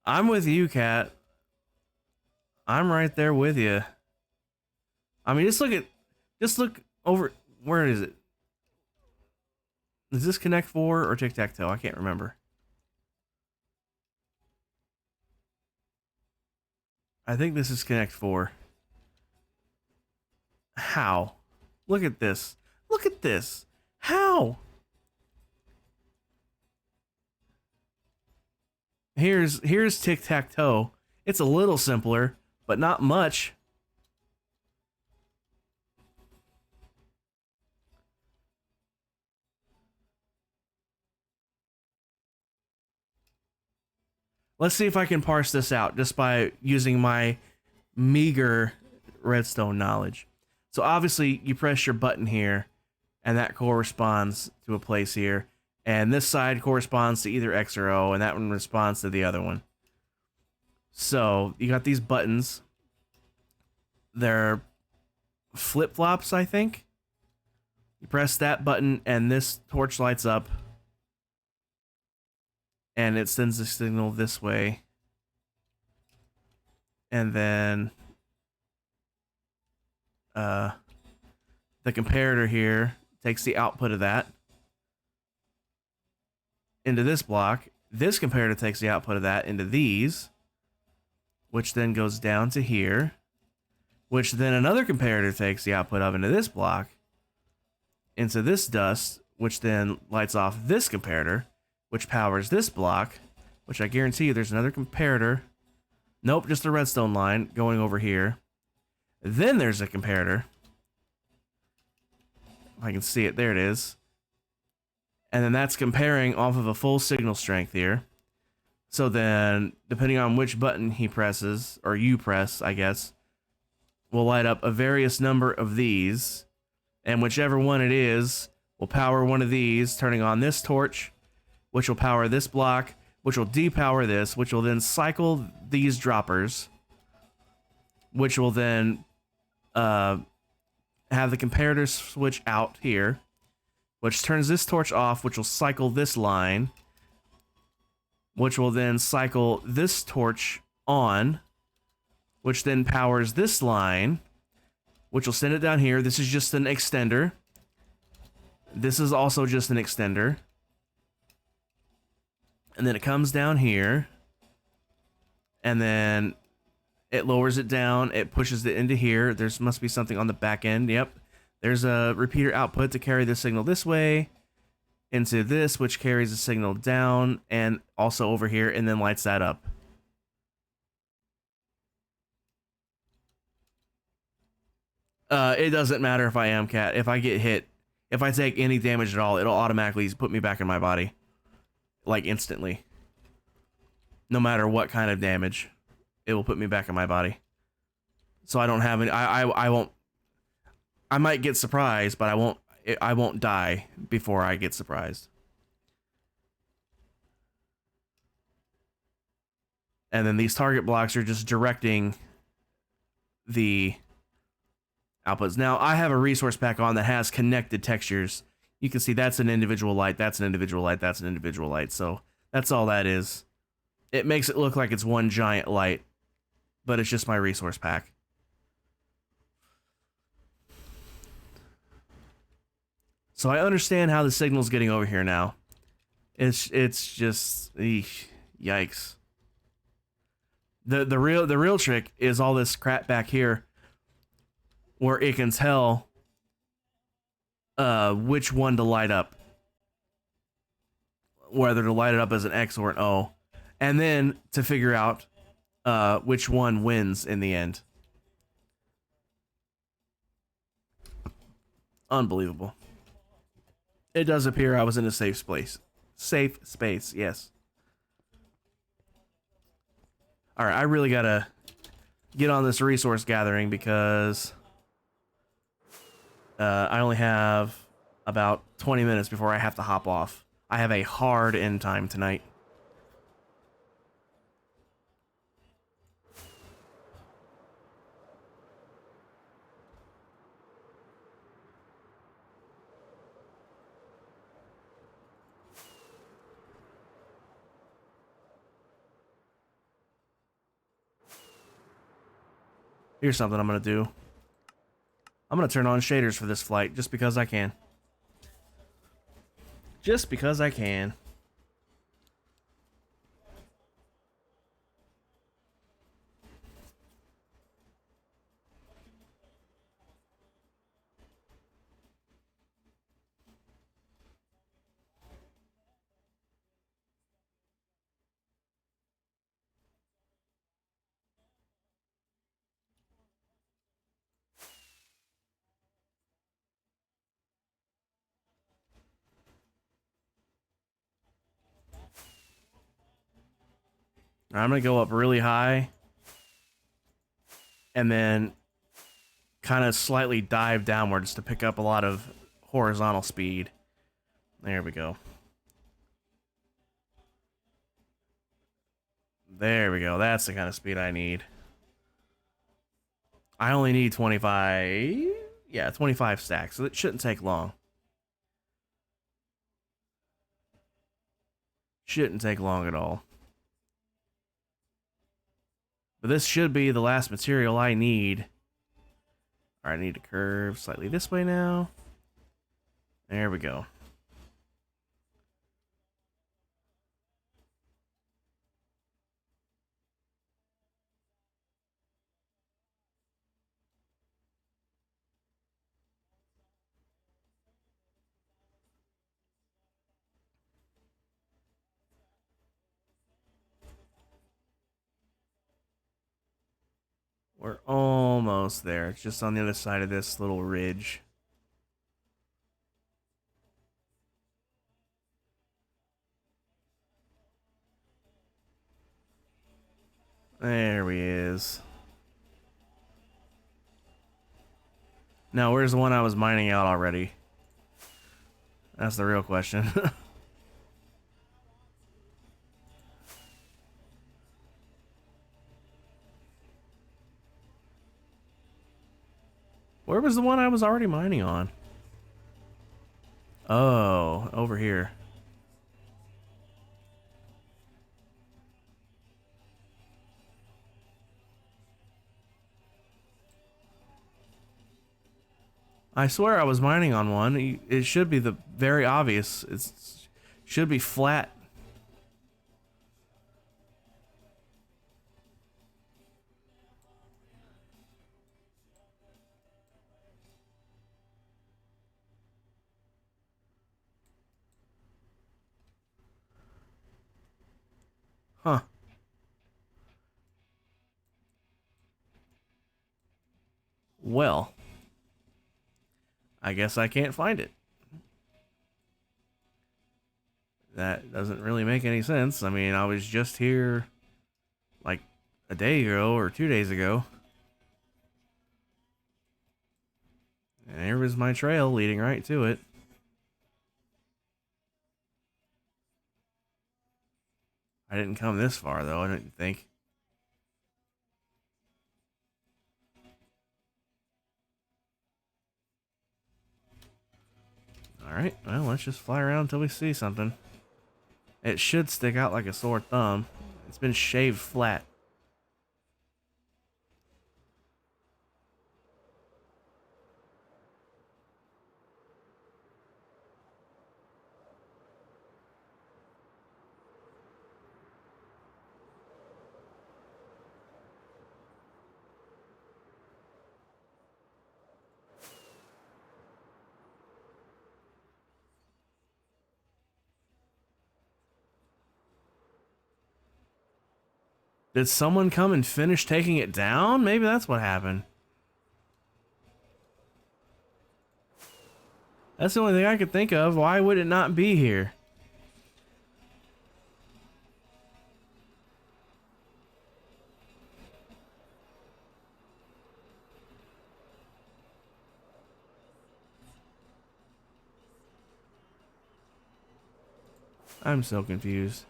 I'm with you, Cat. I'm right there with you. I mean, just look over. Where is it? Is this Connect 4 or Tic-Tac-Toe? I can't remember. I think this is Connect 4. How? Look at this. Look at this. How? Here's Tic-Tac-Toe. It's a little simpler, but not much. Let's see if I can parse this out just by using my meager redstone knowledge. So obviously you press your button here and that corresponds to a place here. And this side corresponds to either X or O, and that one responds to the other one. So you got these buttons. They're flip-flops, I think. You press that button and this torch lights up. And it sends the signal this way. And then the comparator here takes the output of that into this block. This comparator takes the output of that into these, which then goes down to here, which then another comparator takes the output of into this block, into this dust, which then lights off this comparator, which powers this block, which I guarantee you there's another comparator. Nope, just a redstone line going over here. Then there's a comparator. If I can see it, there it is. And then that's comparing off of a full signal strength here. So then, depending on which button he presses, or you press, I guess, will light up a various number of these. And whichever one it is, will power one of these, turning on this torch, which will power this block, which will depower this, which will then cycle these droppers, which will then have the comparator switch out here, which turns this torch off, which will cycle this line, which will then cycle this torch on, which then powers this line, which will send it down here. This is just an extender. This is also just an extender. And then it comes down here. and then it lowers it down. It pushes it into here. There's must be something on the back end. Yep. There's a repeater output to carry the signal this way into this, which carries the signal down and also over here, and then lights that up. It doesn't matter if I am cat. If I get hit, if I take any damage at all, it'll automatically put me back in my body. Like instantly. No matter what kind of damage, it will put me back in my body. So I don't have any, I won't, I might get surprised, but I won't die before I get surprised. And then these target blocks are just directing the outputs. Now, I have a resource pack on that has connected textures. You can see that's an individual light, that's an individual light, that's an individual light. So that's all that is. It makes it look like it's one giant light, but it's just my resource pack. So I understand how the signal's getting over here now. It's just yikes. The real trick is all this crap back here, where it can tell which one to light up, whether to light it up as an X or an O, and then to figure out which one wins in the end. Unbelievable. It does appear I was in a safe space. Safe space, yes. Alright, I really gotta get on this resource gathering because I only have about 20 minutes before I have to hop off. I have a hard end time tonight. Here's something I'm gonna do. I'm gonna turn on shaders for this flight just because I can. Just because I can. I'm gonna go up really high and then kind of slightly dive downwards to pick up a lot of horizontal speed. There we go. There we go. That's the kind of speed I need. I only need 25. Yeah, 25 stacks, so it shouldn't take long. Shouldn't take long at all. But this should be the last material I need. Alright, I need to curve slightly this way now. There we go. We're almost there. It's just on the other side of this little ridge. There he is. Now, where's the one I was mining out already? That's the real question. Where was the one I was already mining on? Oh, over here. I swear I was mining on one. It should be the very obvious. It should be flat. Huh. Well, I guess I can't find it. That doesn't really make any sense. I mean, I was just here like a day ago or 2 days ago. And there was my trail leading right to it. I didn't come this far, though, I didn't think. Alright, well, let's just fly around until we see something. It should stick out like a sore thumb. It's been shaved flat. Did someone come and finish taking it down? Maybe that's what happened. That's the only thing I could think of. Why would it not be here? I'm so confused.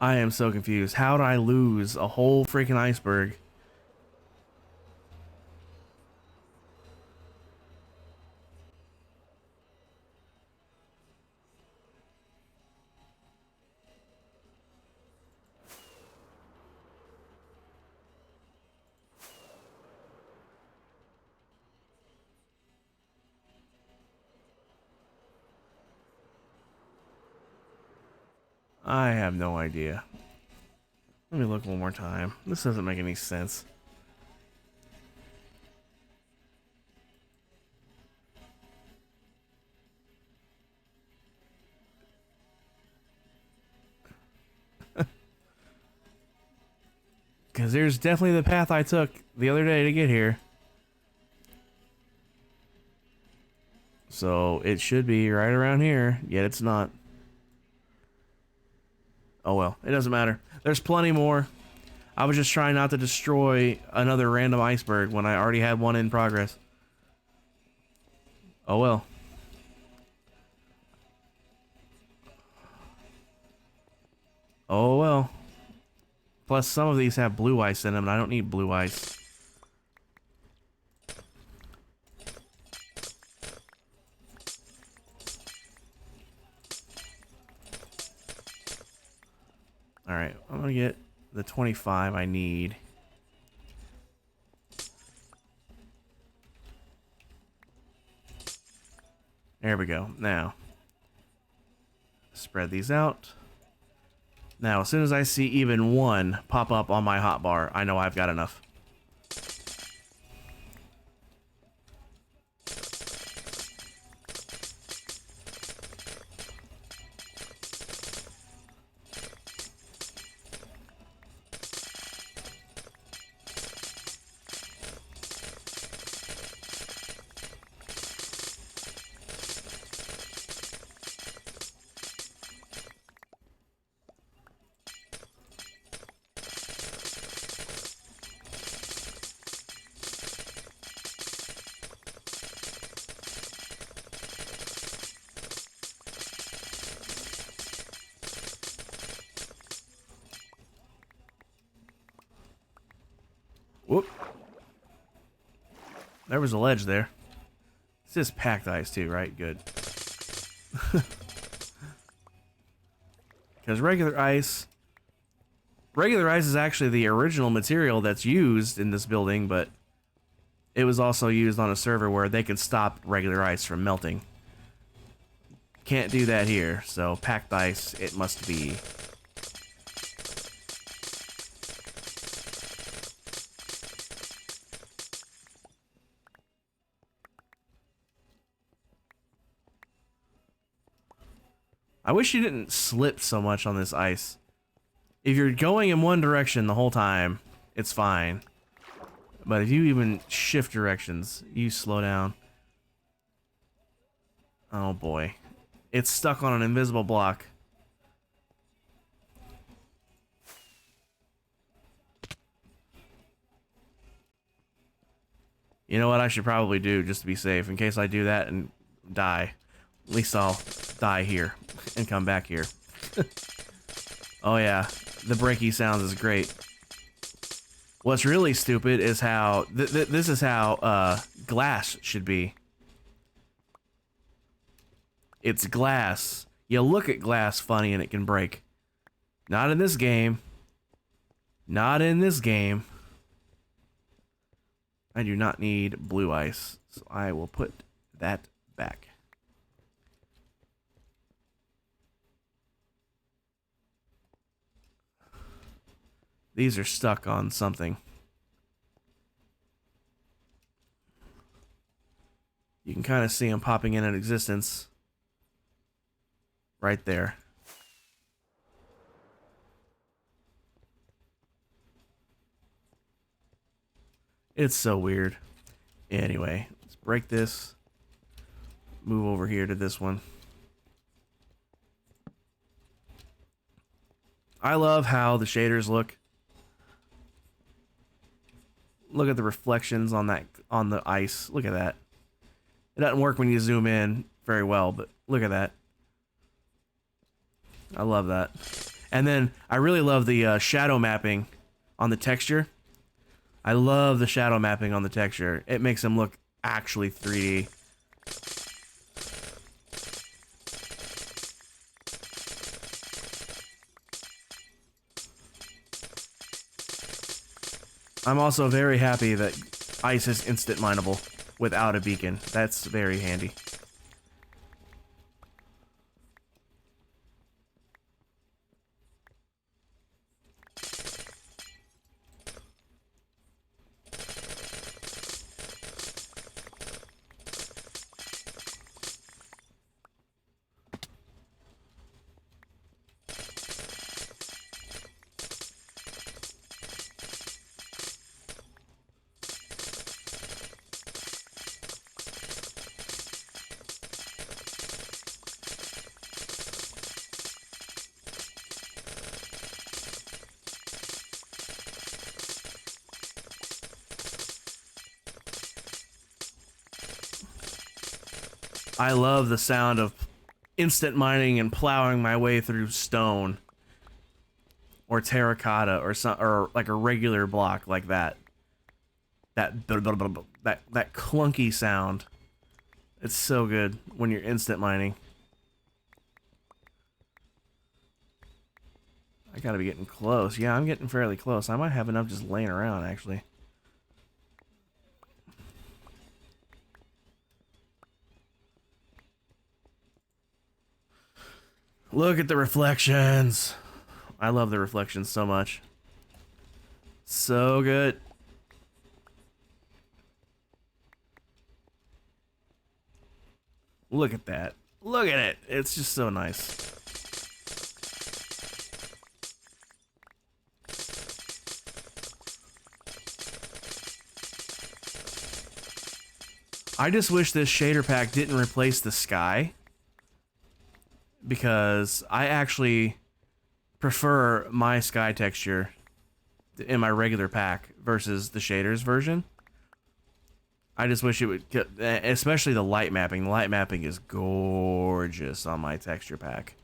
I am so confused. How did I lose a whole freaking iceberg? I have no idea. Let me look one more time. This doesn't make any sense. Because there's definitely the path I took the other day to get here. So it should be right around here, yet it's not. Oh well, it doesn't matter. There's plenty more. I was just trying not to destroy another random iceberg when I already had one in progress. Oh well. Oh well. Plus, some of these have blue ice in them, and I don't need blue ice. Alright, I'm gonna get the 25 I need. There we go. Now, spread these out. Now, as soon as I see even one pop up on my hotbar, I know I've got enough. Whoop. There was a ledge there. It's just packed ice too, right? Good. Because regular ice is actually the original material that's used in this building, but it was also used on a server where they could stop regular ice from melting. Can't do that here, so packed ice it must be. I wish you didn't slip so much on this ice. If you're going in one direction the whole time, it's fine. But if you even shift directions, you slow down. Oh boy. It's stuck on an invisible block. You know what I should probably do just to be safe, in case I do that and die. At least I'll die here and come back here. Oh yeah, the breaky sounds is great. What's really stupid is how this is how glass should be. It's glass. You look at glass funny and it can break. Not in this game. Not in this game. I do not need blue ice, so I will put that back. These are stuck on something. You can kind of see them popping in existence. Right there. It's so weird. Anyway, let's break this. Move over here to this one. I love how the shaders look. Look at the reflections on the ice. Look at that. It doesn't work when you zoom in very well, but look at that. I love that. And then I really love the shadow mapping on the texture. I love the shadow mapping on the texture. It makes them look actually 3D. I'm also very happy that ice is instant mineable without a beacon. That's very handy. I love the sound of instant mining and plowing my way through stone or terracotta or like a regular block like that. That clunky sound. It's so good when you're instant mining. I gotta be getting close. Yeah, I'm getting fairly close. I might have enough just laying around, actually. Look at the reflections. I love the reflections so much. So good. Look at that. Look at it. It's just so nice. I just wish this shader pack didn't replace the sky, because I actually prefer my sky texture in my regular pack versus the shaders version. I just wish it would, especially the light mapping. The light mapping is gorgeous on my texture pack.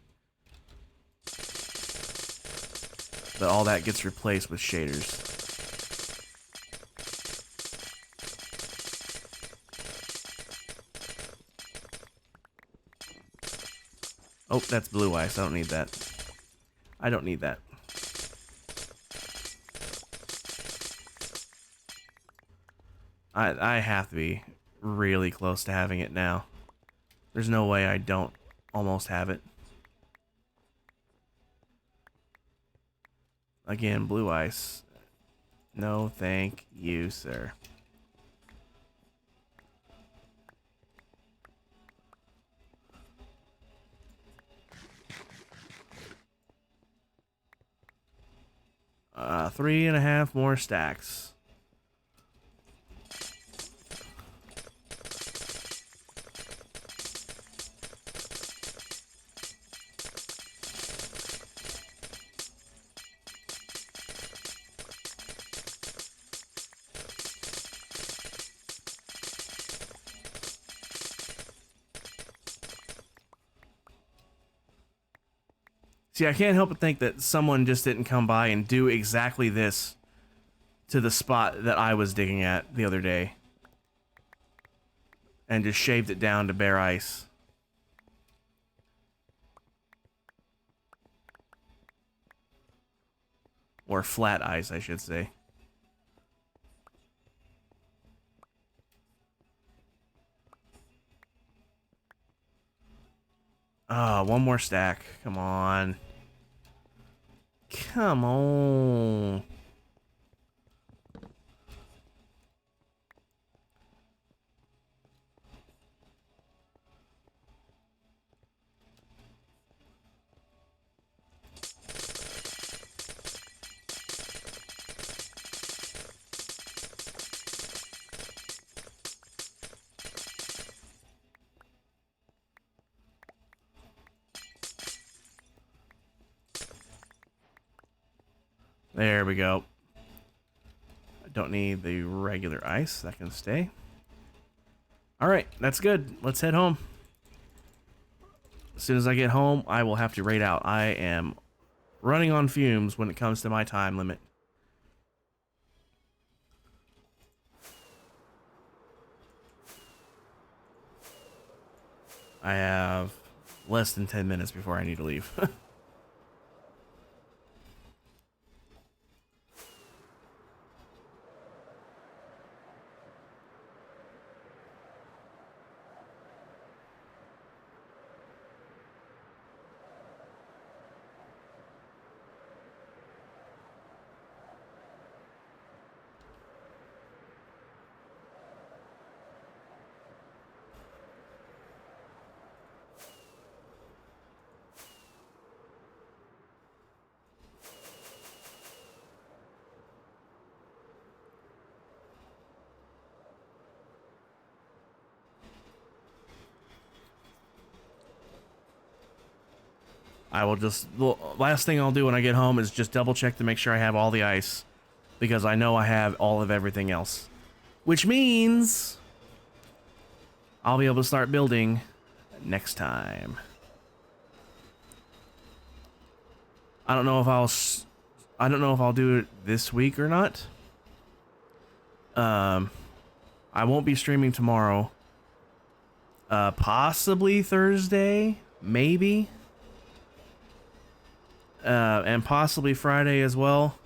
But all that gets replaced with shaders. Oh, that's blue ice. I don't need that. I don't need that. I have to be really close to having it now. There's no way I don't almost have it. Again, blue ice. No, thank you, sir. 3.5 more stacks. See, I can't help but think that someone just didn't come by and do exactly this to the spot that I was digging at the other day. And just shaved it down to bare ice. Or flat ice, I should say. Ah, one more stack. Come on. Come on. There we go. I don't need the regular ice. That can stay. Alright, that's good. Let's head home. As soon as I get home, I will have to raid out. I am running on fumes when it comes to my time limit. I have less than 10 minutes before I need to leave. I will just, the last thing I'll do when I get home is just double check to make sure I have all the ice, because I know I have all of everything else, which means I'll be able to start building next time. I don't know if I'll do it this week or not. I won't be streaming tomorrow. Possibly Thursday, maybe. And possibly Friday as well.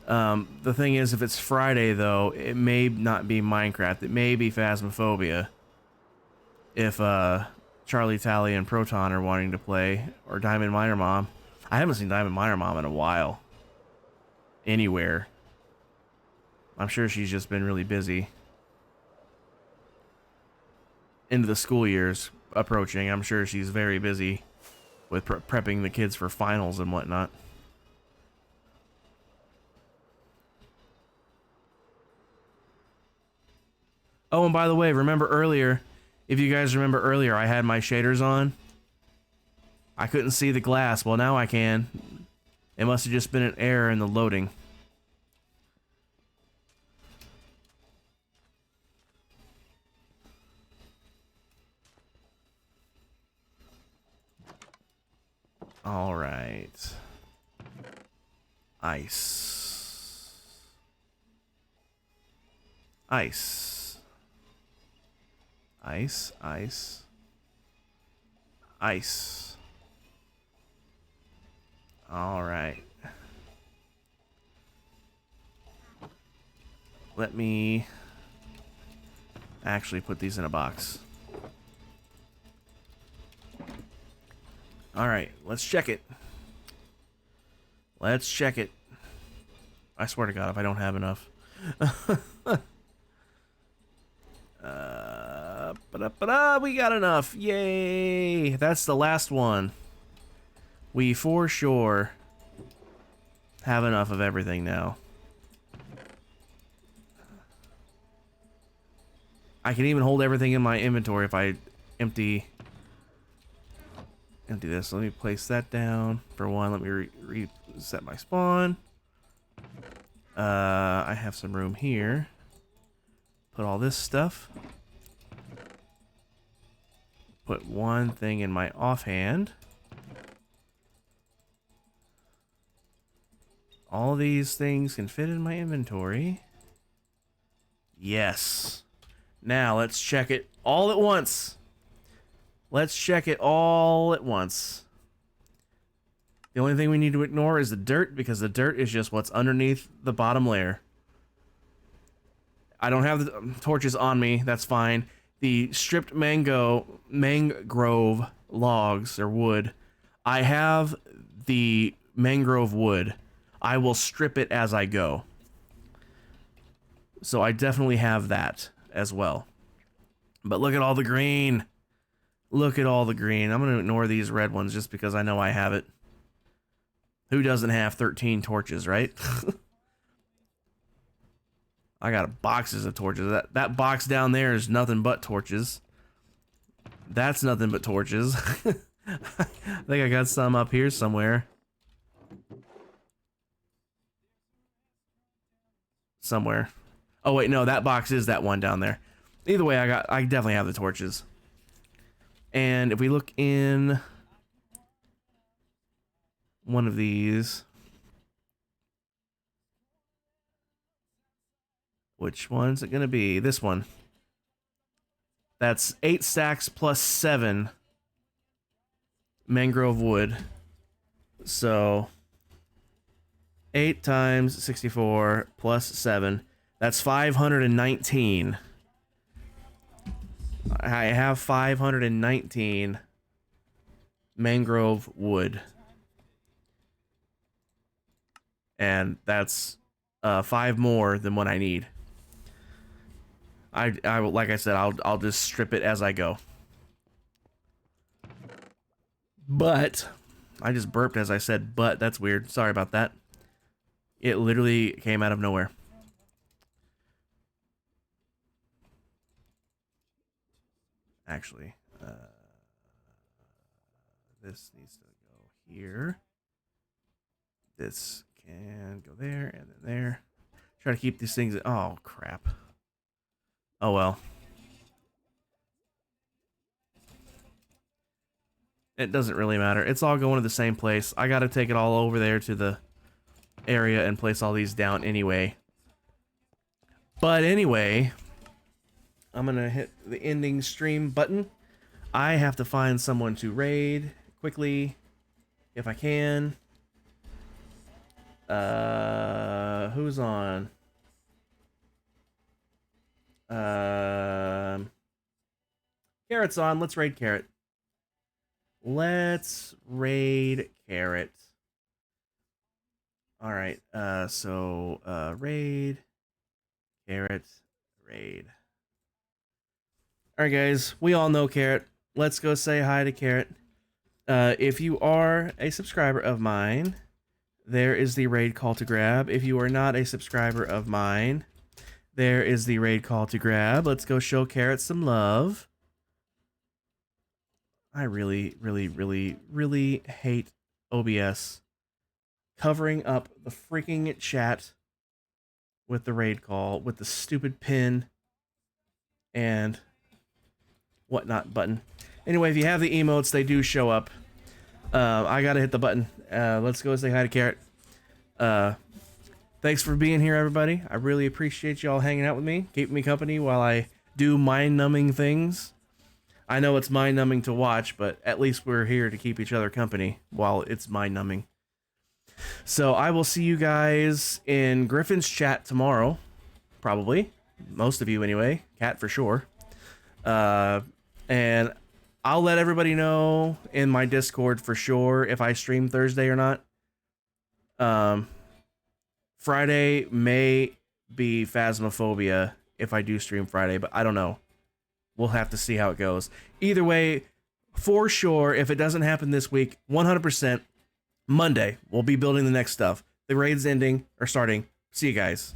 The thing is, if it's Friday, though, it may not be Minecraft. It may be Phasmophobia. If Charlie Tally and Proton are wanting to play, or Diamond Miner Mom. I haven't seen Diamond Miner Mom in a while. Anywhere. I'm sure she's just been really busy. Into the school year's approaching. I'm sure she's very busy with prepping the kids for finals and whatnot. Oh, and by the way, remember earlier, if you guys remember earlier, I had my shaders on. I couldn't see the glass. Well, now I can. It must have just been an error in the loading. All right. Ice. Ice. Ice. Ice. Ice. All right. Let me actually put these in a box. All right, let's check it. Let's check it. I swear to God, if I don't have enough. We got enough. Yay. That's the last one. We for sure have enough of everything now. I can even hold everything in my inventory if I empty this. Let me place that down for one. Let me reset my spawn. I have some room here. Put all this stuff. Put one thing in my offhand. All these things can fit in my inventory. Yes. Now let's check it all at once. Let's check it all at once. The only thing we need to ignore is the dirt, because the dirt is just what's underneath the bottom layer. I don't have the torches on me. That's fine. The stripped mangrove logs or wood. I have the mangrove wood. I will strip it as I go. So I definitely have that as well. But look at all the green. Look at all the green. I'm going to ignore these red ones just because I know I have it. Who doesn't have 13 torches, right? I got boxes of torches. That box down there is nothing but torches. That's nothing but torches. I think I got some up here somewhere. Somewhere. Oh wait, no, that box is that one down there. Either way, I definitely have the torches. And if we look in one of these, which one's it gonna be? This one. That's 8 stacks plus 7 mangrove wood. So 8 times 64 plus 7. That's 519. I have 519 mangrove wood. And that's 5 more than what I need. I like I said, I'll just strip it as I go. But I just burped as I said, but that's weird. Sorry about that. It literally came out of nowhere. Actually, this needs to go here. This can go there and then there. Try to keep these things. Oh, crap. Oh, well. It doesn't really matter. It's all going to the same place. I got to take it all over there to the area and place all these down anyway. But anyway, I'm going to hit the ending stream button. I have to find someone to raid quickly if I can. Who's on? Carrot's on. Let's raid Carrot. Let's raid Carrot. All right. Raid Carrot. Raid. All right, guys. We all know Carrot. Let's go say hi to Carrot. If you are a subscriber of mine, there is the raid call to grab. If you are not a subscriber of mine, there is the raid call to grab. Let's go show Carrot some love. I really, really, really, really hate OBS covering up the freaking chat with the raid call, with the stupid pin and whatnot button. Anyway, if you have the emotes, they do show up. I gotta hit the button. Let's go say hi to Carrot. Thanks for being here, everybody. I really appreciate y'all hanging out with me, keeping me company while I do mind-numbing things. I know it's mind-numbing to watch, but at least we're here to keep each other company while it's mind-numbing. So I will see you guys in Griffin's chat tomorrow, probably. Most of you anyway. Cat for sure. And I'll let everybody know in my Discord for sure if I stream Thursday or not. Friday may be Phasmophobia if I do stream Friday, but I don't know. We'll have to see how it goes. Either way, for sure, if it doesn't happen this week, 100%, Monday, we'll be building the next stuff. The raid's ending or starting. See you guys.